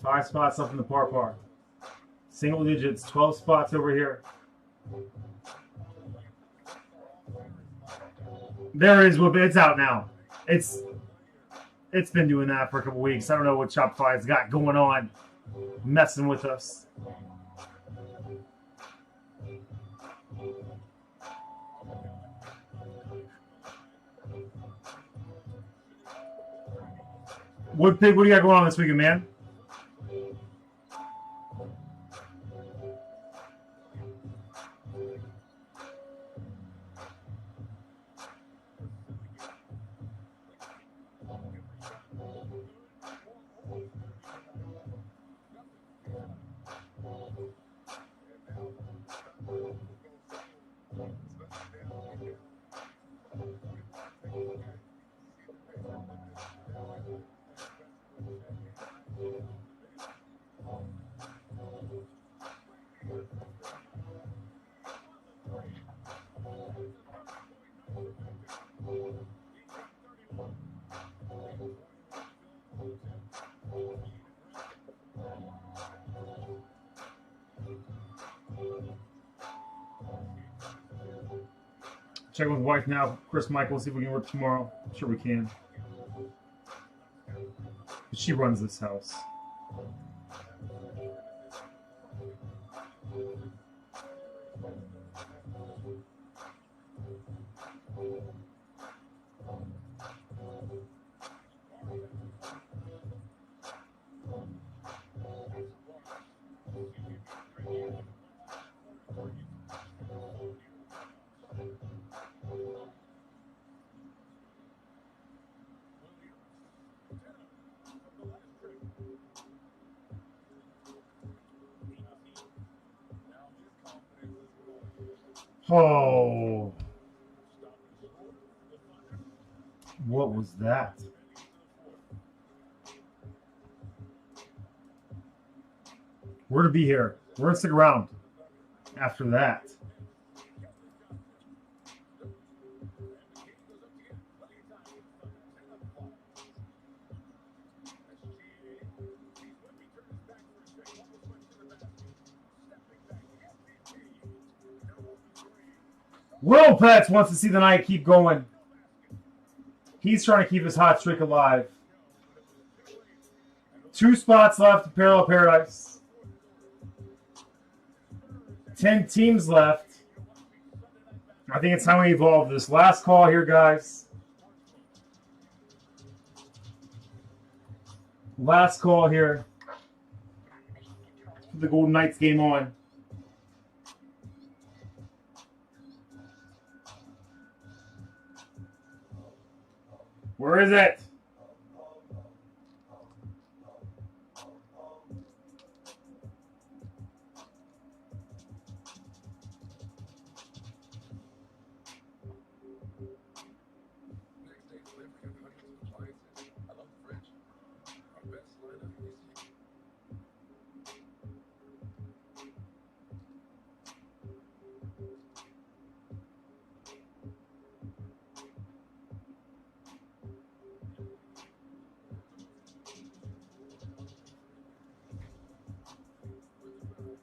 Five spots up in the par. Single digits, 12 spots over here. There is Whoop. It's out now. It's been doing that for a couple weeks. I don't know what Shopify's got going on, messing with us. Woodpig, what do you got going on this weekend, man? Check with wife now, Chris Michael, see if we can work tomorrow. I'm sure we can. She runs this house. Oh, what was that? We're to be here. We're gonna stick around after that. Will Pets wants to see the night keep going. He's trying to keep his hot streak alive. 2 spots left to Parallel Paradise. 10 teams left. I think it's time we evolve this. Last call here, guys. Last call here. The Golden Knights game on. Where is it?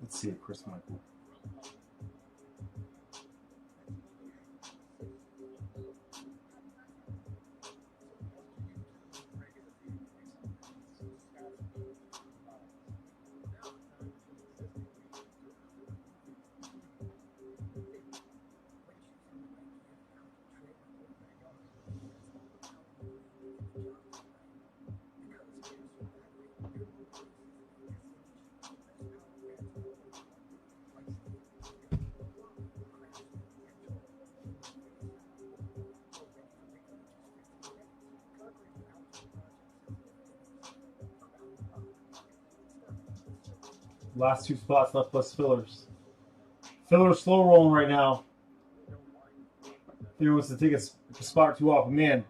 Let's see it, Chris Michael. Last 2 spots left plus fillers. Fillers slow rolling right now. He wants to take a spot or 2 off. Man,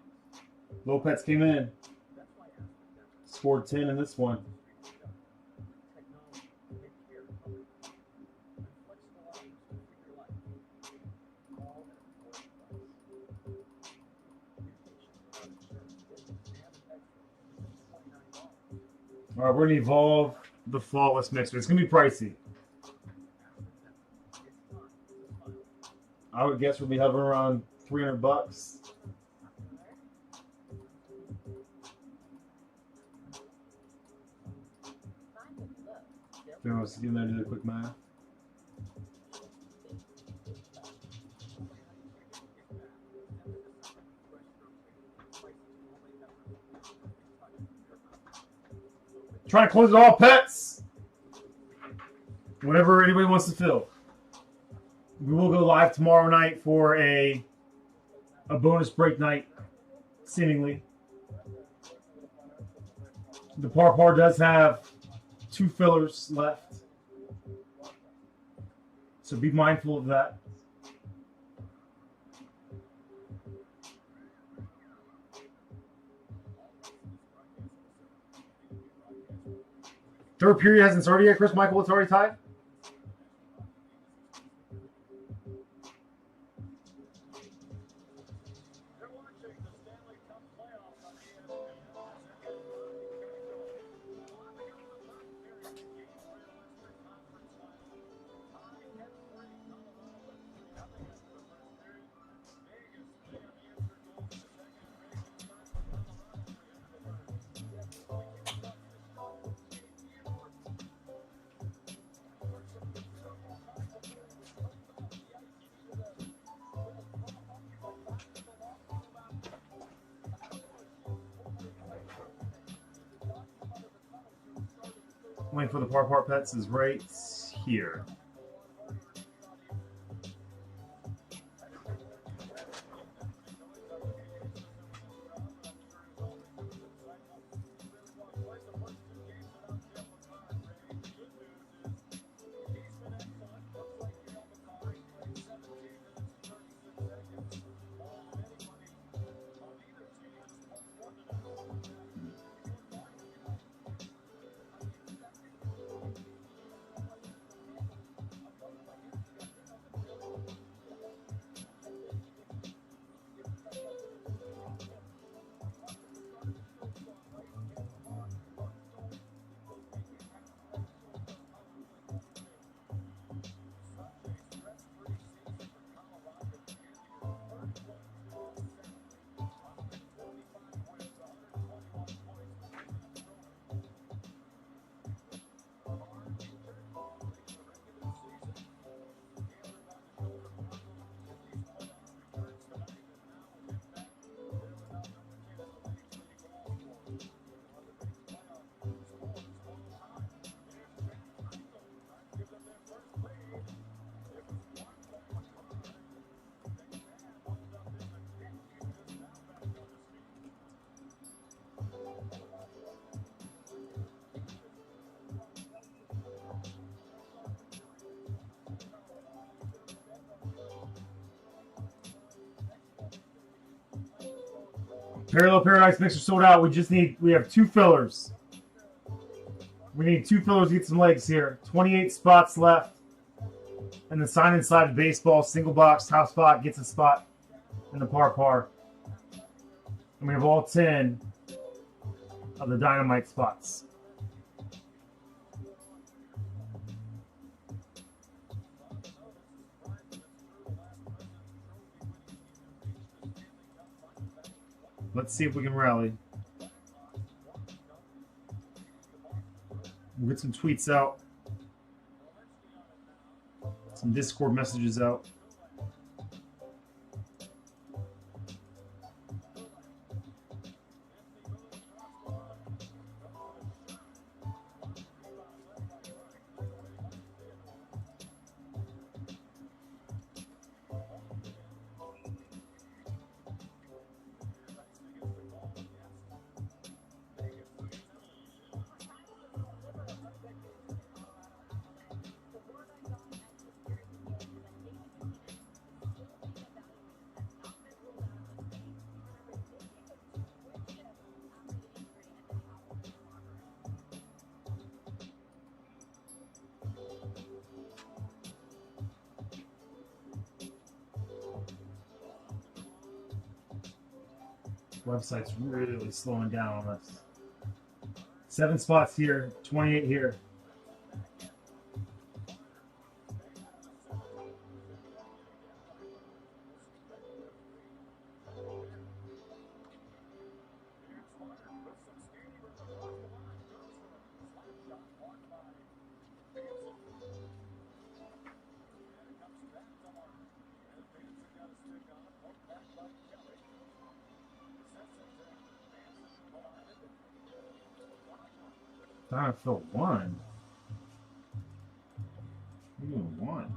Lopez came in. Scored 10 in this one. All right, we're going to evolve the flawless mixer. It's going to be pricey. I would guess we'll be hovering around $300. Let's do the quick math. Trying to close it all, Pets. Whenever anybody wants to fill. We will go live tomorrow night for a bonus break night, seemingly. The Par does have 2 fillers left. So be mindful of that. Third period hasn't started yet, Chris Michael. It's already tied. link for the par pets is right here. Parallel Paradise mixer sold out. We have 2 fillers. We need 2 fillers to get some legs here. 28 spots left. And the sign inside of baseball, single box, top spot gets a spot in the par. And we have all 10 of the dynamite spots. Let's see if we can rally. We'll get some tweets out. Some Discord messages out. Website's really slowing down on us. 7 spots here, 28 here. I feel 1. Ooh, 1.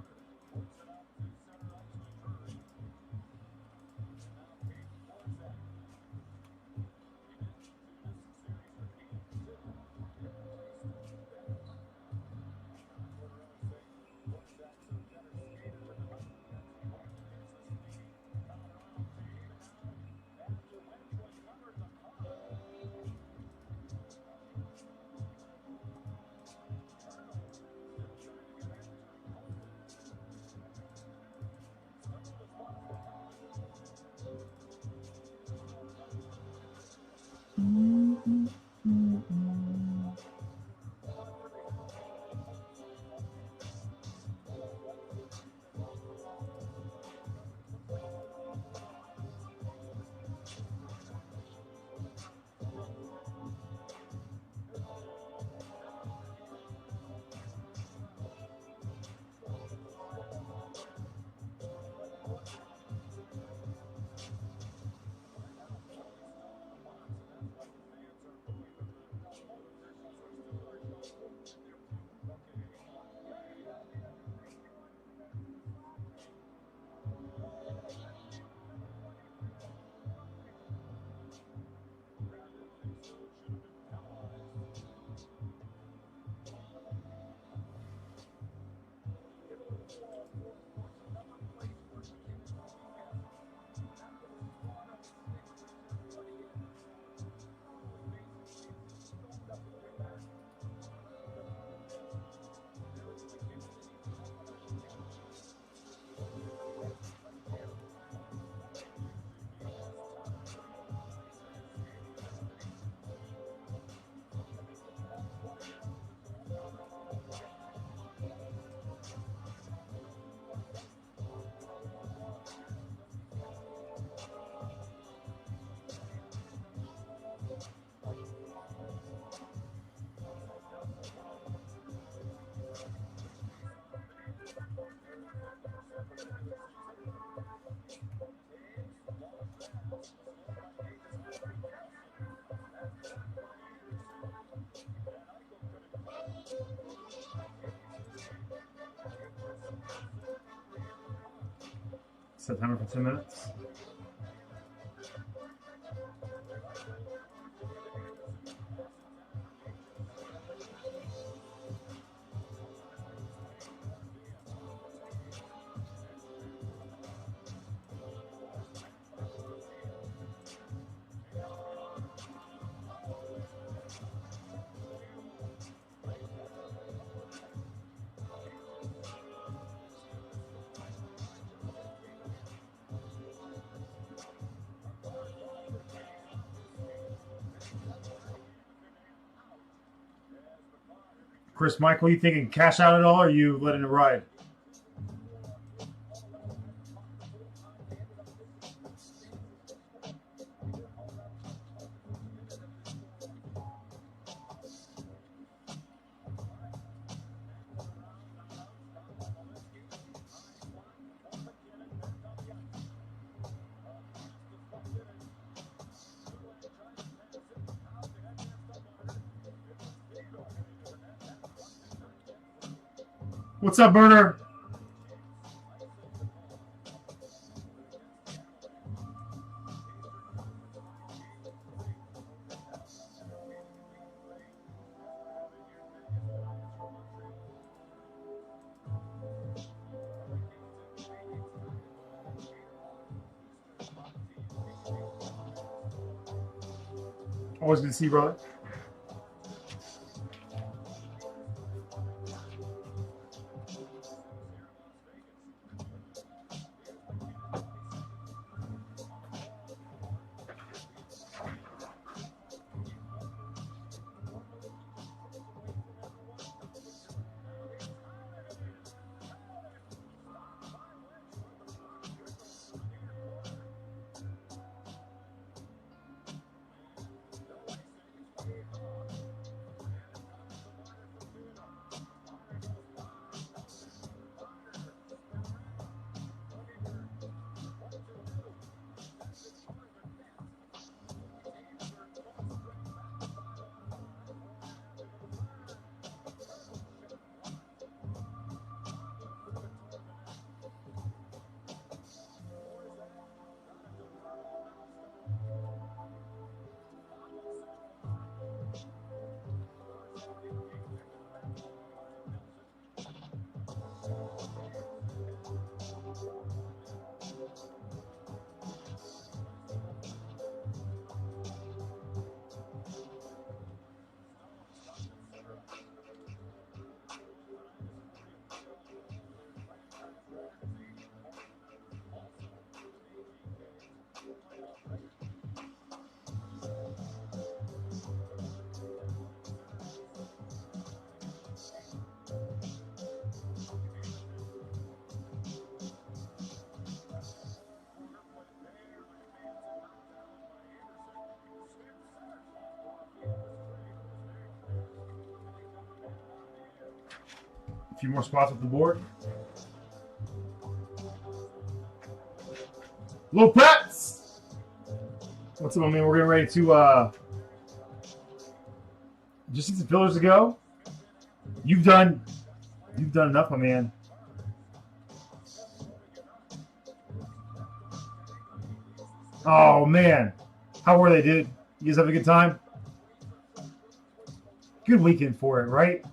Set timer for 10 minutes. Chris Michael, you thinking cash out at all, or are you letting it ride? What's up, Burner? Always good to see you, brother. A few more spots off the board. Lopez! What's up, my man? We're getting ready to just need some fillers to go. You've done enough, my man. Oh man. How were they, dude? You guys have a good time? Good weekend for it, right?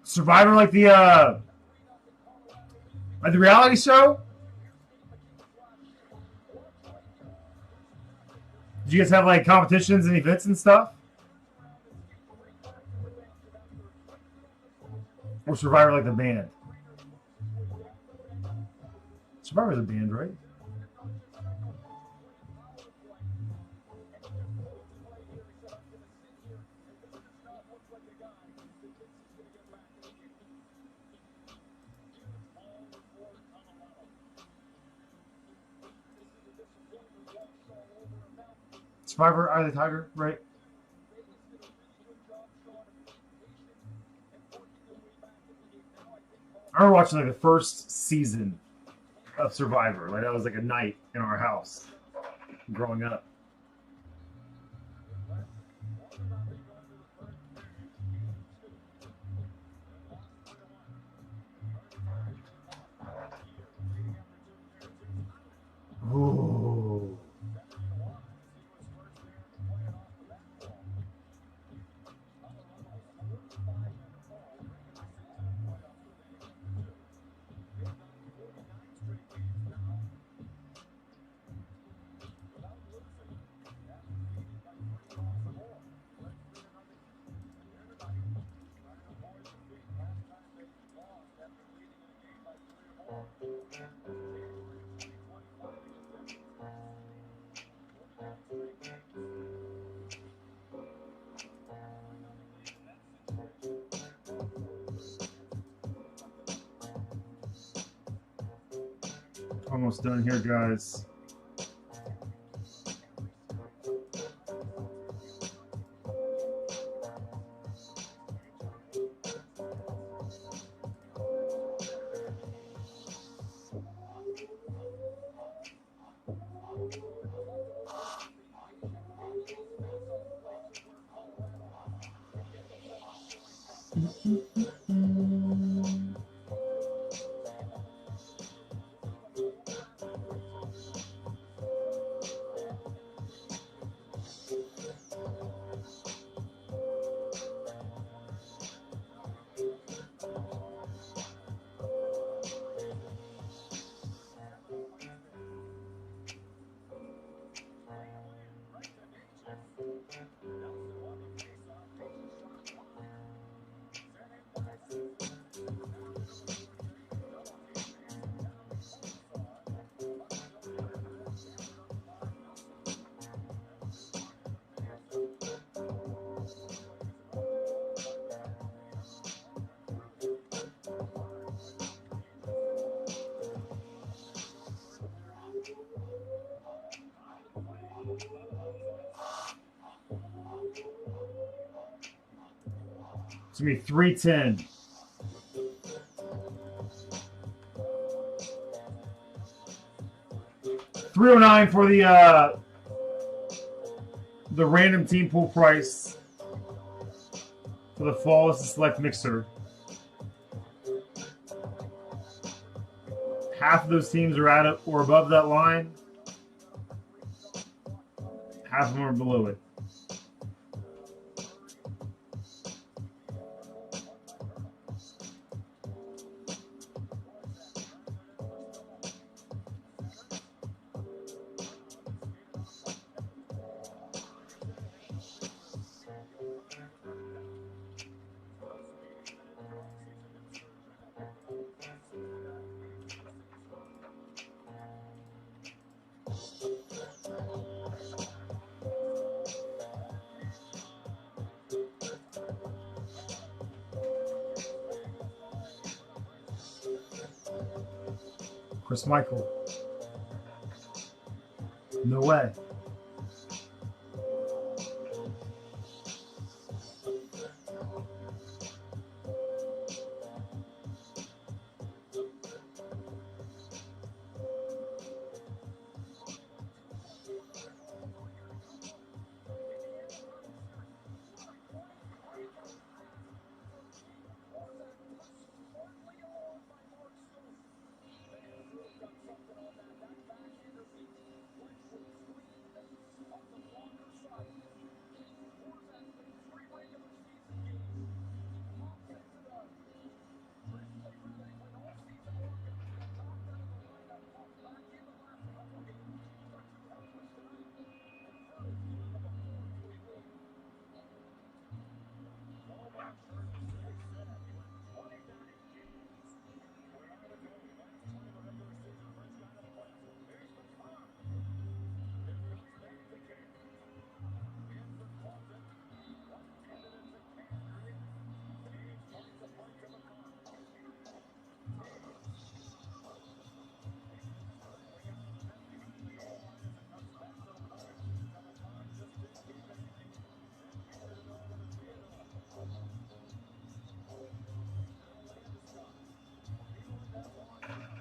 Survivor, like the reality show. Did you guys have like competitions and events and stuff? Or Survivor like the band? Survivor's a band, right? Survivor, Eye of the Tiger, right? I remember watching like the first season of Survivor. Like that was like a night in our house growing up. Ooh. Almost done here, guys. It's gonna be 310. $309 for the random team pool price for the Flawless and Select Mixer. Half of those teams are at it or above that line. Half of them are below it. Chris Michael. No way.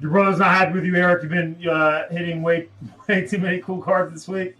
Your brother's not happy with you, Eric. You've been hitting way too many cool cards this week.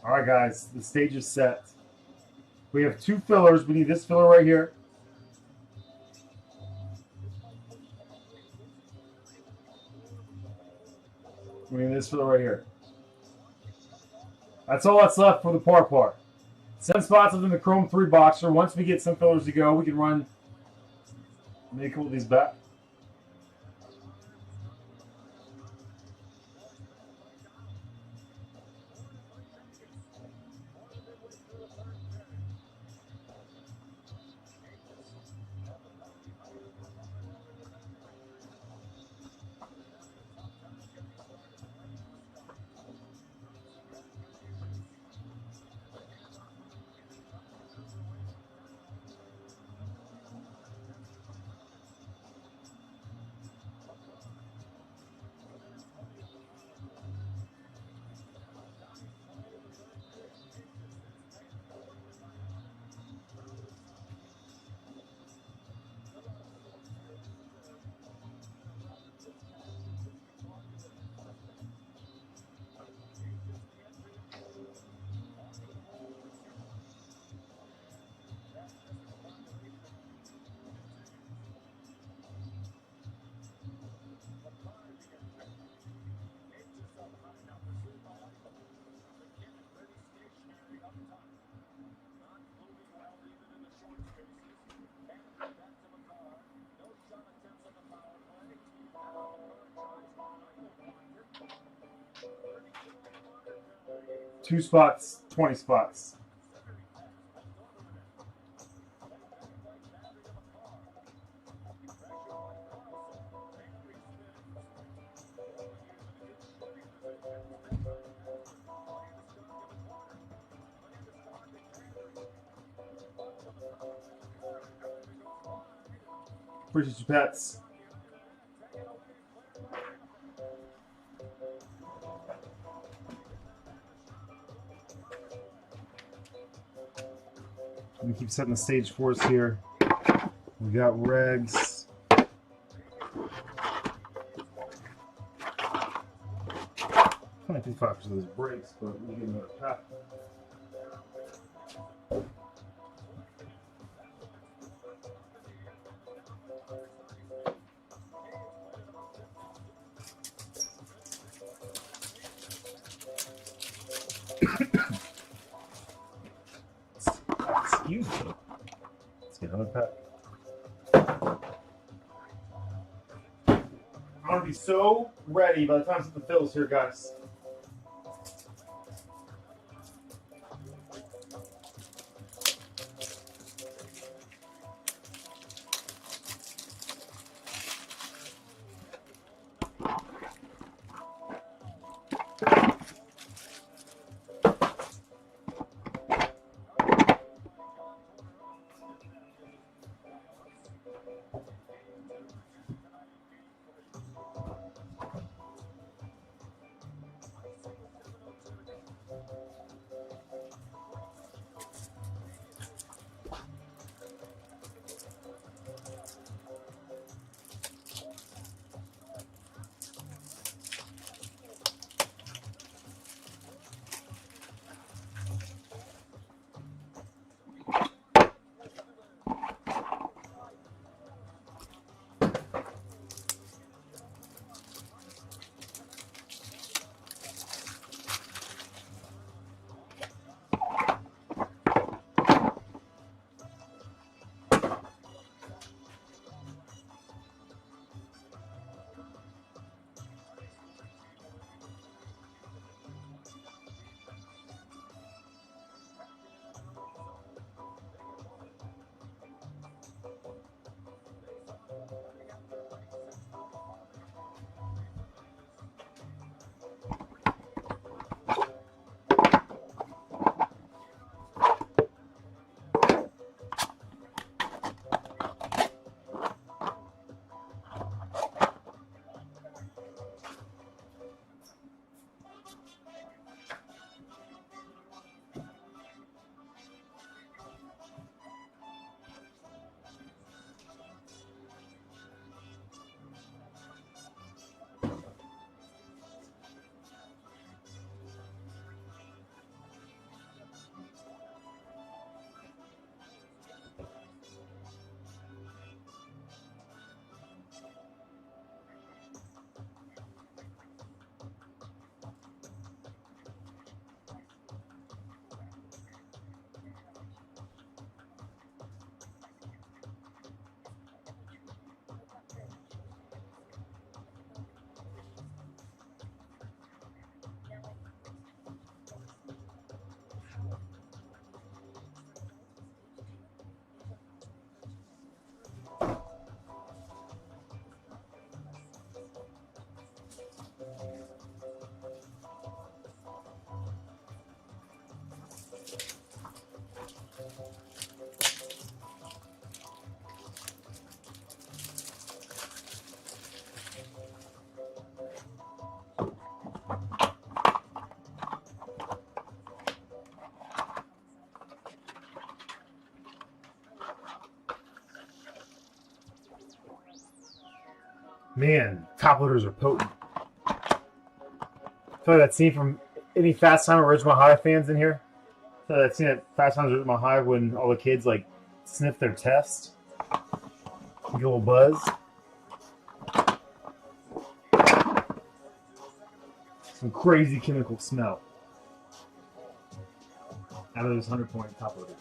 All right, guys, the stage is set. We have two fillers. We need this filler right here. We need this filler right here. That's all that's left for the par. 7 spots within the Chrome 3 boxer. Once we get some fillers to go, we can run. Let me cool these back. 2 spots, 20 spots. Appreciate you, pets. We keep setting the stage for us here. We got regs. 25% of those breaks, but we get another pack. Excuse me. Let's get another pack. I'm gonna be so ready by the time something fills here, guys. Man, top loaders are potent. I feel like that scene from any Fast Time Original High fans in here. I feel like that scene at Fast Times Original High when all the kids like sniff their test, get a little buzz. Some crazy chemical smell out of those 100-point top loaders.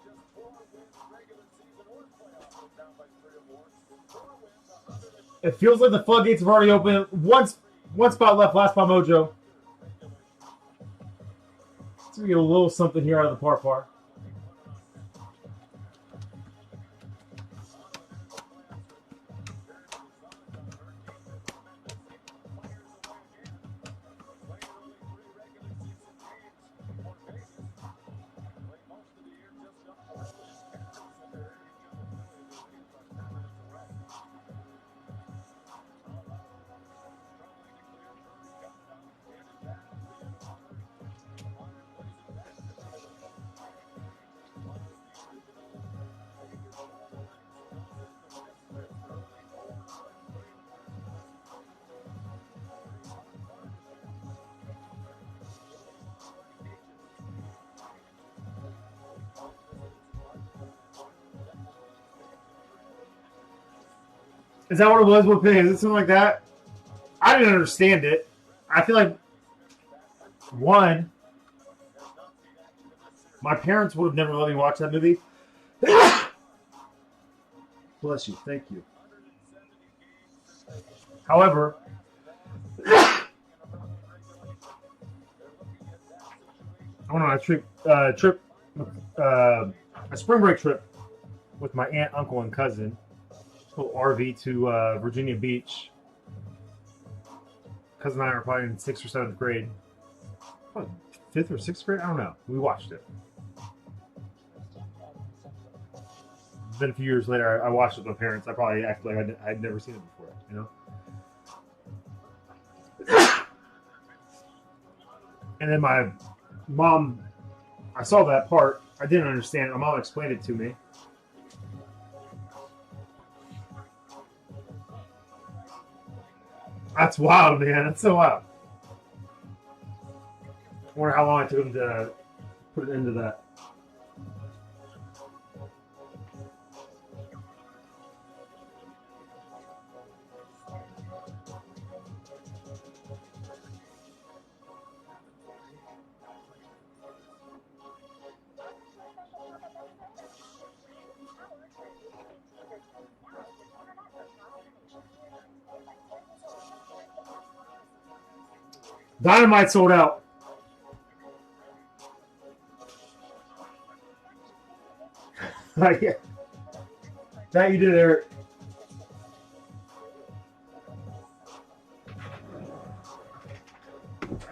Just 4 wins regular season or playoff down by 3 or more. It feels like the floodgates have already opened. One spot left, last spot mojo. Let's get a little something here out of the par par. Is that what it was? What pay? Is it something like that? I didn't understand it. I feel like, one, my parents would have never let me watch that movie. Bless you. Thank you. However, I went on a spring break trip with my aunt, uncle, and cousin. Little RV to Virginia Beach. Cousin and I were probably in 6th or 7th grade. What, 5th or 6th grade? I don't know. We watched it. Then a few years later, I watched it with my parents. I probably acted like I'd never seen it before, you know? And then my mom, I saw that part. I didn't understand. My mom explained it to me. That's wild, man. That's so wild. I wonder how long it took him to put an end to that. Dynamite sold out. Yeah. That you did, Eric.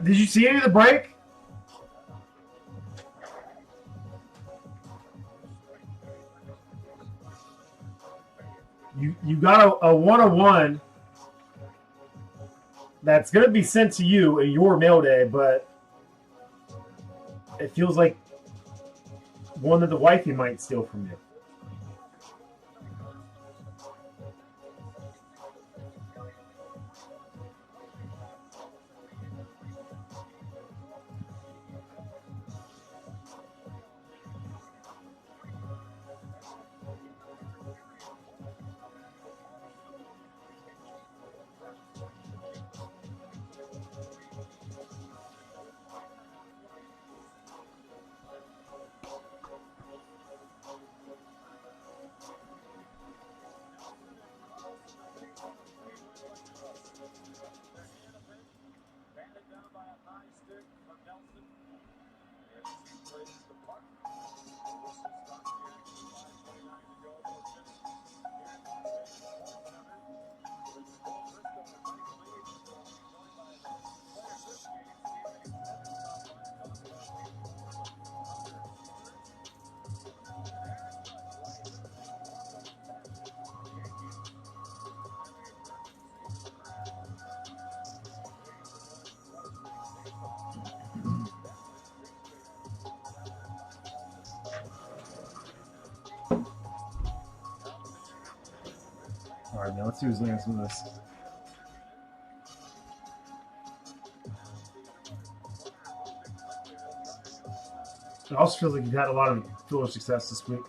Did you see any of the break? You got a 101 that's going to be sent to you in your mail day, but it feels like one that the wifey might steal from you. All right, now let's see who's landing some of this. It also feels like you've had a lot of fielder success this week.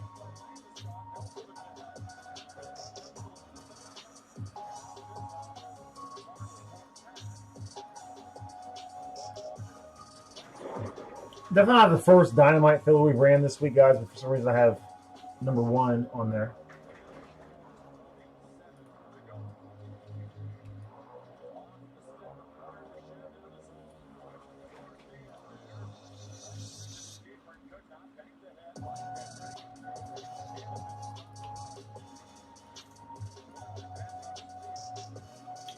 Definitely not the first Dynamite filler we ran this week, guys, but for some reason I have number 1 on there.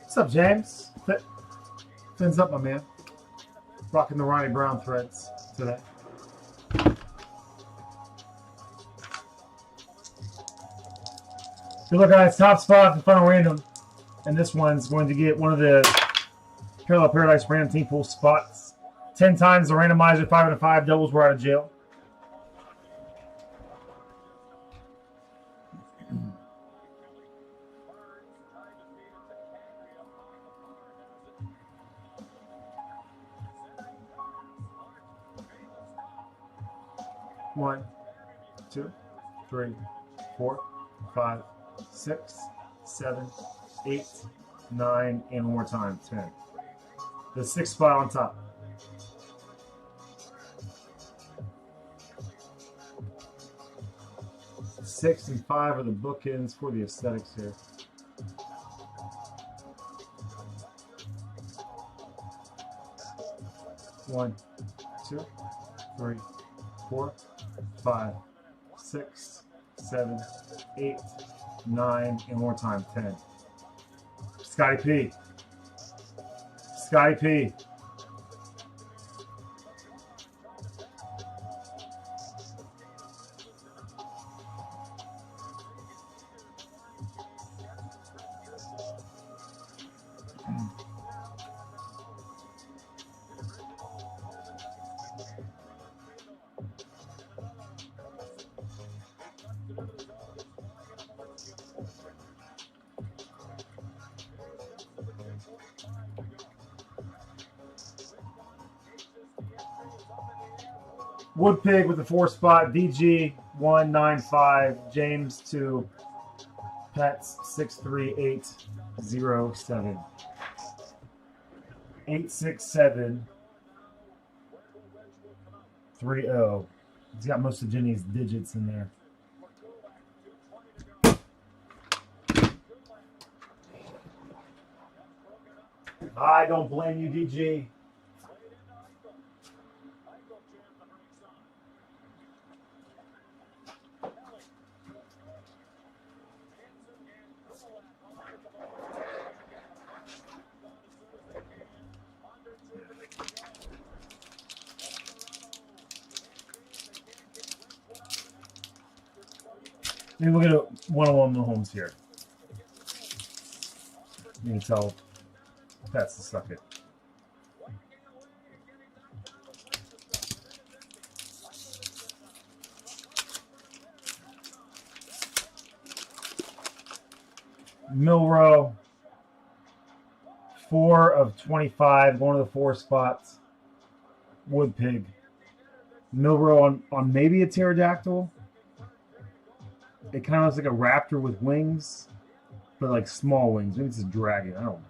What's up, James? Fins up, my man. Rocking the Ronnie Brown threads today. Good luck, guys. Top spot for final random. And this one's going to get one of the Parallel Paradise random team pool spots. 10 times the randomizer, 5 out of 5 doubles were out of jail. One, 2, 3, 4, 5, 6, 7, 8, 9, and one more time, 10. The 6th spot on top. Six and 5 are the bookends for the aesthetics here. One, 2, 3, 4, 5, 6, 7, 8, 9, and one more time, 10. Scotty P. Scotty P. Wood Pig with the 4 spot, DG 195, James 2, Pets 63807. 86730. He's got most of Jenny's digits in there. I don't blame you, DG. Maybe we'll get a one-on-one Mahomes here. You can tell that's the suck it. Milrow, 4 of 25, going to the 4 spots. Wood Pig. Milrow on maybe a pterodactyl. It kind of looks like a raptor with wings, but like small wings. Maybe it's a dragon. I don't know.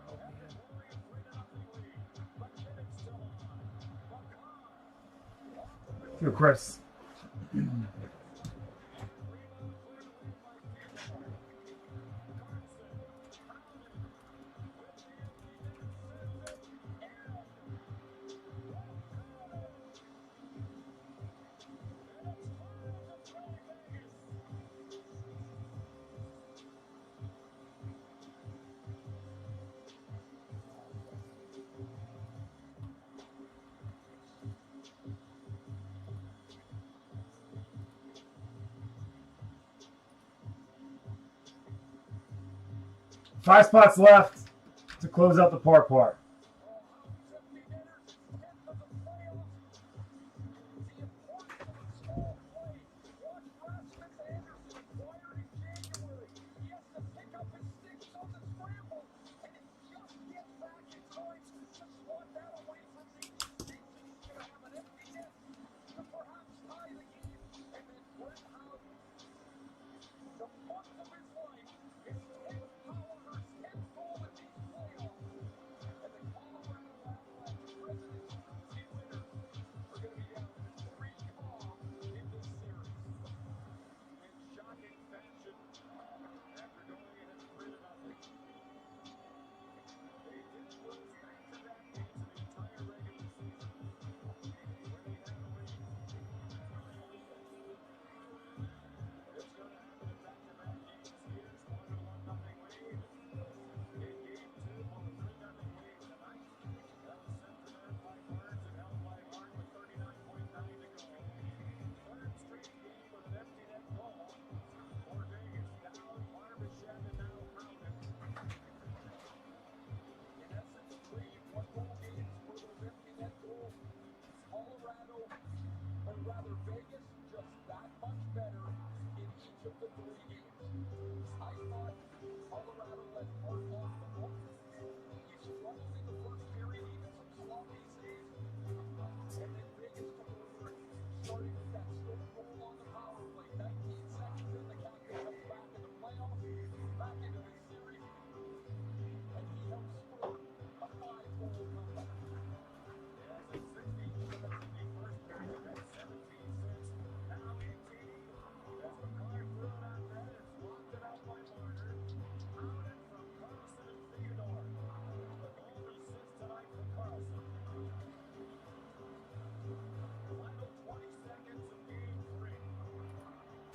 Here, Chris. Five spots left to close out the par part.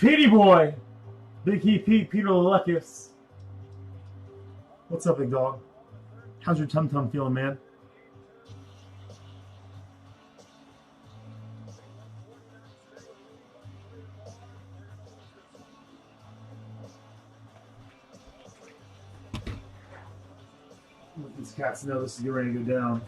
Petey boy, Big Heat Pete, Peter Leckus. What's up, big dog? How's your tum tum feeling, man? Let these cats know this is getting ready to go down.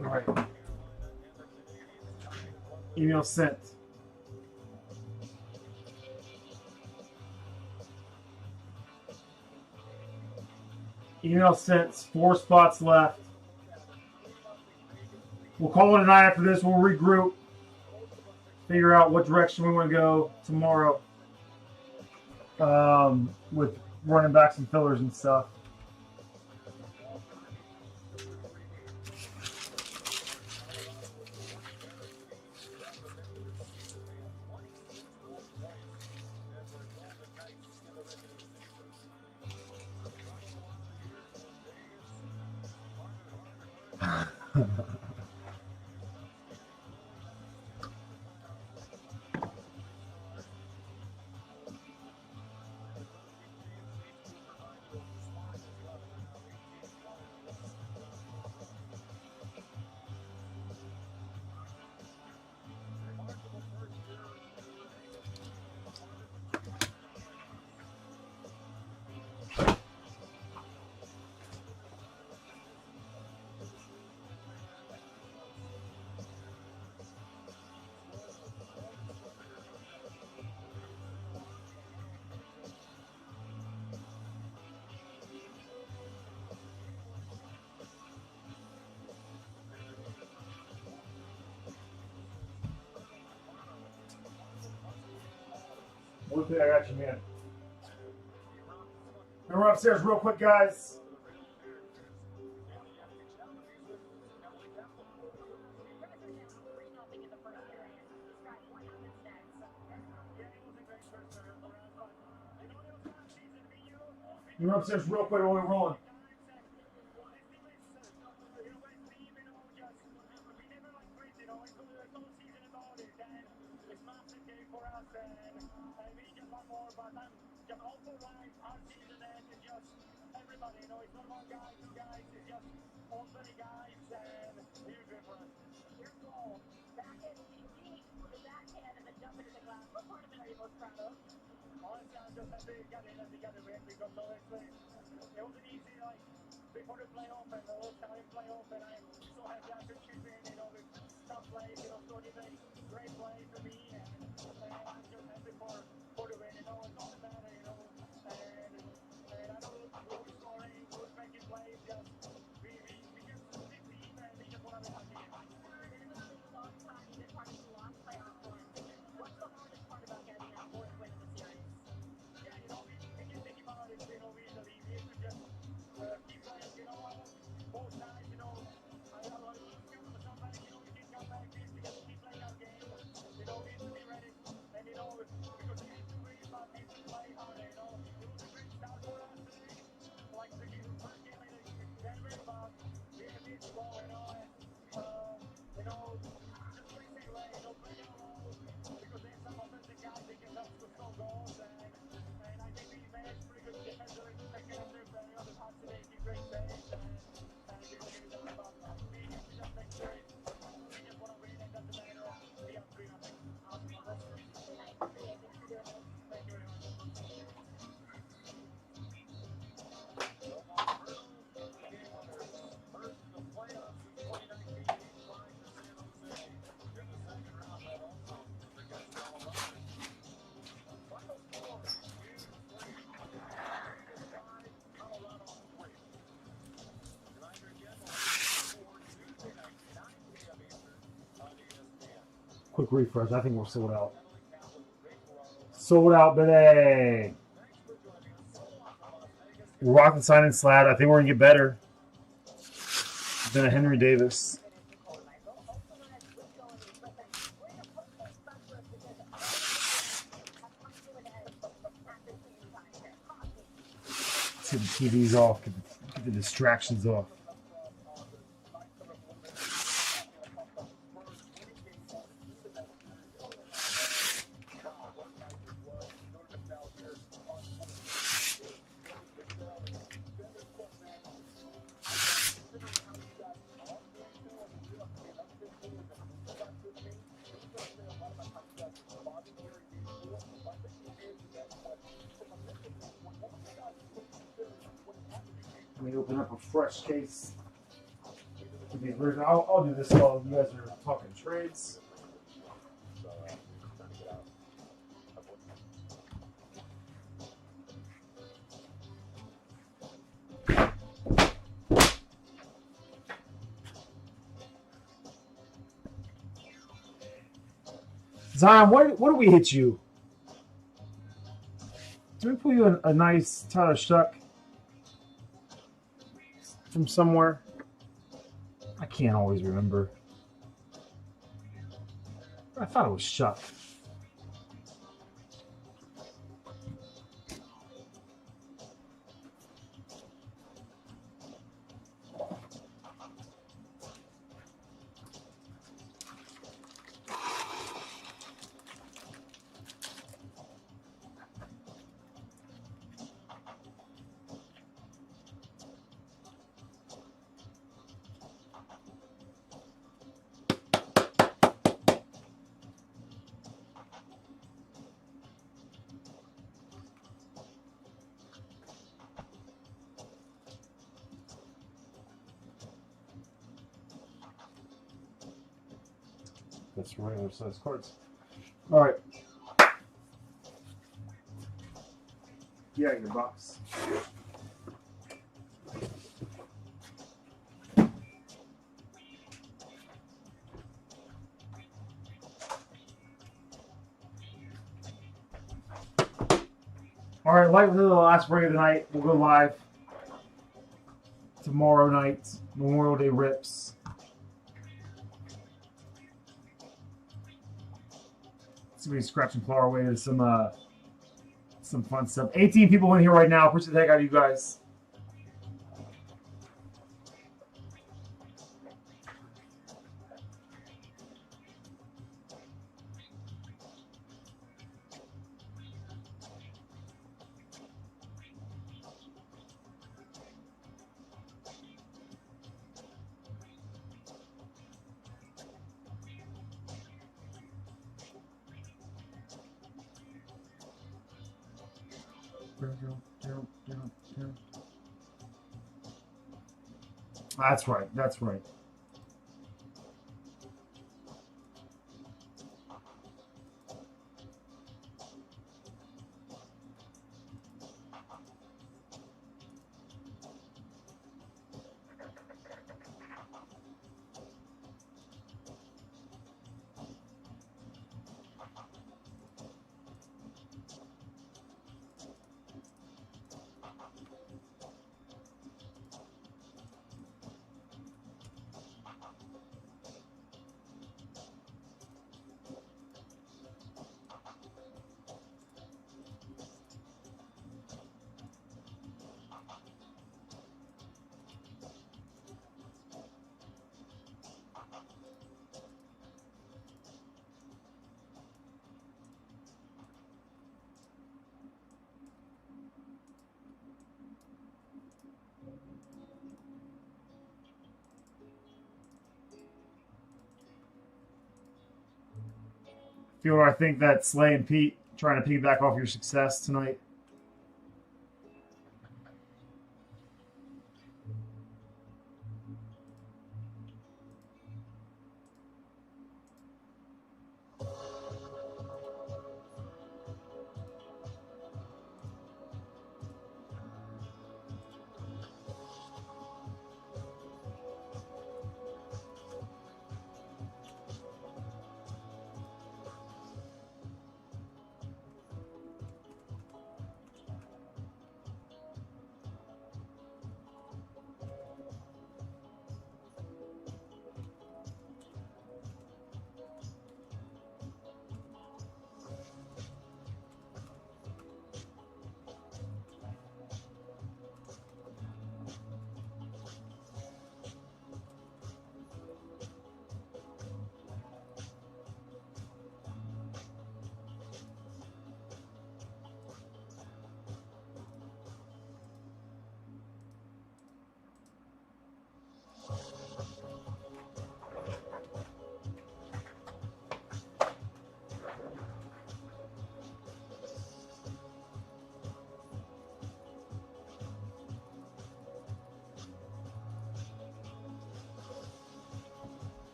All right. Email sent. Email sent. 4 spots left. We'll call it a night after this. We'll regroup. Figure out what direction we want to go tomorrow. With running back some fillers and stuff. I got you, man. We're upstairs real quick, guys. We're upstairs real quick while we're rolling. Quick refresh. I think we're sold out. Sold out today. We're rocking sign and slab. I think we're gonna get better than a Henry Davis. Let's get the TVs off. Get the distractions off. Let me open up a fresh case. I'll do this while you guys are talking trades. Zion, what do we hit you? Did we pull you a nice Tyler Shuck from somewhere? I can't always remember. I thought it was Shuck. That's regular size cards. All right. Yeah, your box. All right, light with the last break of the night. We'll go live tomorrow night. Memorial Day rips. So we scratch and claw our way to some fun stuff. 18 people in here right now. Appreciate the heck out of you guys. That's right. That's right. Fielder, I think that Slay and Pete trying to piggyback off your success tonight.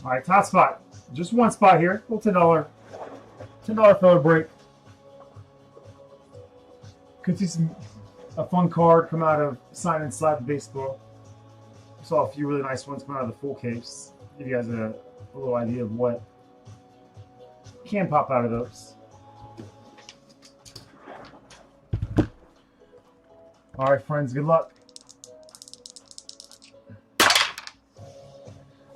All right, top spot. Just one spot here. Little $10 filler break. Could see a fun card come out of Sign and Slap Baseball. I saw a few really nice ones come out of the full case. Give you guys a little idea of what can pop out of those. All right, friends, good luck.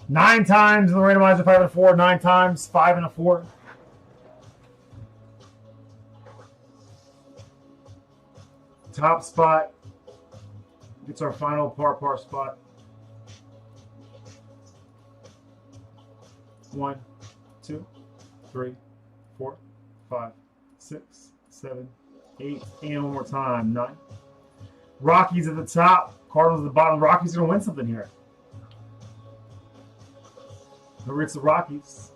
9 times in the randomizer, 5 and a 4. 9 times, 5 and a 4. Top spot gets our final par spot. 1, 2, 3, 4, 5, 6, 7, 8, and one more time, 9. Rockies at the top, Cardinals at the bottom. Rockies are going to win something here. Whoever gets the Rockies,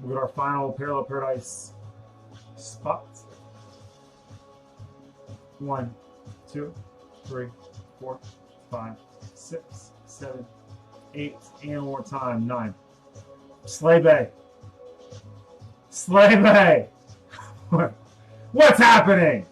we'll get our final Parallel Paradise spot. 1, 2, 3, 4, 5, 6, 7, 8, and one more time, 9. Slay Bay. Slay Bay. What's happening?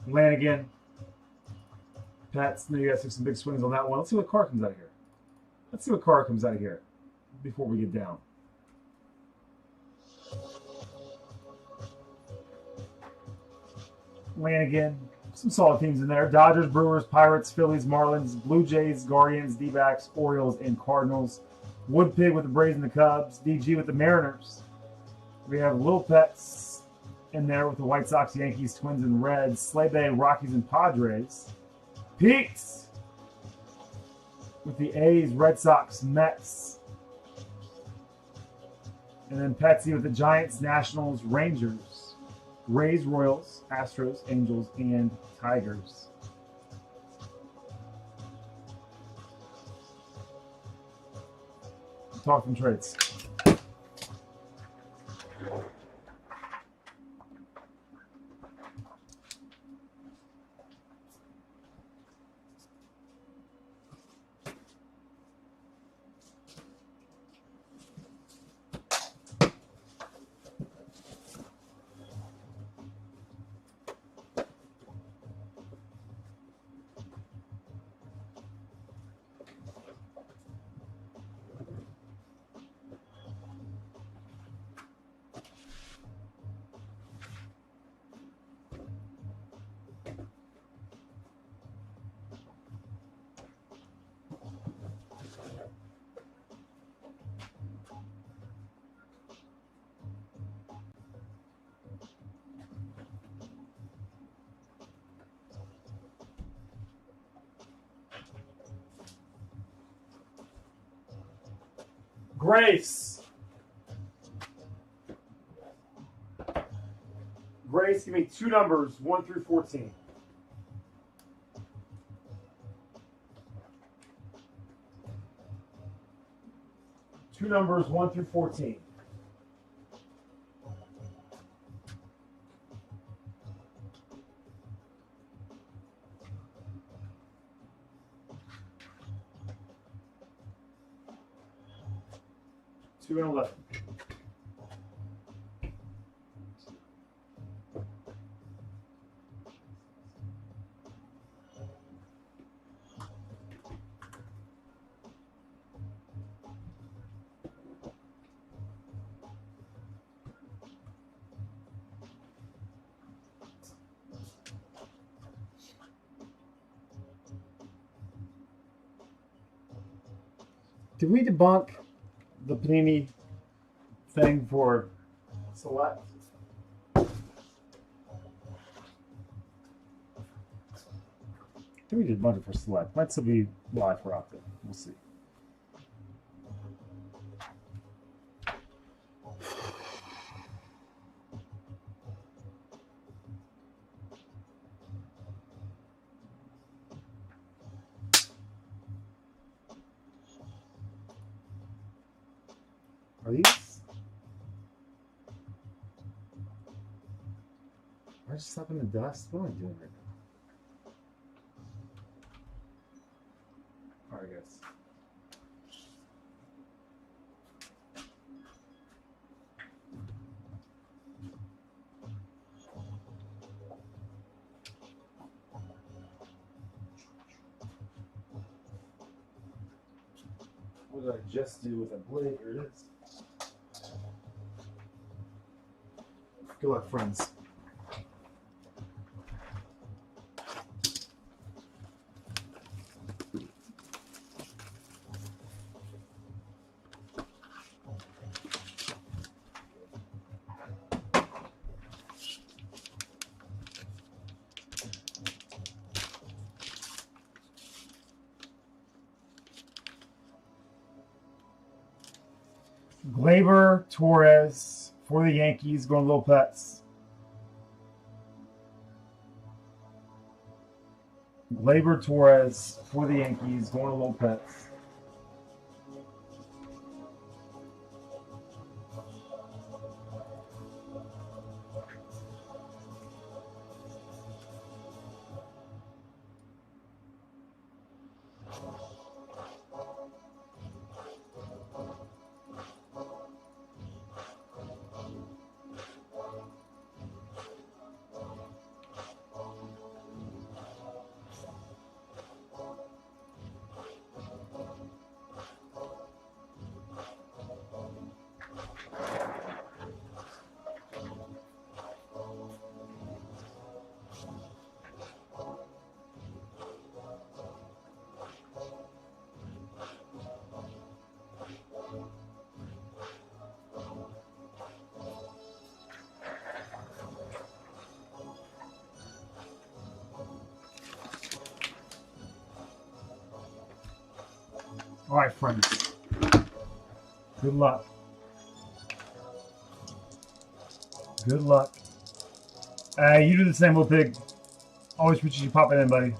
Lanigan. Pats, you guys took some big swings on that one. Let's see what card comes out of here. Let's see what card comes out of here before we get down. Lanigan. Some solid teams in there. Dodgers, Brewers, Pirates, Phillies, Marlins, Blue Jays, Guardians, D-backs, Orioles, and Cardinals. Woodpig with the Braves and the Cubs. DG with the Mariners. We have Lil Pets in there with the White Sox, Yankees, Twins, and Reds. Slay Bay, Rockies, and Padres. Peaks with the A's, Red Sox, Mets, And then Patsy with the Giants, Nationals, Rangers, Rays, Royals, Astros, Angels, and Tigers. Talk some trades. Grace. Grace, give me two numbers, 1 through 14. Two numbers, 1 through 14. Two and 11. Did we debunk the Panini thing for Select? I think we did a bunch for Select. Might still be live for Optic. We'll see. Are these? Are I just up in the dust? What am I doing right now? Alright, guys. What did I just do with a blade? Here it is. Good luck, friends. Gleyber Torres for the Yankees, going Little Pets. Gleyber Torres for the Yankees, going to Little Pets. All right, friends. Good luck. Good luck. You do the same, little pig. Always appreciate you popping in, buddy.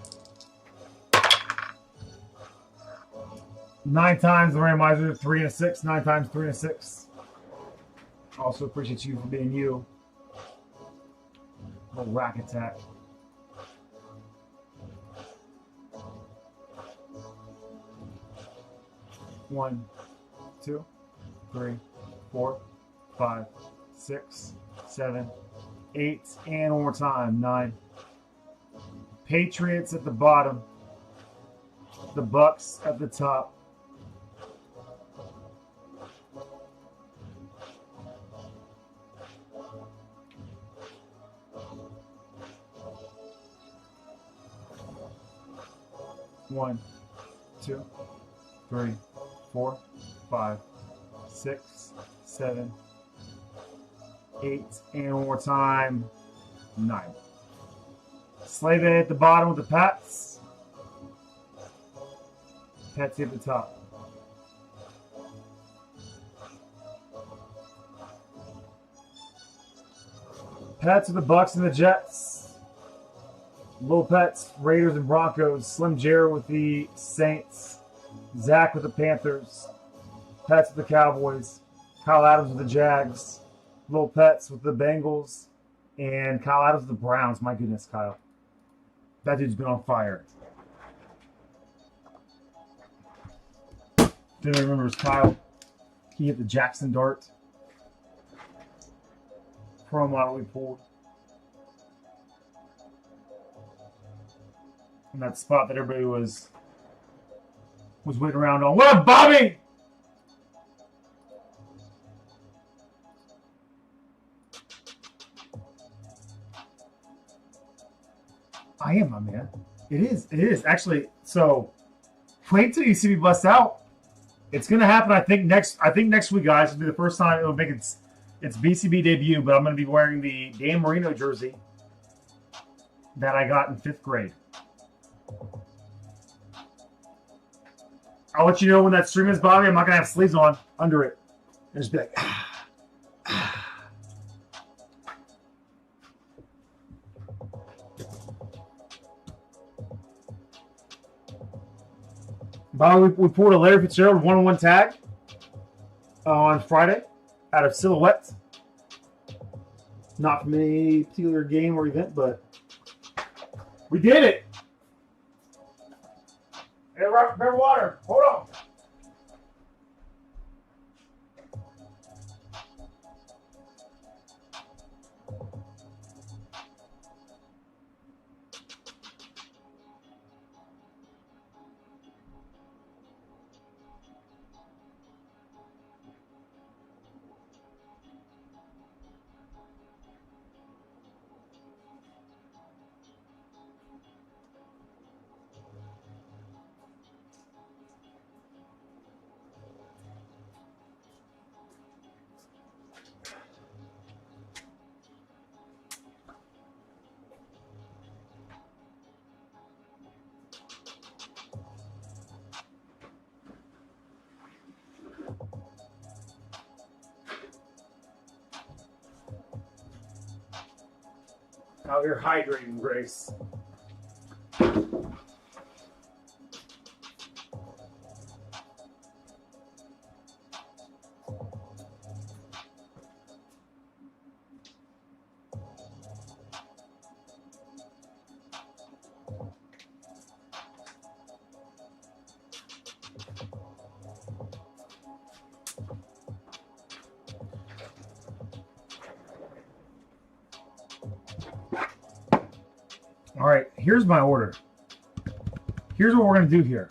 9 times the randomizer, 3 and a 6. 9 times 3 and a 6. Also appreciate you for being you. Little rack attack. One, 2, 3, 4, 5, 6, 7, 8, and one more time, 9. Patriots at the bottom. The Bucks at the top. One, 2, 3, 4, 5, 6, 7, 8, and one more time, 9. Slave A at the bottom with the Pats. Patsy at the top. Pats with the Bucks and the Jets. Little Pets, Raiders and Broncos. Slim Jerry with the Saints. Zach with the Panthers. Pets with the Cowboys. Kyle Adams with the Jags. Little Pets with the Bengals. And Kyle Adams with the Browns. My goodness, Kyle. That dude's been on fire. Didn't remember, it was Kyle. He hit the Jackson dart. Pro model we pulled. In that spot that everybody was waiting around on. What up, Bobby? I am, my man. It is. It is. Actually, so wait till you see me bust out. It's gonna happen, I think next week, guys, will be the first time it'll make its BCB debut, but I'm gonna be wearing the Dan Marino jersey that I got in 5th grade. I'll let you know when that stream is, Bobby. I'm not going to have sleeves on under it. And just be like, Bobby, we pulled a Larry Fitzgerald 1-on-1 tag on Friday out of Silhouette. Not from any particular game or event, but we did it. Hey, grab water. Hold on. Out here hydrating, Grace. All right, here's my order. Here's what we're going to do here.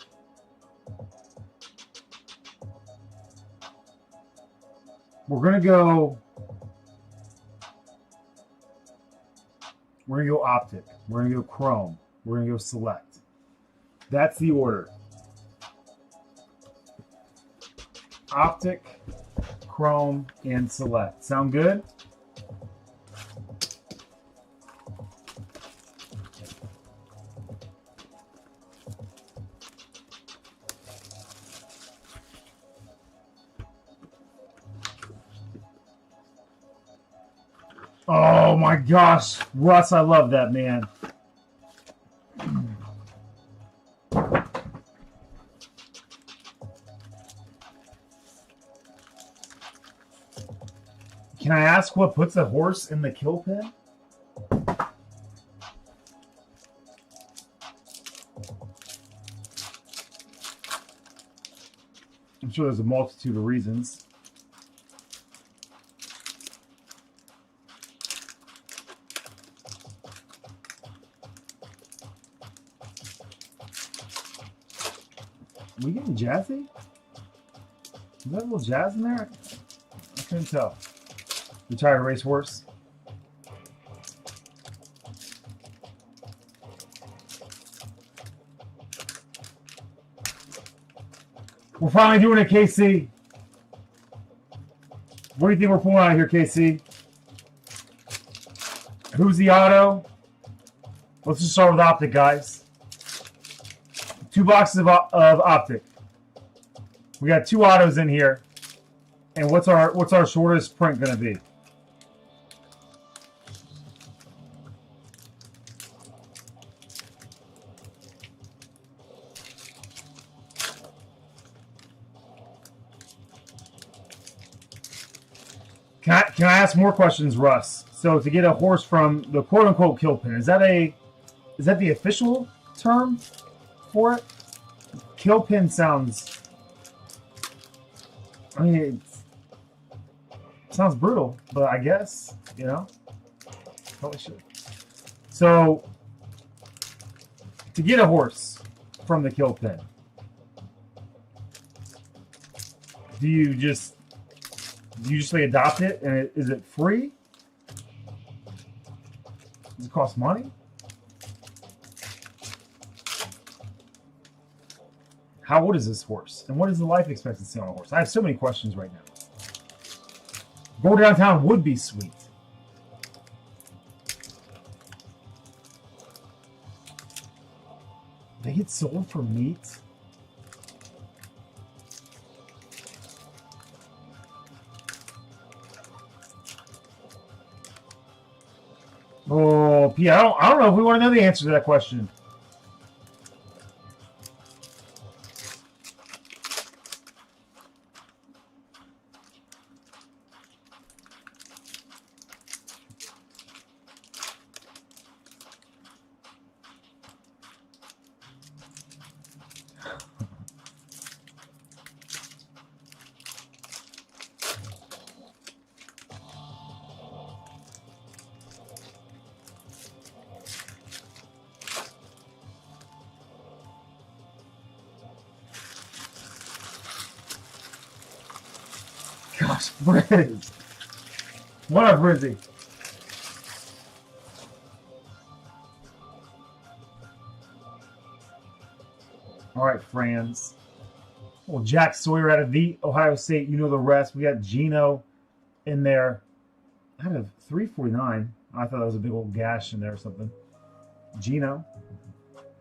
We're going to go Optic. We're going to go Chrome. We're going to go Select. That's the order. Optic, Chrome, and Select. Sound good? Oh my gosh, Russ, I love that, man. Can I ask what puts a horse in the kill pen? I'm sure there's a multitude of reasons. Are we getting jazzy? Is that a little jazz in there? I couldn't tell. Retired racehorse. We're finally doing it, KC. What do you think we're pulling out of here, KC? Who's the auto? Let's just start with Optic, guys. 2 boxes of Optic. We got 2 autos in here. And what's our shortest print going to be? Can I ask more questions, Russ? So to get a horse from the quote-unquote kill pin, is that the official term for it? Kill pin sounds, I mean, it sounds brutal, but I guess, you know, probably should. So to get a horse from the kill pin, do you just adopt it, and is it free? Does it cost money? How old is this horse? And what is the life expectancy on a horse? I have so many questions right now. Go downtown would be sweet. They get sold for meat? Oh, P, I don't know if we want to know the answer to that question. Gosh, Briz. What up, Brizzy? All right, friends. Well, Jack Sawyer out of the Ohio State. You know the rest. We got Gino in there. Out of 349. I thought that was a big old gash in there or something. Gino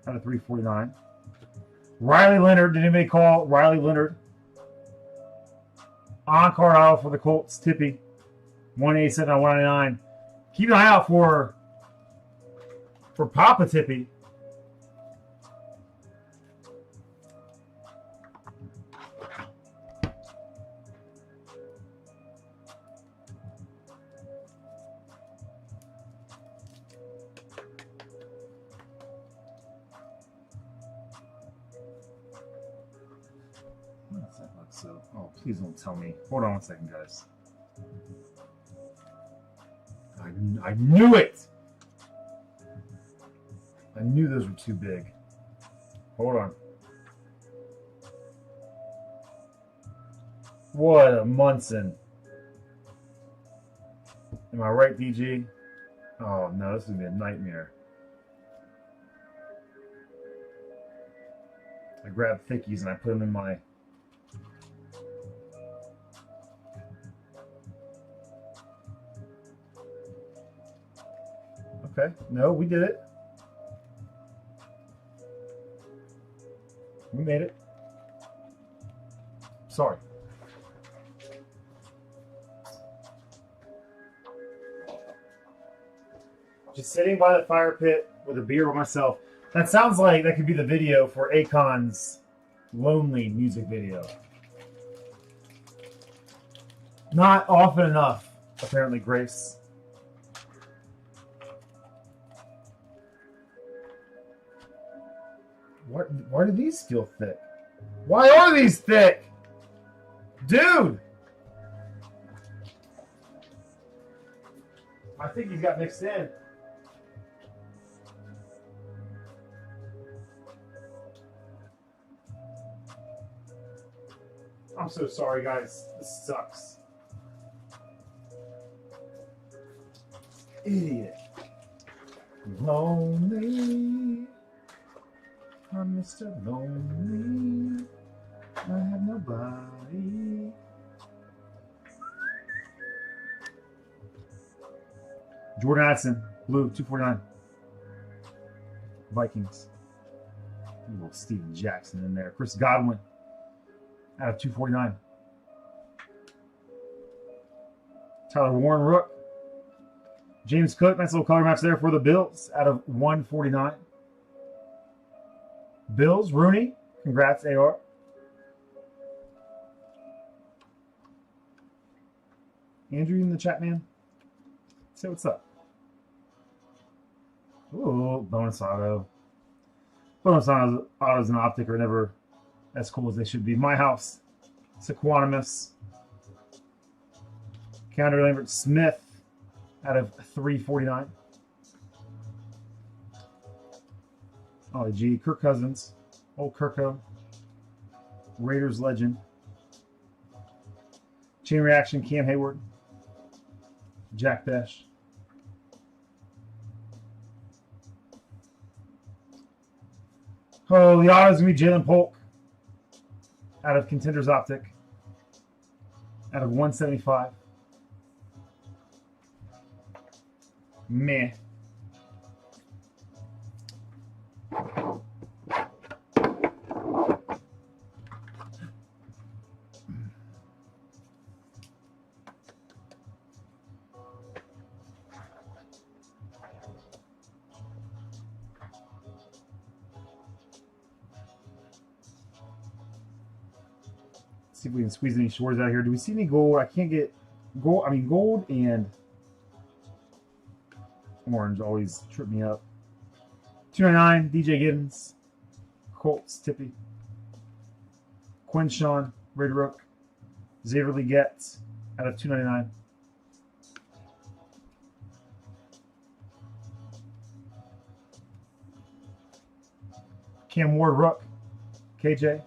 out of 349. Riley Leonard. Did anybody call Riley Leonard? On-card auto for the Colts, Tippy. 187 out of 199. Keep an eye out for Papa Tippy. So, oh, please don't tell me. Hold on one second, guys. I knew it. I knew those were too big. Hold on. What a Munson. Am I right, DG? Oh no, this is gonna be a nightmare. I grabbed thickies and I put them in my. Okay, no, we did it. We made it. Sorry. Just sitting by the fire pit with a beer by myself. That sounds like that could be the video for Akon's Lonely music video. Not often enough, apparently, Grace. Why do these feel thick? Why are these thick? Dude! I think he's got mixed in. I'm so sorry, guys. This sucks. Idiot. Lonely. I'm Mr. Lonely. I have nobody. Jordan Addison, blue, 249. Vikings. A little Steven Jackson in there. Chris Godwin out of 249. Tyler Warren, rook. James Cook, nice little color match there for the Bills out of 149. Bills, Rooney. Congrats, AR. Andrew in the chat, man. Say what's up. Ooh, bonus auto. Bonus autos and Optic are never as cool as they should be. My house. Sequanimus. Counter Lambert Smith out of 349. Oh, gee. Kirk Cousins. Old Kirko. Raiders legend. Chain reaction, Cam Hayward. Jack Besh. Oh, the auto is going to be Jalen Polk out of Contenders Optic out of 175. Meh. See if we can squeeze any shorts out here. Do we see any gold? I can't get gold. I mean, gold and orange always trip me up. 299, DJ Giddens. Colts, Tippy. Quinshawn, Red Rook. Xavier Lee Getz out of 299. Cam Ward, Rook. KJ.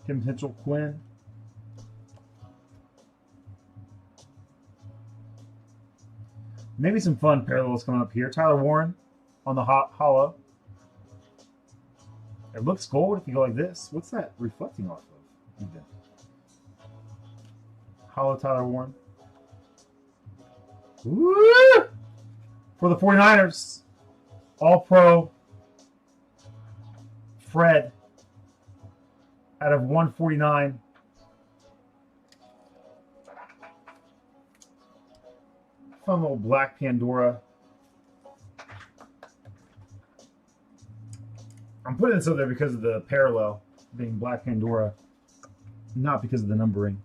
Kim Mitchell, Quinn. Maybe some fun parallels coming up here. Tyler Warren on the hollow. It looks gold if you go like this. What's that reflecting off of? Even? Hollow Tyler Warren. Woo! For the 49ers. All-Pro Fred out of 149. Fun little black Pandora. I'm putting this up there because of the parallel being black Pandora, not because of the numbering.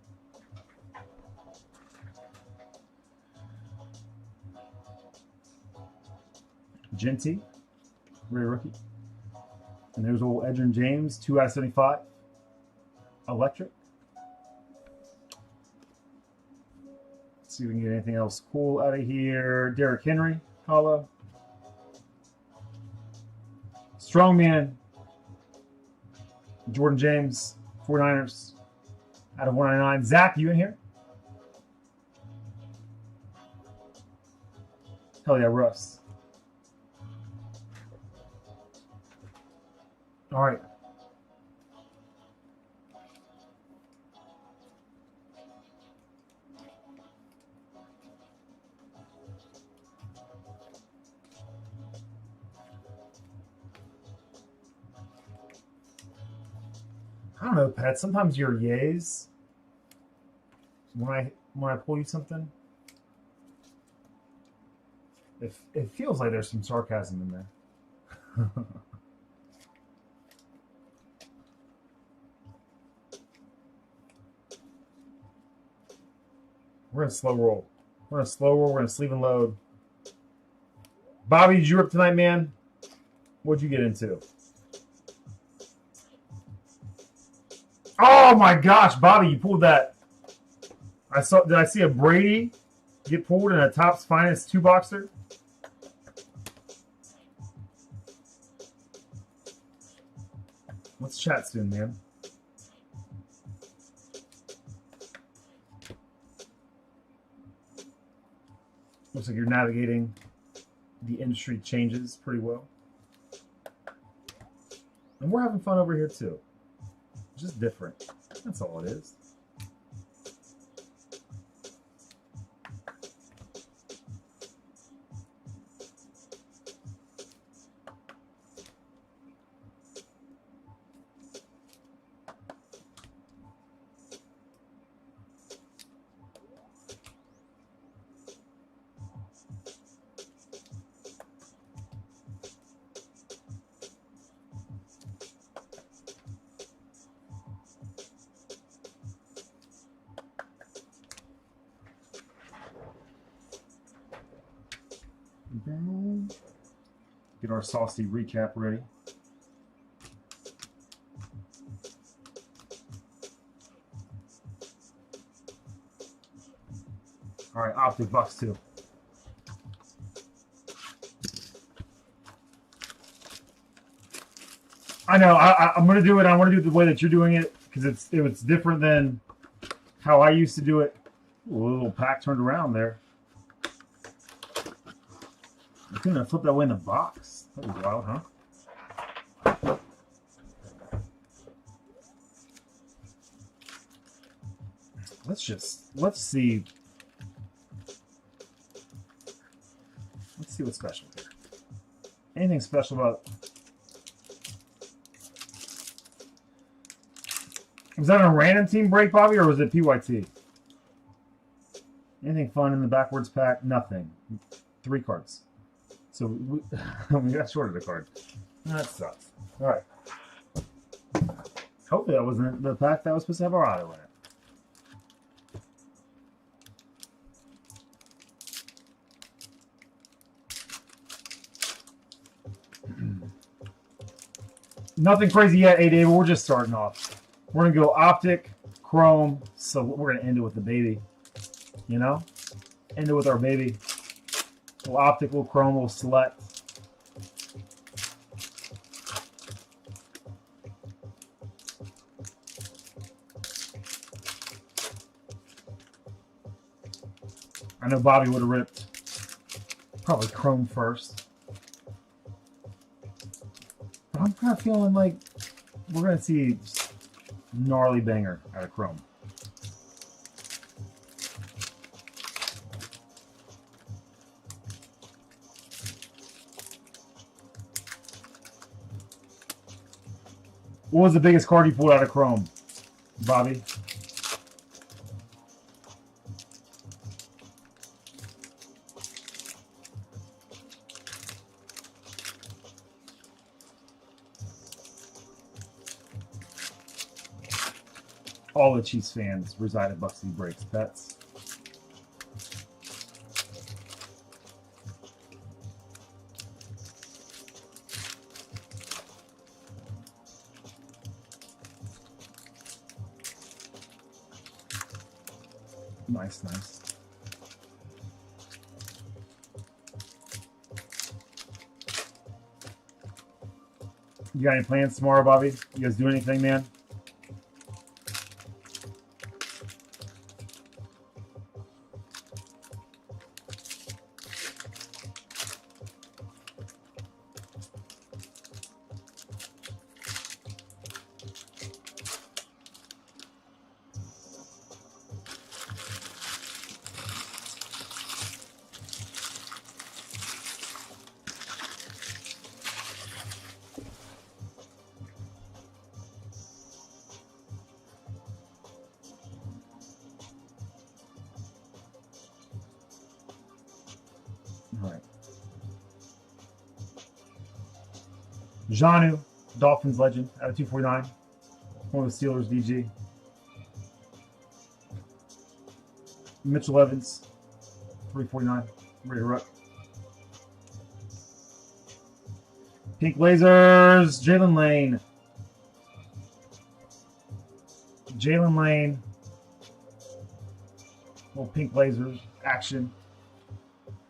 Genty, rare rookie. And there's old Edgerrin James, 2 out of 75. Electric. Let's see if we can get anything else cool out of here. Derrick Henry, hollow. Strongman, Jordan James, 49ers, out of 199. Zach, you in here? Hell yeah, Russ. All right. I don't know, Pat. Sometimes your yays, when I pull you something, It feels like there's some sarcasm in there. We're gonna slow roll. We're gonna slow roll. We're gonna sleeve and load. Bobby, did you rip tonight, man? What'd you get into? Oh my gosh, Bobby, you pulled that. Did I see a Brady get pulled in a Topps Finest 2-boxer? Let's chat soon, man. Looks like you're navigating the industry changes pretty well. And we're having fun over here too. Just different. That's all it is. Get our saucy recap ready. All right, Optic box 2. I know. I'm gonna do it. I want to do it the way that you're doing it because it's different than how I used to do it. Ooh, a little pack turned around there. I couldn't have flipped that way in the box. That was wild, huh? Let's see. Let's see what's special here. Anything special about? Was that a random team break, Bobby, or was it PYT? Anything fun in the backwards pack? Nothing. 3 cards. So we got shorted a card. That sucks. All right. Hopefully that wasn't the pack that was supposed to have our auto in it. Nothing crazy yet, A-Dave. We're just starting off. We're going to go Optic, Chrome. So we're going to end it with the baby. You know? End it with our baby. We'll Optic, we'll Chrome, we'll Select. I know Bobby would have ripped probably Chrome first. But I'm kind of feeling like we're going to see gnarly banger out of Chrome. What was the biggest card you pulled out of Chrome, Bobby? All the Chiefs fans reside at Buck City Breaks Pets. Nice, nice. You got any plans tomorrow, Bobby? You guys do anything, man? All right. Janu, Dolphins legend, out of 249. One of the Steelers, DG. Mitchell Evans, 349. Ready to rock. Pink Lasers, Jalen Lane. Jalen Lane. Little pink lasers, action.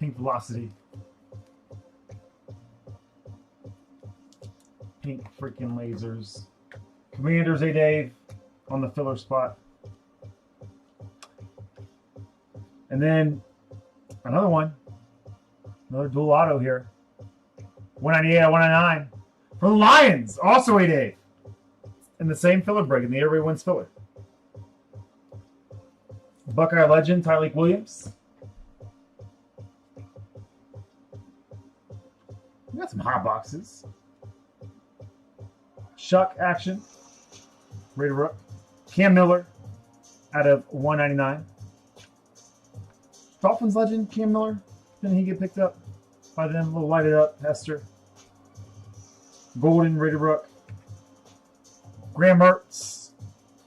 Pink velocity. Pink freaking lasers. Commanders, A Dave on the filler spot. And then another one. Another dual auto here. 198 out 199. For the Lions, also A Dave. In the same filler break, in the Everybody Wins filler. Buckeye legend, Tyreek Williams. We got some hot boxes. Shuck action. Ready to rock. Cam Miller out of 199. Dolphins legend, Cam Miller. Didn't he get picked up by them? A little lighted up, Hester. Golden, ready to rock. Graham Mertz,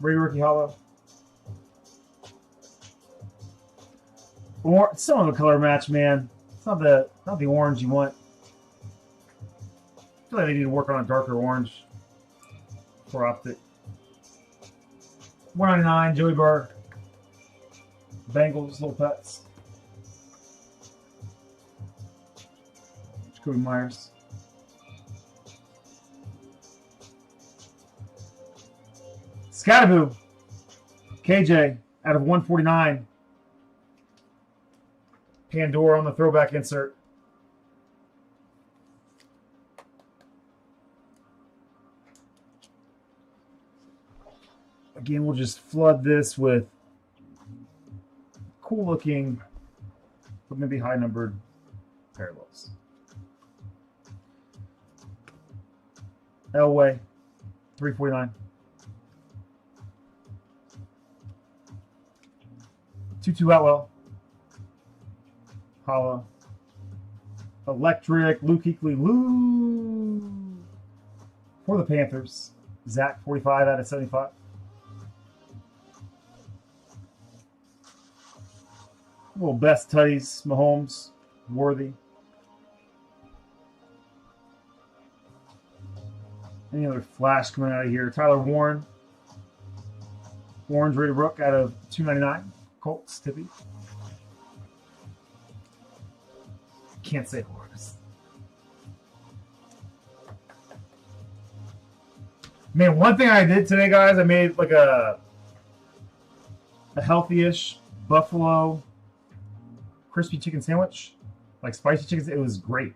ready rookie hollow. Or some of a color match, man. It's not the orange you want. I feel like they need to work on a darker orange for Optic. 199, Joey Burr. Bengals, little pets. Jacoby Myers. Scataboo. KJ out of 149. Pandora on the throwback insert. Again, we'll just flood this with cool looking, but maybe high numbered parallels. Elway, 349. 2-2 Outwell. Hollow. Electric, Luke Kuechly, Lou. For the Panthers. Zach, 45 out of 75. Little best tutties, Mahomes, Worthy. Any other flash coming out of here? Tyler Warren. Orange rated rook out of 299. Colts, Tippy. Can't say horse. Man, one thing I did today, guys, I made like a healthy-ish buffalo crispy chicken sandwich, like spicy chicken. It was great.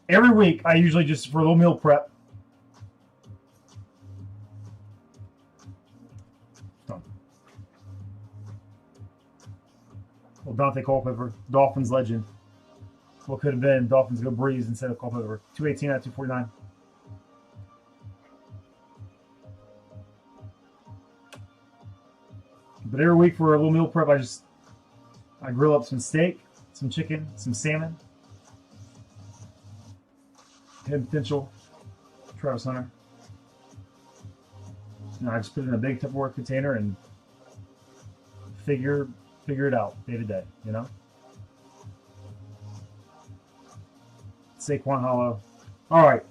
Every week, I usually just, for a little meal prep, well, Dante Culpepper, Dolphins legend. What could have been Dolphins go Breeze instead of Culpepper. 218 out of 249. But every week for a little meal prep, I grill up some steak, some chicken, some salmon. Hidden Potential, Travis Hunter. And I just put it in a big Tupperware container and figure it out day to day, you know? Saquon Hollow. All right.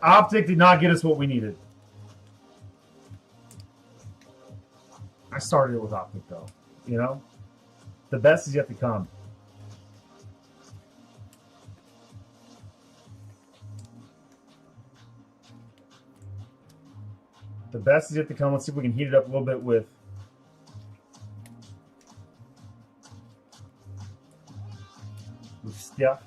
Optic did not get us what we needed. I started it with Optic, though, you know? The best is yet to come. The best is yet to come. Let's see if we can heat it up a little bit with stuff.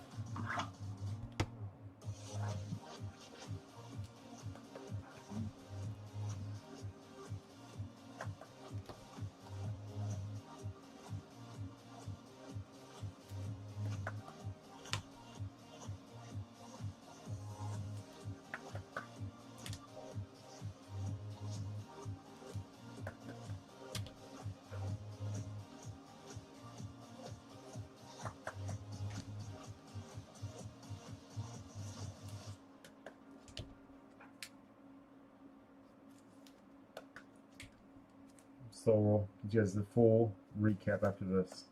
So we'll give you guys the full recap after this.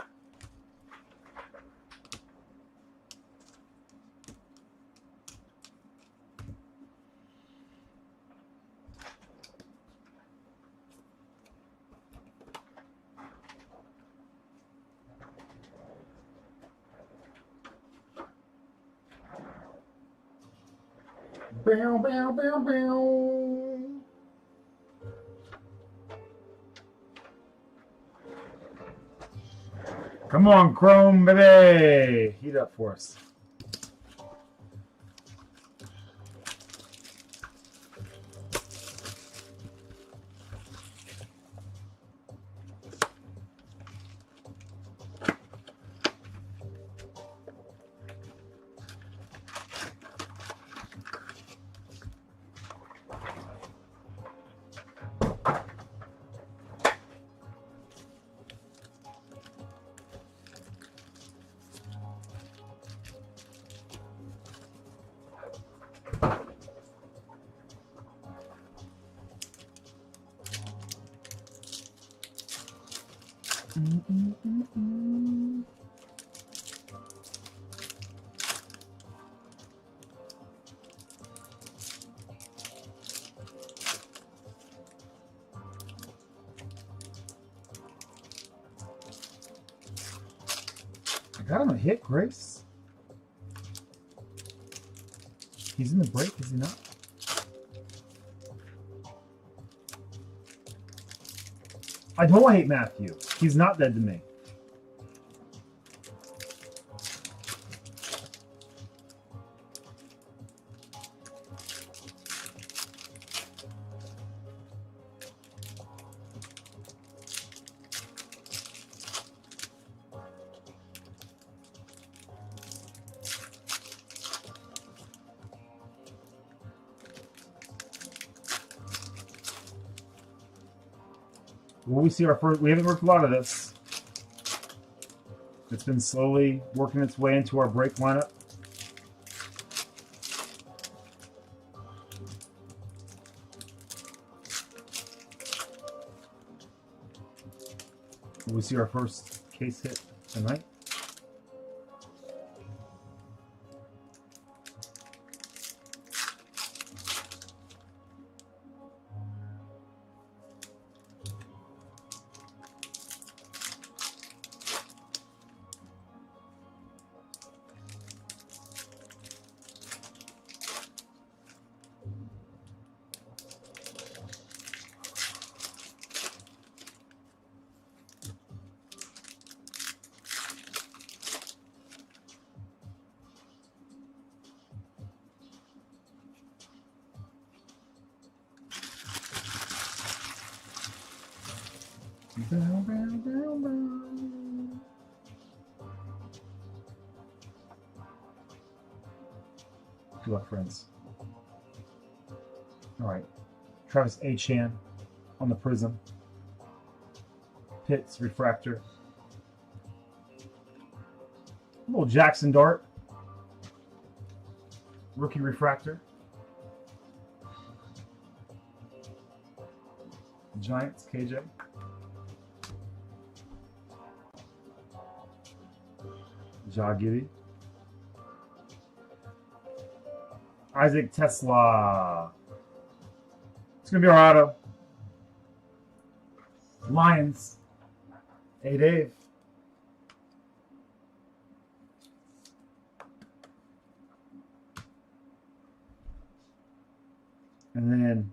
Bow, bow, bow, bow. Come on, Chrome, baby! Heat up for us. I got him a hit, Grace. He's in the break, is he not? I don't hate Matthew. He's not dead to me. Will we see our first? We haven't worked a lot of this. It's been slowly working its way into our break lineup. Will we see our first case hit tonight? Bow, bow, bow, bow. Good luck, friends. All right. Travis A. Chan on the Prism. Pitts Refractor. A little Jackson Dart. Rookie Refractor. Giants, KJ. Ja Giddy. Isaac Tesla. It's going to be our auto. Lions. Hey, Dave. And then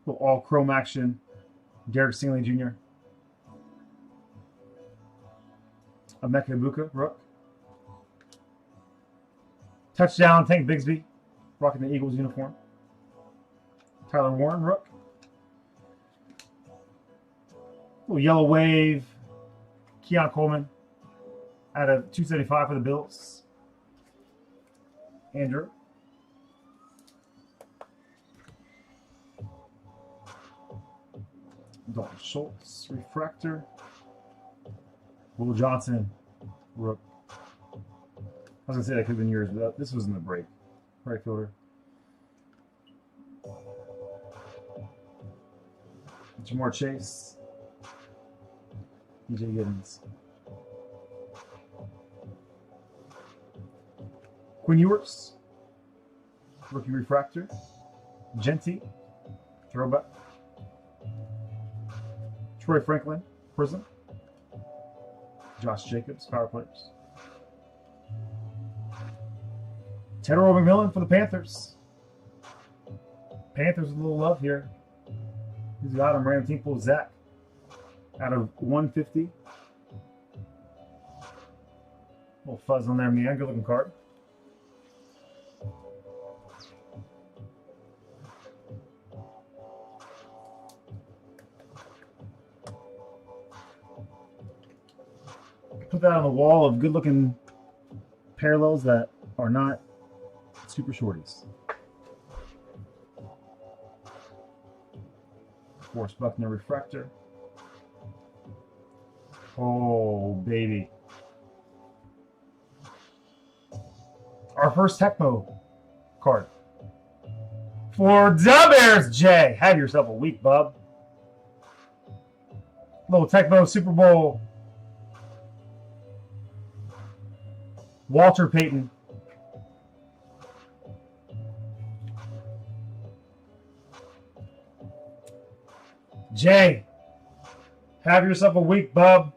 little all chrome action. Derek Stingley Jr. Emeka Ibuka, Rook. Touchdown, Tank Bigsby, rocking the Eagles uniform. Tyler Warren, Rook. Little yellow wave. Keon Coleman out of 275 for the Bills. Andrew. Dalton Schultz, Refractor. Will Johnson, Rook. I was going to say that could have been yours, but this was in the break. Right fielder. Jamar Chase, DJ Giddens. Quinn Ewers. Rookie refractor. Genty. Throwback. Troy Franklin. Prism. Josh Jacobs. Power players. Tedero McMillan for the Panthers. Panthers with a little love here. Who's got him? Random team pool. Zach. Out of 150. Little fuzz on there, man. Good looking card. Put that on the wall of good looking parallels that are not super shorties. Forrest Buckner refractor. Oh, baby. Our first Tecmo card. For the Bears, Jay. Have yourself a week, bub. Little Tecmo Super Bowl. Walter Payton. Jay. Have yourself a week, bub.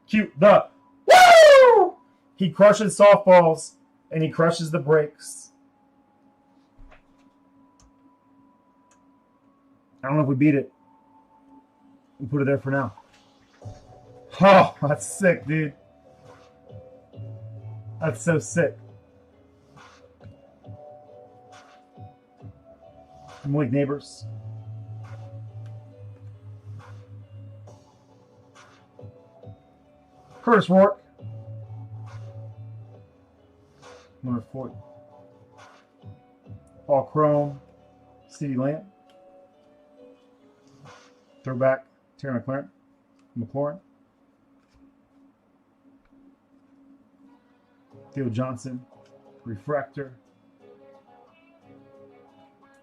Cute the woo! He crushes softballs and he crushes the breaks. I don't know if we beat it. We put it there for now. Oh, that's sick, dude. That's so sick. Malik Neighbors. Curtis Rourke. Number 40. All Chrome. CeeDee Lamb. Throwback. Terry McLaurin. Theo Johnson. Refractor.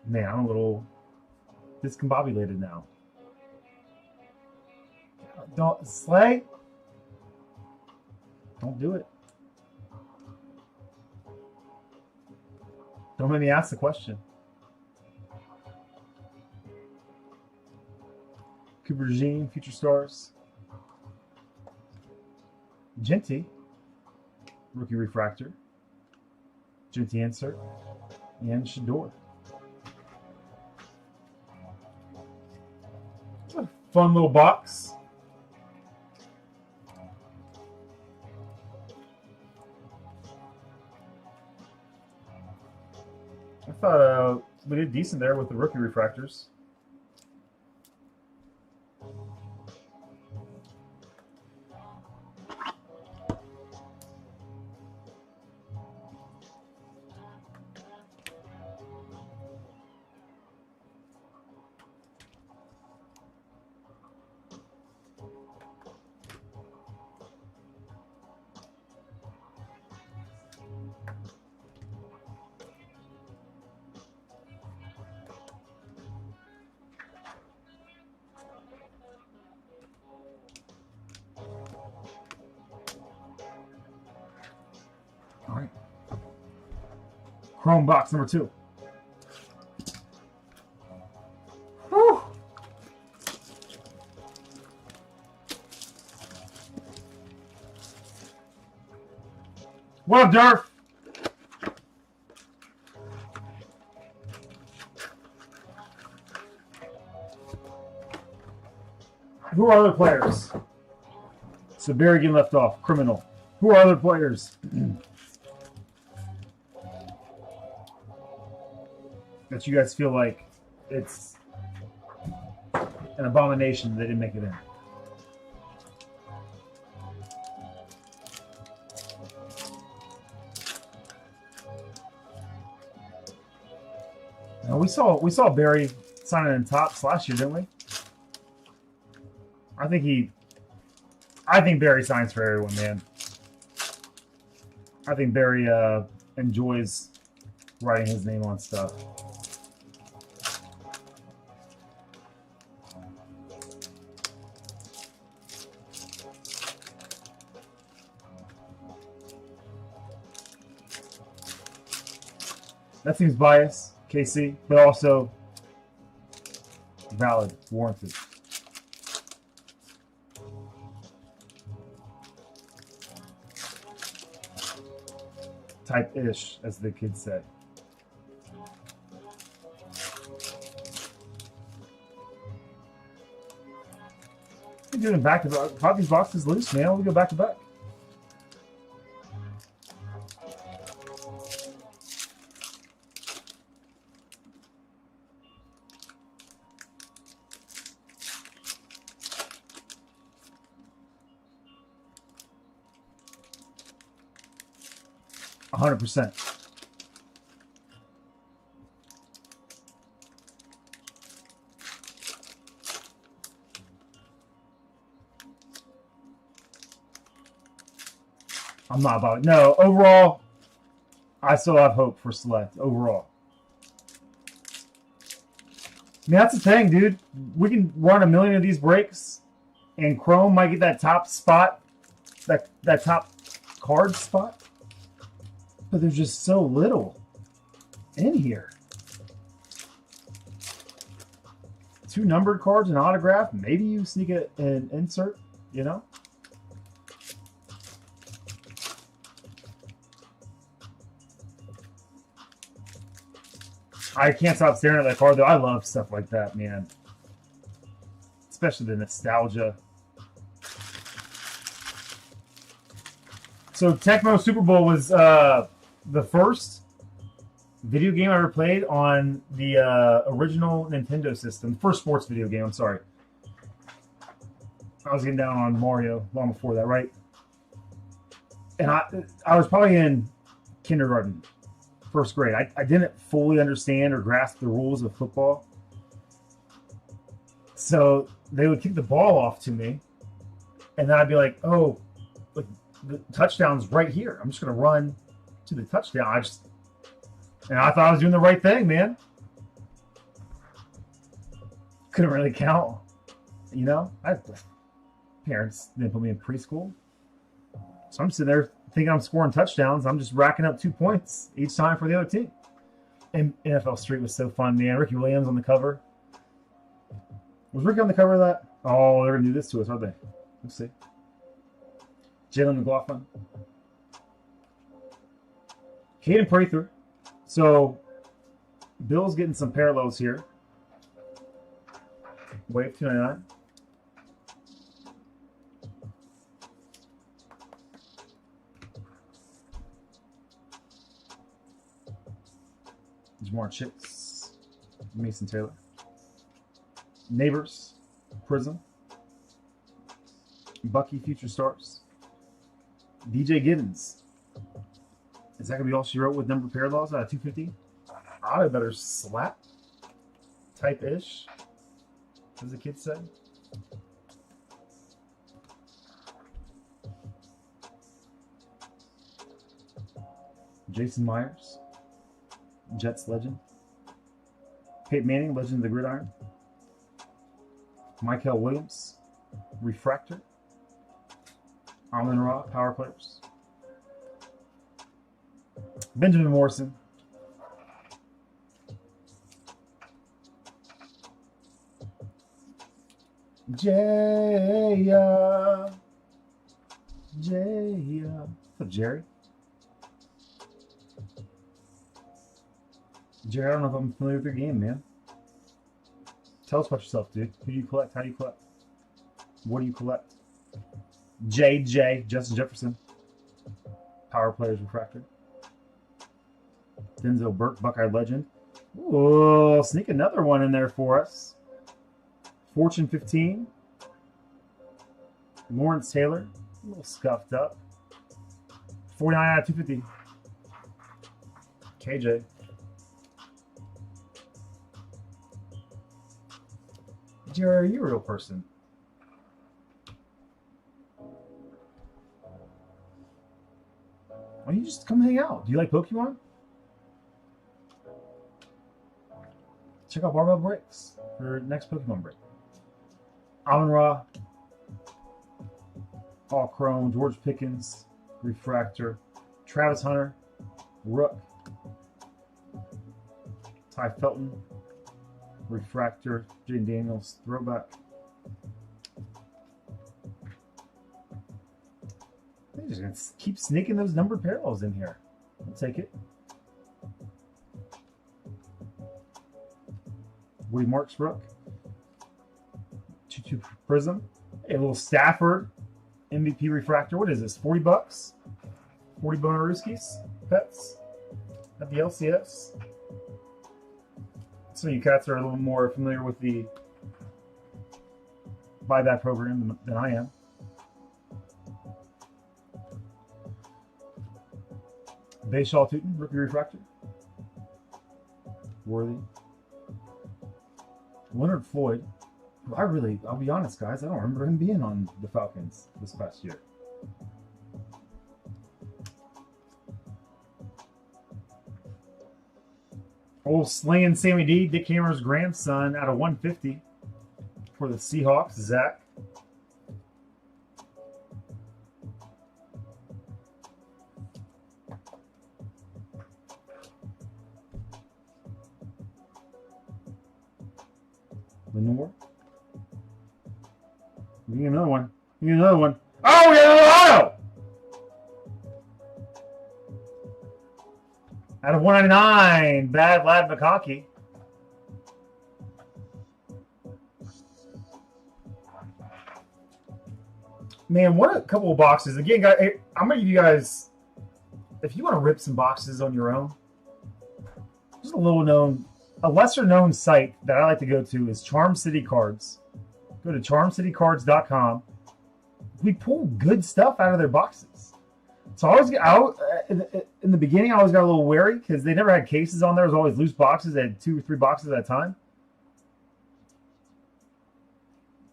Man, I'm a little discombobulated now. Don't Slay. Don't do it. Don't make me ask the question. Cooper Jean, Future Stars. Genty. Rookie refractor. Genty insert. And Shador. It's a fun little box. I thought we did decent there with the rookie refractors. All right. Chrome box number 2. Whew. What up, Durf? Who are other players? So Barry getting left off. Criminal. Who are other players? That you guys feel like it's an abomination that they didn't make it in. Now we saw Barry signing in tops last year, didn't we? I think Barry signs for everyone, man. I think Barry enjoys writing his name on stuff. That seems biased, KC, but also valid, warranted. Type-ish, as the kids say. We're doing back to back. Pop these boxes loose, man. We go back to back. %. I'm not about it. No, overall, I still have hope for Select. Overall. I mean, that's the thing, dude. We can run a million of these breaks, and Chrome might get that top spot, that top card spot. But there's just so little in here. 2 numbered cards, an autograph. Maybe you sneak an insert, you know? I can't stop staring at that card, though. I love stuff like that, man. Especially the nostalgia. So Tecmo Super Bowl was the first video game I ever played on the original Nintendo system. First sports video game, I'm sorry. I was getting down on Mario long before that, right? And I was probably in kindergarten, first grade. I didn't fully understand or grasp the rules of football. So they would kick the ball off to me, and then I'd be like, oh, like the touchdown's right here. I'm just going to run to the touchdown. And I thought I was doing the right thing, man. Couldn't really count, you know? Parents didn't put me in preschool. So I'm sitting there thinking I'm scoring touchdowns. I'm just racking up 2 points each time for the other team. And NFL Street was so fun, man. Ricky Williams on the cover. Was Ricky on the cover of that? Oh, they're going to do this to us, aren't they? Let's see. Jalen McLaughlin. Caden Prather. So, Bill's getting some parallels here. Wave 299. Jamar Chicks. Mason Taylor. Neighbors. Prism. Bucky Future Stars. DJ Giddens. Is that going to be all she wrote with number parallels out of 250? I better slap. Type-ish. As the kids say. Jason Myers. Jets legend. Peyton Manning, legend of the gridiron. Michael Williams. Refractor. Amon-Ra, power players. Benjamin Morrison. Jaya. What's up, Jerry? Jerry, I don't know if I'm familiar with your game, man. Tell us about yourself, dude. Who do you collect? How do you collect? What do you collect? JJ, Justin Jefferson. Power players refractor. Denzel Burke, Buckeye legend. Oh, sneak another one in there for us. Fortune 15. Lawrence Taylor, a little scuffed up. 49 out of 250. KJ. Jerry, are you a real person? Why don't you just come hang out? Do you like Pokemon? Check out Barbell Breaks for next Pokemon break. Amon-Ra, All Chrome, George Pickens, Refractor, Travis Hunter, Rook, Ty Felton, refractor, Jaden Daniels, throwback. They're just gonna keep sneaking those numbered parallels in here. I'll take it. Woody Marks Rook. 2-2 Prism. A little Stafford MVP refractor. What is this? 40 bucks? 40 Bonaruskis pets at the LCS. So you cats are a little more familiar with the buyback program than I am. Bayshaw Tootin, rookie refractor. Worthy. Leonard Floyd. I'll be honest, guys, I don't remember him being on the Falcons this past year. Old Slinging Sammy D, Dick Hammer's grandson, out of 150 for the Seahawks, Zach. Lenore. We need another one. We need another one. Oh, we got another auto! Out of 199, Bad Lad McConkey. Man, what a couple of boxes. Again, guys, I'm going to give you guys, if you want to rip some boxes on your own, there's a lesser known site that I like to go to is Charm City Cards. Go to charmcitycards.com. We pull good stuff out of their boxes. So in the beginning, I always got a little wary because they never had cases on there. It was always loose boxes. They had 2 or 3 boxes at a time.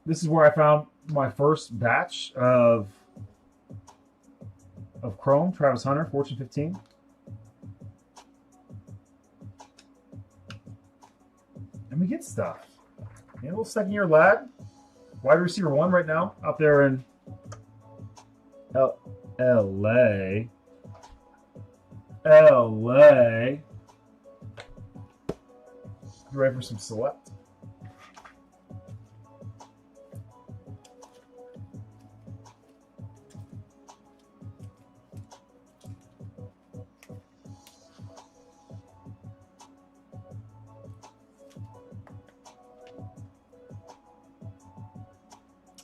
This is where I found my first batch of Chrome, Travis Hunter, Fortune 15. And we get stuff. Yeah, a little second-year lad. Wide receiver 1 right now out there in LA. You ready for some select?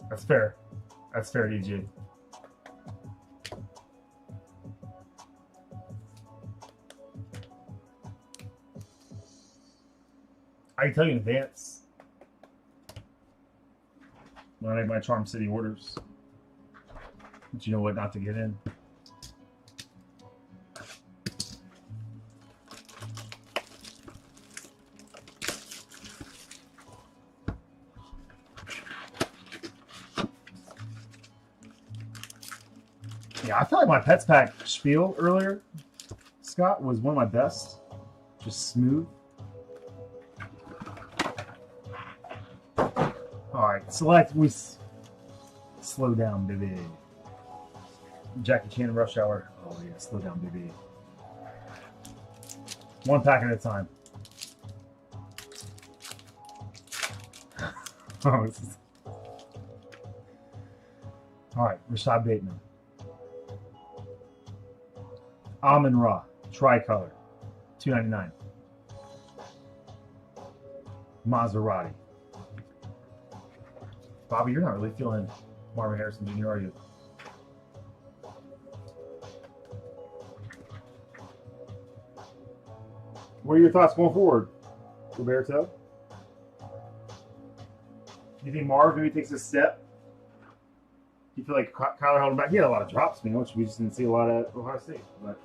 That's fair. That's fair, DJ. I can tell you in advance when I make my Charm City orders, but you know what not to get in. Yeah, I feel like my Pets Pack spiel earlier, Scott, was one of my best. Just smooth. Alright, select. We slow down, baby. Jackie Chan Rush Hour. Oh, yeah, slow down, baby. One pack at a time. Oh, this is... Alright, Rashad Bateman. Amon Ra, tricolor, $2.99. Maserati. Bobby, you're not really feeling Marvin Harrison Jr., are you? What are your thoughts going forward, Roberto? Do you think Marv maybe takes a step? Do you feel like Kyler held him back? He had a lot of drops, man, which we just didn't see a lot at Ohio State. But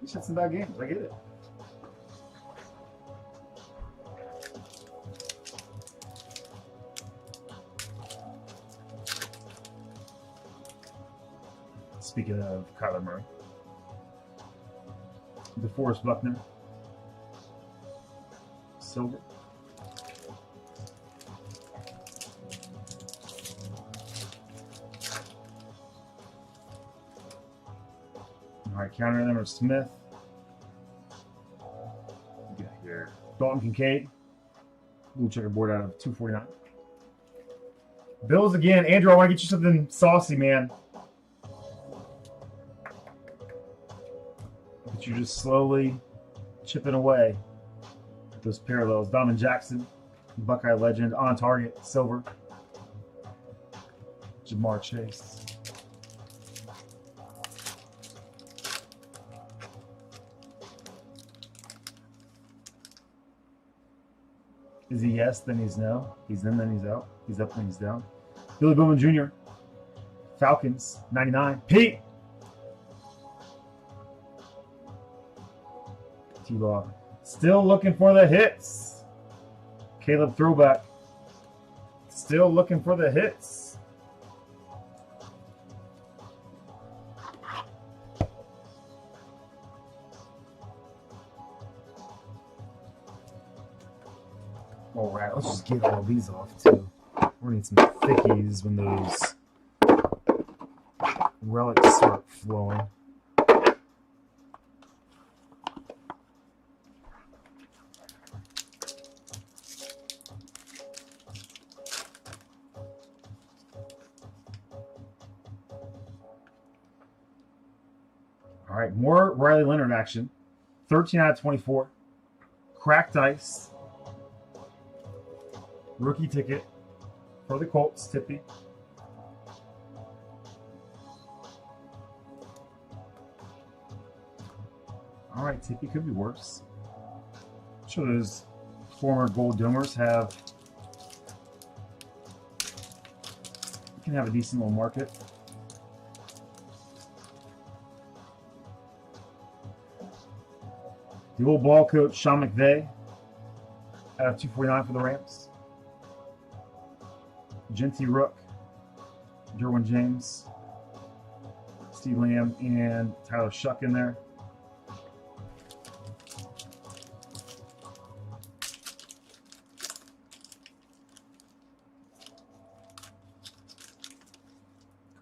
he's had some bad games. I get it. Speaking of Kyler Murray, DeForest Buckner, silver. All right, counter number Smith, Dalton Kincaid. Blue checkerboard out of 249. Bills again. Andrew, I want to get you something saucy, man. But you're just slowly chipping away at those parallels. Donovan Jackson, Buckeye legend, on target, silver. Jamar Chase. Is he yes, then he's no. He's in, then he's out. He's up, then he's down. Billy Bowman Jr. Falcons, 99. Pete! T-Law. Still looking for the hits. Caleb Throwback. Still looking for the hits. All right, let's just get all these off too. We're gonna need some thickies when those relics start flowing. All right, more Riley Leonard action. 13 out of 24. Cracked ice. Rookie ticket for the Colts, Tippy. All right, Tippy could be worse. I'm sure those former Gold Domers can have a decent little market. The old ball coach, Sean McVay, out of 249 for the Rams. Genty Rook, Derwin James, Steve Lamb, and Tyler Shuck in there.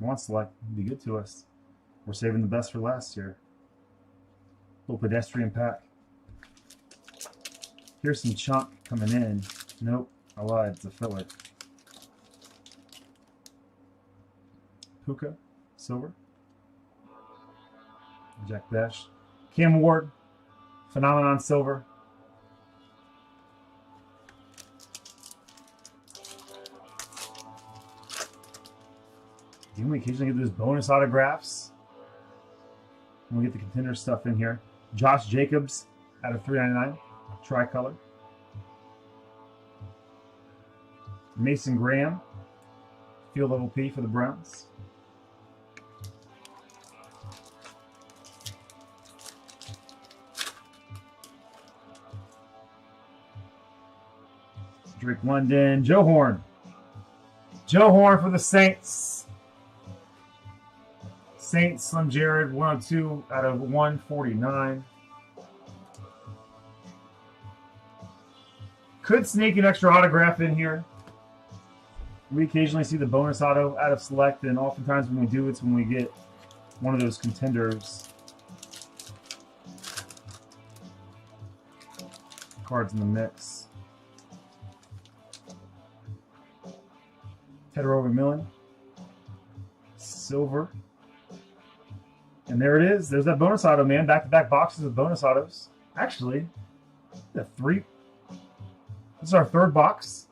Come on, Select. Be good to us. We're saving the best for last year. Little pedestrian pack. Here's some chunk coming in. Nope, I lied. It's a fillet. Puka, silver. Jack Bash. Cam Ward, Phenomenon, silver. Do we occasionally get those bonus autographs? And we get the contender stuff in here. Josh Jacobs out of 399, tricolor. Mason Graham, field level P for the Browns. Drake London, Joe Horn. Joe Horn for the Saints. Saints, Slim Jared, 102 out of 149. Could sneak an extra autograph in here. We occasionally see the bonus auto out of Select, and oftentimes when we do, it's when we get one of those contenders. Cards in the mix. Tedder Millen, silver, and there it is. There's that bonus auto, man. Back-to-back boxes of bonus autos. Actually, the three. This is our third box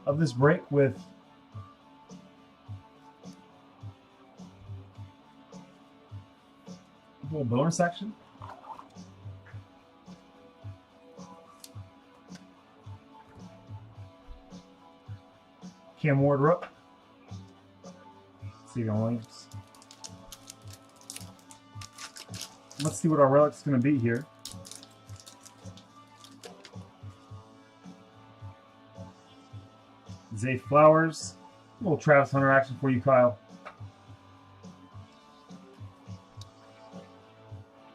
of this break with a little bonus section. Cam Ward Rook. Steven Williams. Let's see what our relic's going to be here. Zay Flowers. A little Travis Hunter action for you, Kyle.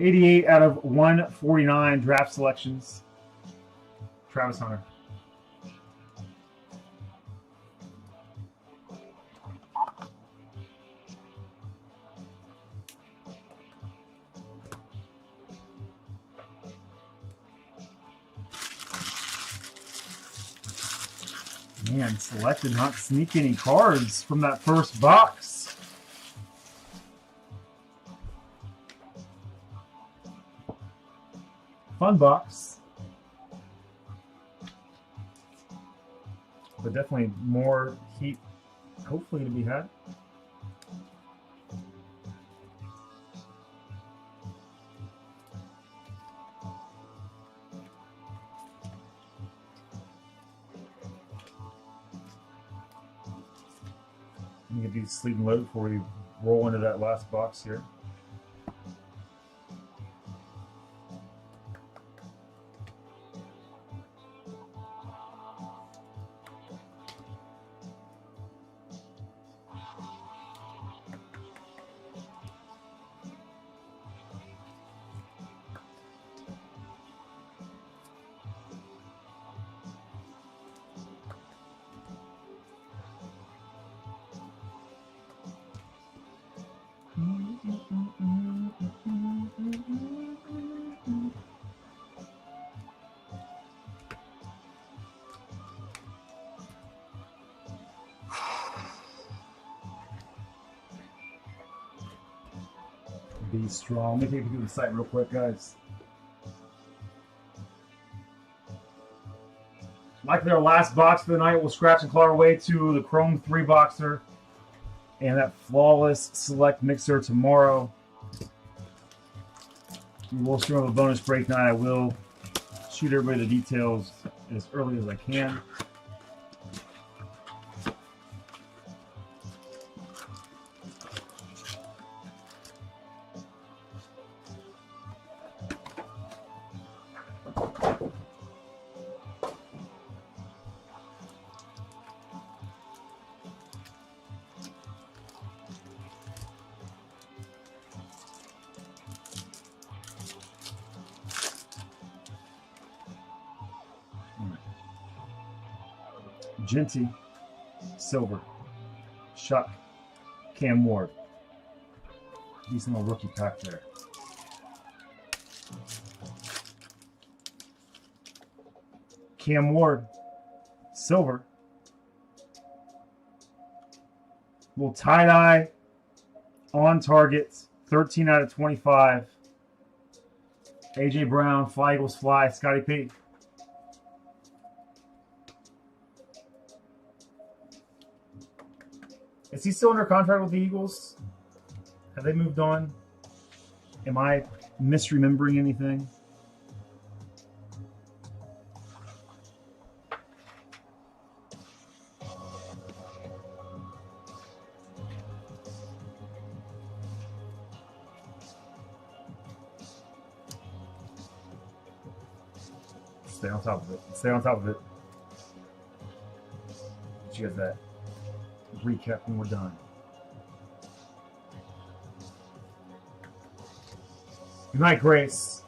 88 out of 149 draft selections. Travis Hunter. Man, Select did not sneak any cards from that first box. Fun box. But definitely more heat, hopefully, to be had. Let me get these sleep and load before we roll into that last box here. Be strong. Let me take you through the site real quick, guys. Likely our last box for the night. We'll scratch and claw our way to the Chrome 3 boxer and that flawless select mixer tomorrow. We will stream a bonus break night. I will shoot everybody the details as early as I can. Genty, Silver, Shuck, Cam Ward. Decent little rookie pack there. Cam Ward, Silver. Little tie-dye, on target, 13 out of 25. AJ Brown, Fly Eagles Fly, Scotty P. Is he still under contract with the Eagles? Have they moved on? Am I misremembering anything? Stay on top of it. Stay on top of it. Get you guys that recap when we're done. Good night, Grace.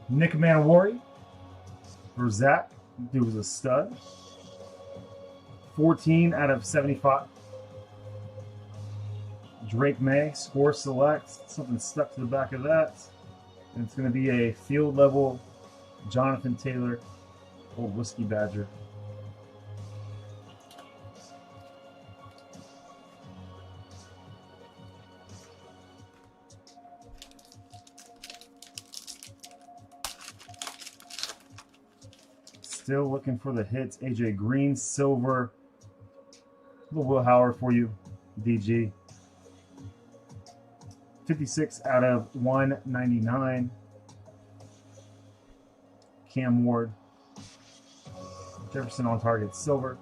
Nick Manawari for Zach. Dude was a stud. 14 out of 75. Drake May, score select. Something stuck to the back of that. And it's going to be a field level Jonathan Taylor, Old Whiskey Badger. Still looking for the hits. AJ Green, Silver. Little Will Howard for you, DG. 56 out of 199. Cam Ward. Jefferson on target, Silver.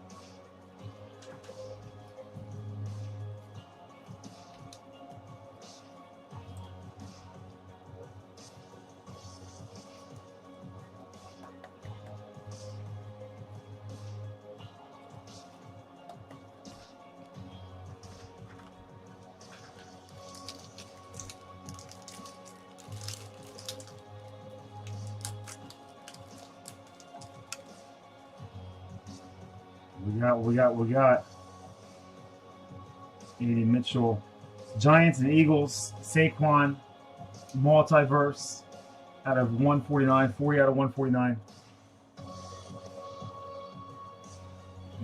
We got 80 Mitchell. Giants and Eagles. Saquon. Multiverse out of 149. 40 out of 149.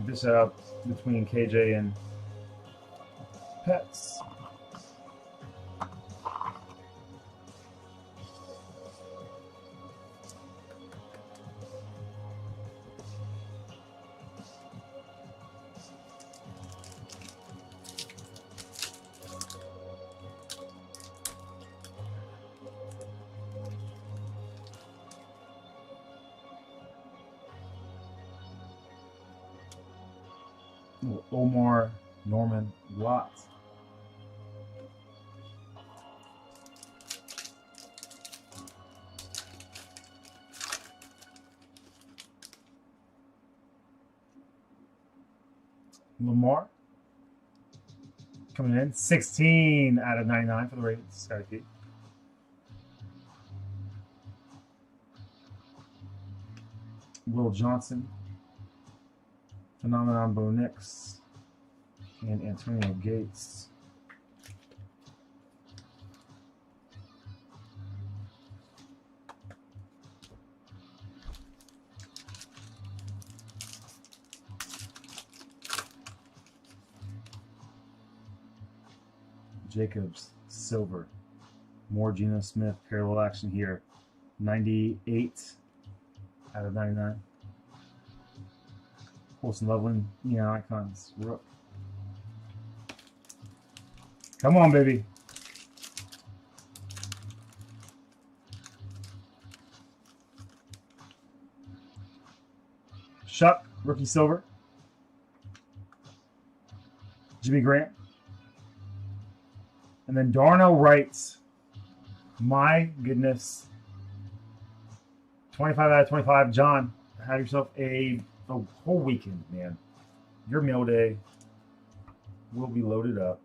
This out between KJ and Pets. Omar Norman Watt. Lamar coming in 16 out of 99 for the Ravens. Scotty P. Will Johnson, Phenomenon Bo Nix, and Antonio Gates. Jacobs, Silver. More Geno Smith, parallel action here. 98 out of 99. Colson Loveland, neon icons. Rook. Come on, baby. Shuck, rookie silver. Jimmy Grant. And then Darnell Wright. My goodness. 25 out of 25. John, have yourself a whole weekend, man. Your meal day will be loaded up.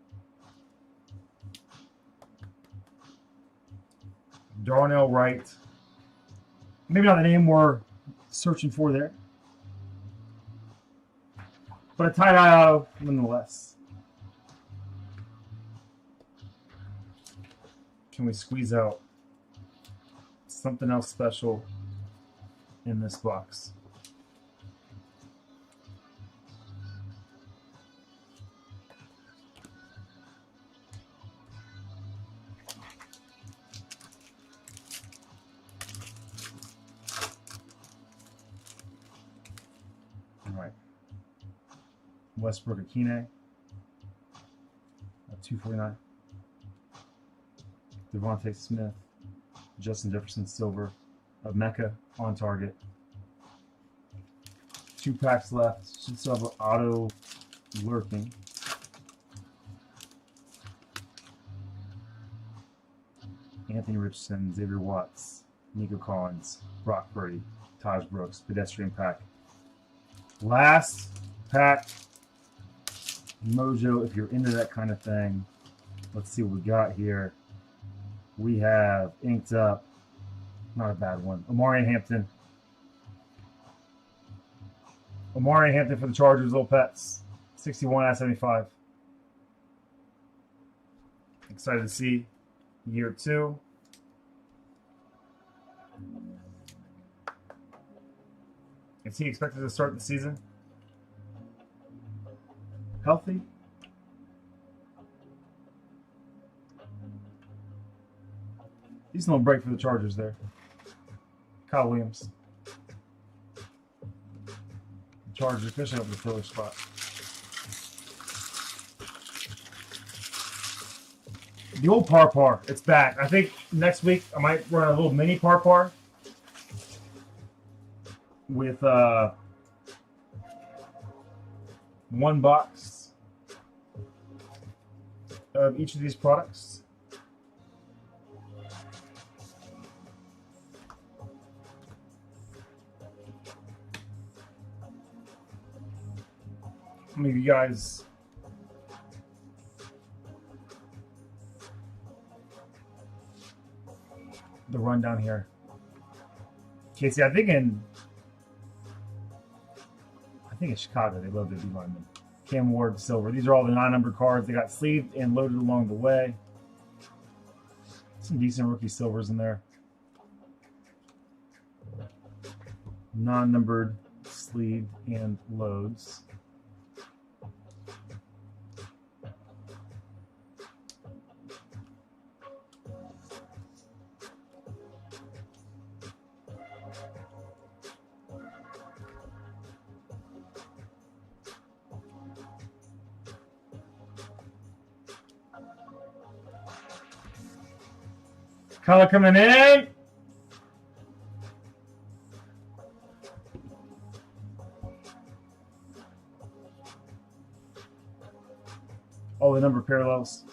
Darnell Wright. Maybe not the name we're searching for there. But a tie-dye auto nonetheless. Can we squeeze out something else special in this box? All right. Westbrook Akine at 249. Devontae Smith, Justin Jefferson Silver of Mecca on target. 2 packs left. Should still have an auto lurking. Anthony Richardson, Xavier Watts, Nico Collins, Brock Purdy, Taj Brooks, pedestrian pack. Last pack. Mojo, if you're into that kind of thing. Let's see what we got here. We have inked up, not a bad one, Omari Hampton. Omari Hampton for the Chargers, Little Pets, 61 out of 75. Excited to see year 2. Is he expected to start the season healthy? Decent little break for the Chargers there. Kyle Williams. The Chargers, especially up the filler spot. The old par, it's back. I think next week I might run a little mini par with 1 box of each of these products. How many of you guys the rundown here? Casey, I think think it's Chicago. They love their D linemen. Cam Ward, silver. These are all the 9-numbered cards. They got sleeved and loaded along the way. Some decent rookie silvers in there. Non-numbered, sleeved, and loads. Color coming in. All the number parallels.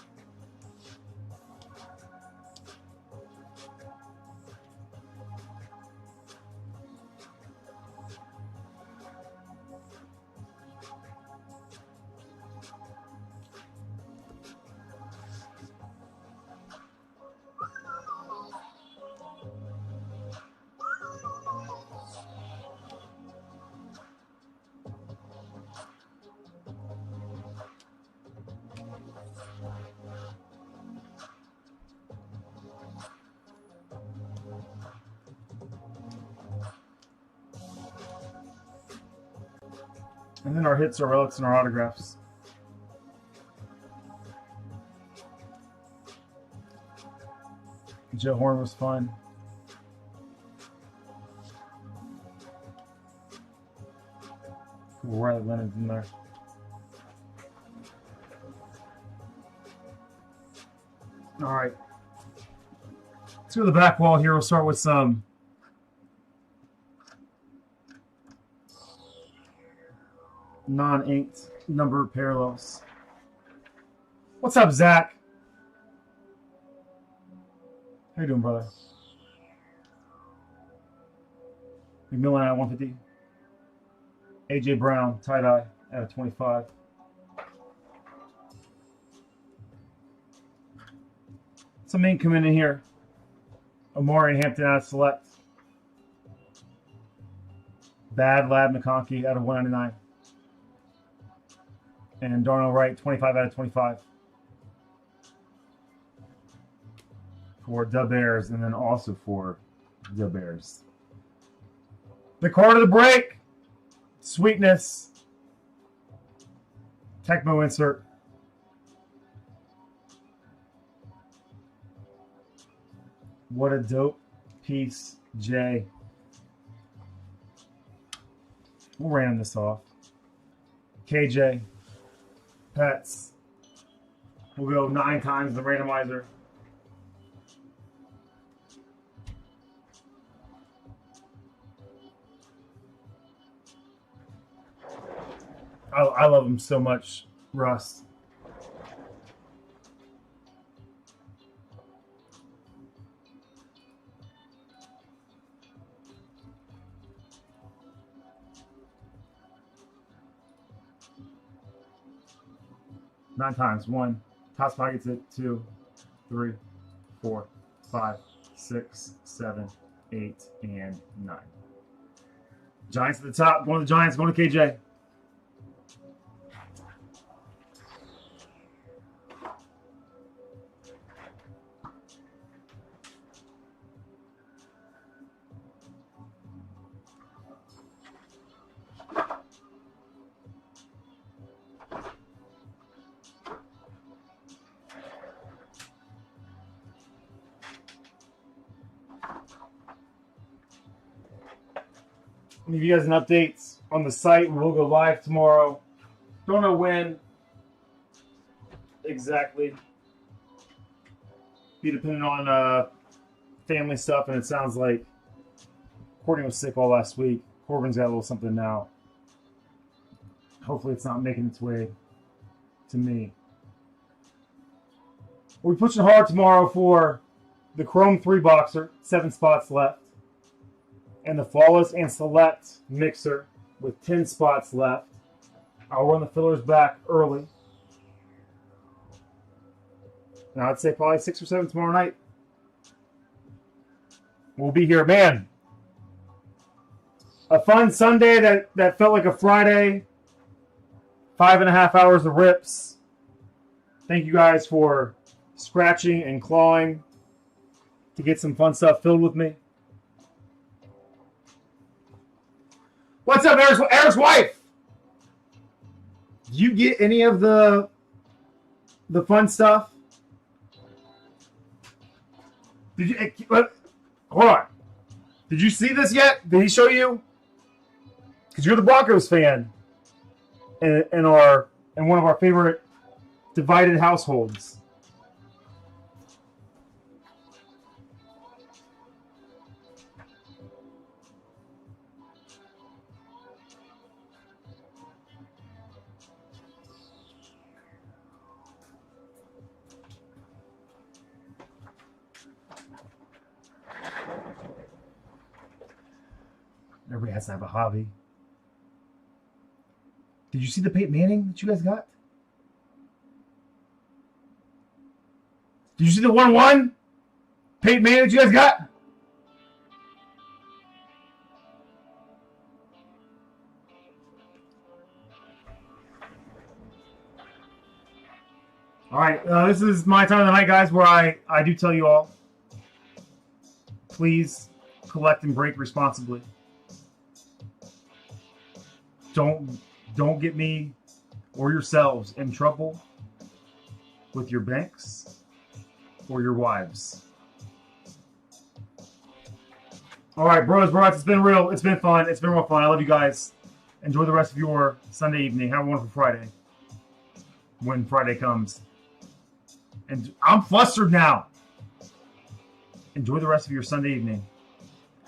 And then our hits, our relics, and our autographs. Joe Horn was fun. Cool, Riley Leonard's in there. All right. Let's go to the back wall here. We'll start with some non-inked number parallels. What's up, Zach? How you doing, brother? McMillan at 150. AJ Brown, tie-dye at a 25. Some ink coming in here. Amari Hampton out of select. Bad Lad McConkey out of 199. And Darnell Wright, 25 out of 25. For the Bears, and then also for the Bears. The card of the break. Sweetness. Tecmo insert. What a dope piece, Jay. We'll random this off. KJ. Pets. We'll go 9 times the randomizer. I love him so much, Russ. Nine times. 1. Toss pockets at 2, 3, 4, 5, 6, 7, 8, and 9. Giants at the top. Going to the Giants. Going to KJ. I'll give you guys an update on the site. We'll go live tomorrow. Don't know when exactly. Be depending on family stuff, and it sounds like Courtney was sick all last week. Corbin's got a little something now. Hopefully it's not making its way to me. We'll be pushing hard tomorrow for the Chrome 3 boxer, 7 spots left. And the Flawless and Select mixer with 10 spots left. I'll run the fillers back early. And I'd say probably 6 or 7 tomorrow night. We'll be here. Man, A fun Sunday that felt like a Friday. 5.5 hours of rips. Thank you guys for scratching and clawing to get some fun stuff filled with me. What's up, Eric's wife? Did you get any of the fun stuff? Did you hold on? Did you see this yet? Did he show you? Because you're the Broncos fan in one of our favorite divided households. Everybody has to have a hobby. Did you see the Peyton Manning that you guys got? Did you see the 1-1 Peyton Manning that you guys got? All right, this is my time of the night, guys, where I do tell you all, please collect and break responsibly. Don't get me or yourselves in trouble with your banks or your wives. All right, bros, it's been real. It's been fun. It's been real fun. I love you guys. Enjoy the rest of your Sunday evening. Have a wonderful Friday when Friday comes. And I'm flustered now. Enjoy the rest of your Sunday evening.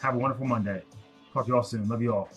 Have a wonderful Monday. Talk to you all soon. Love you all.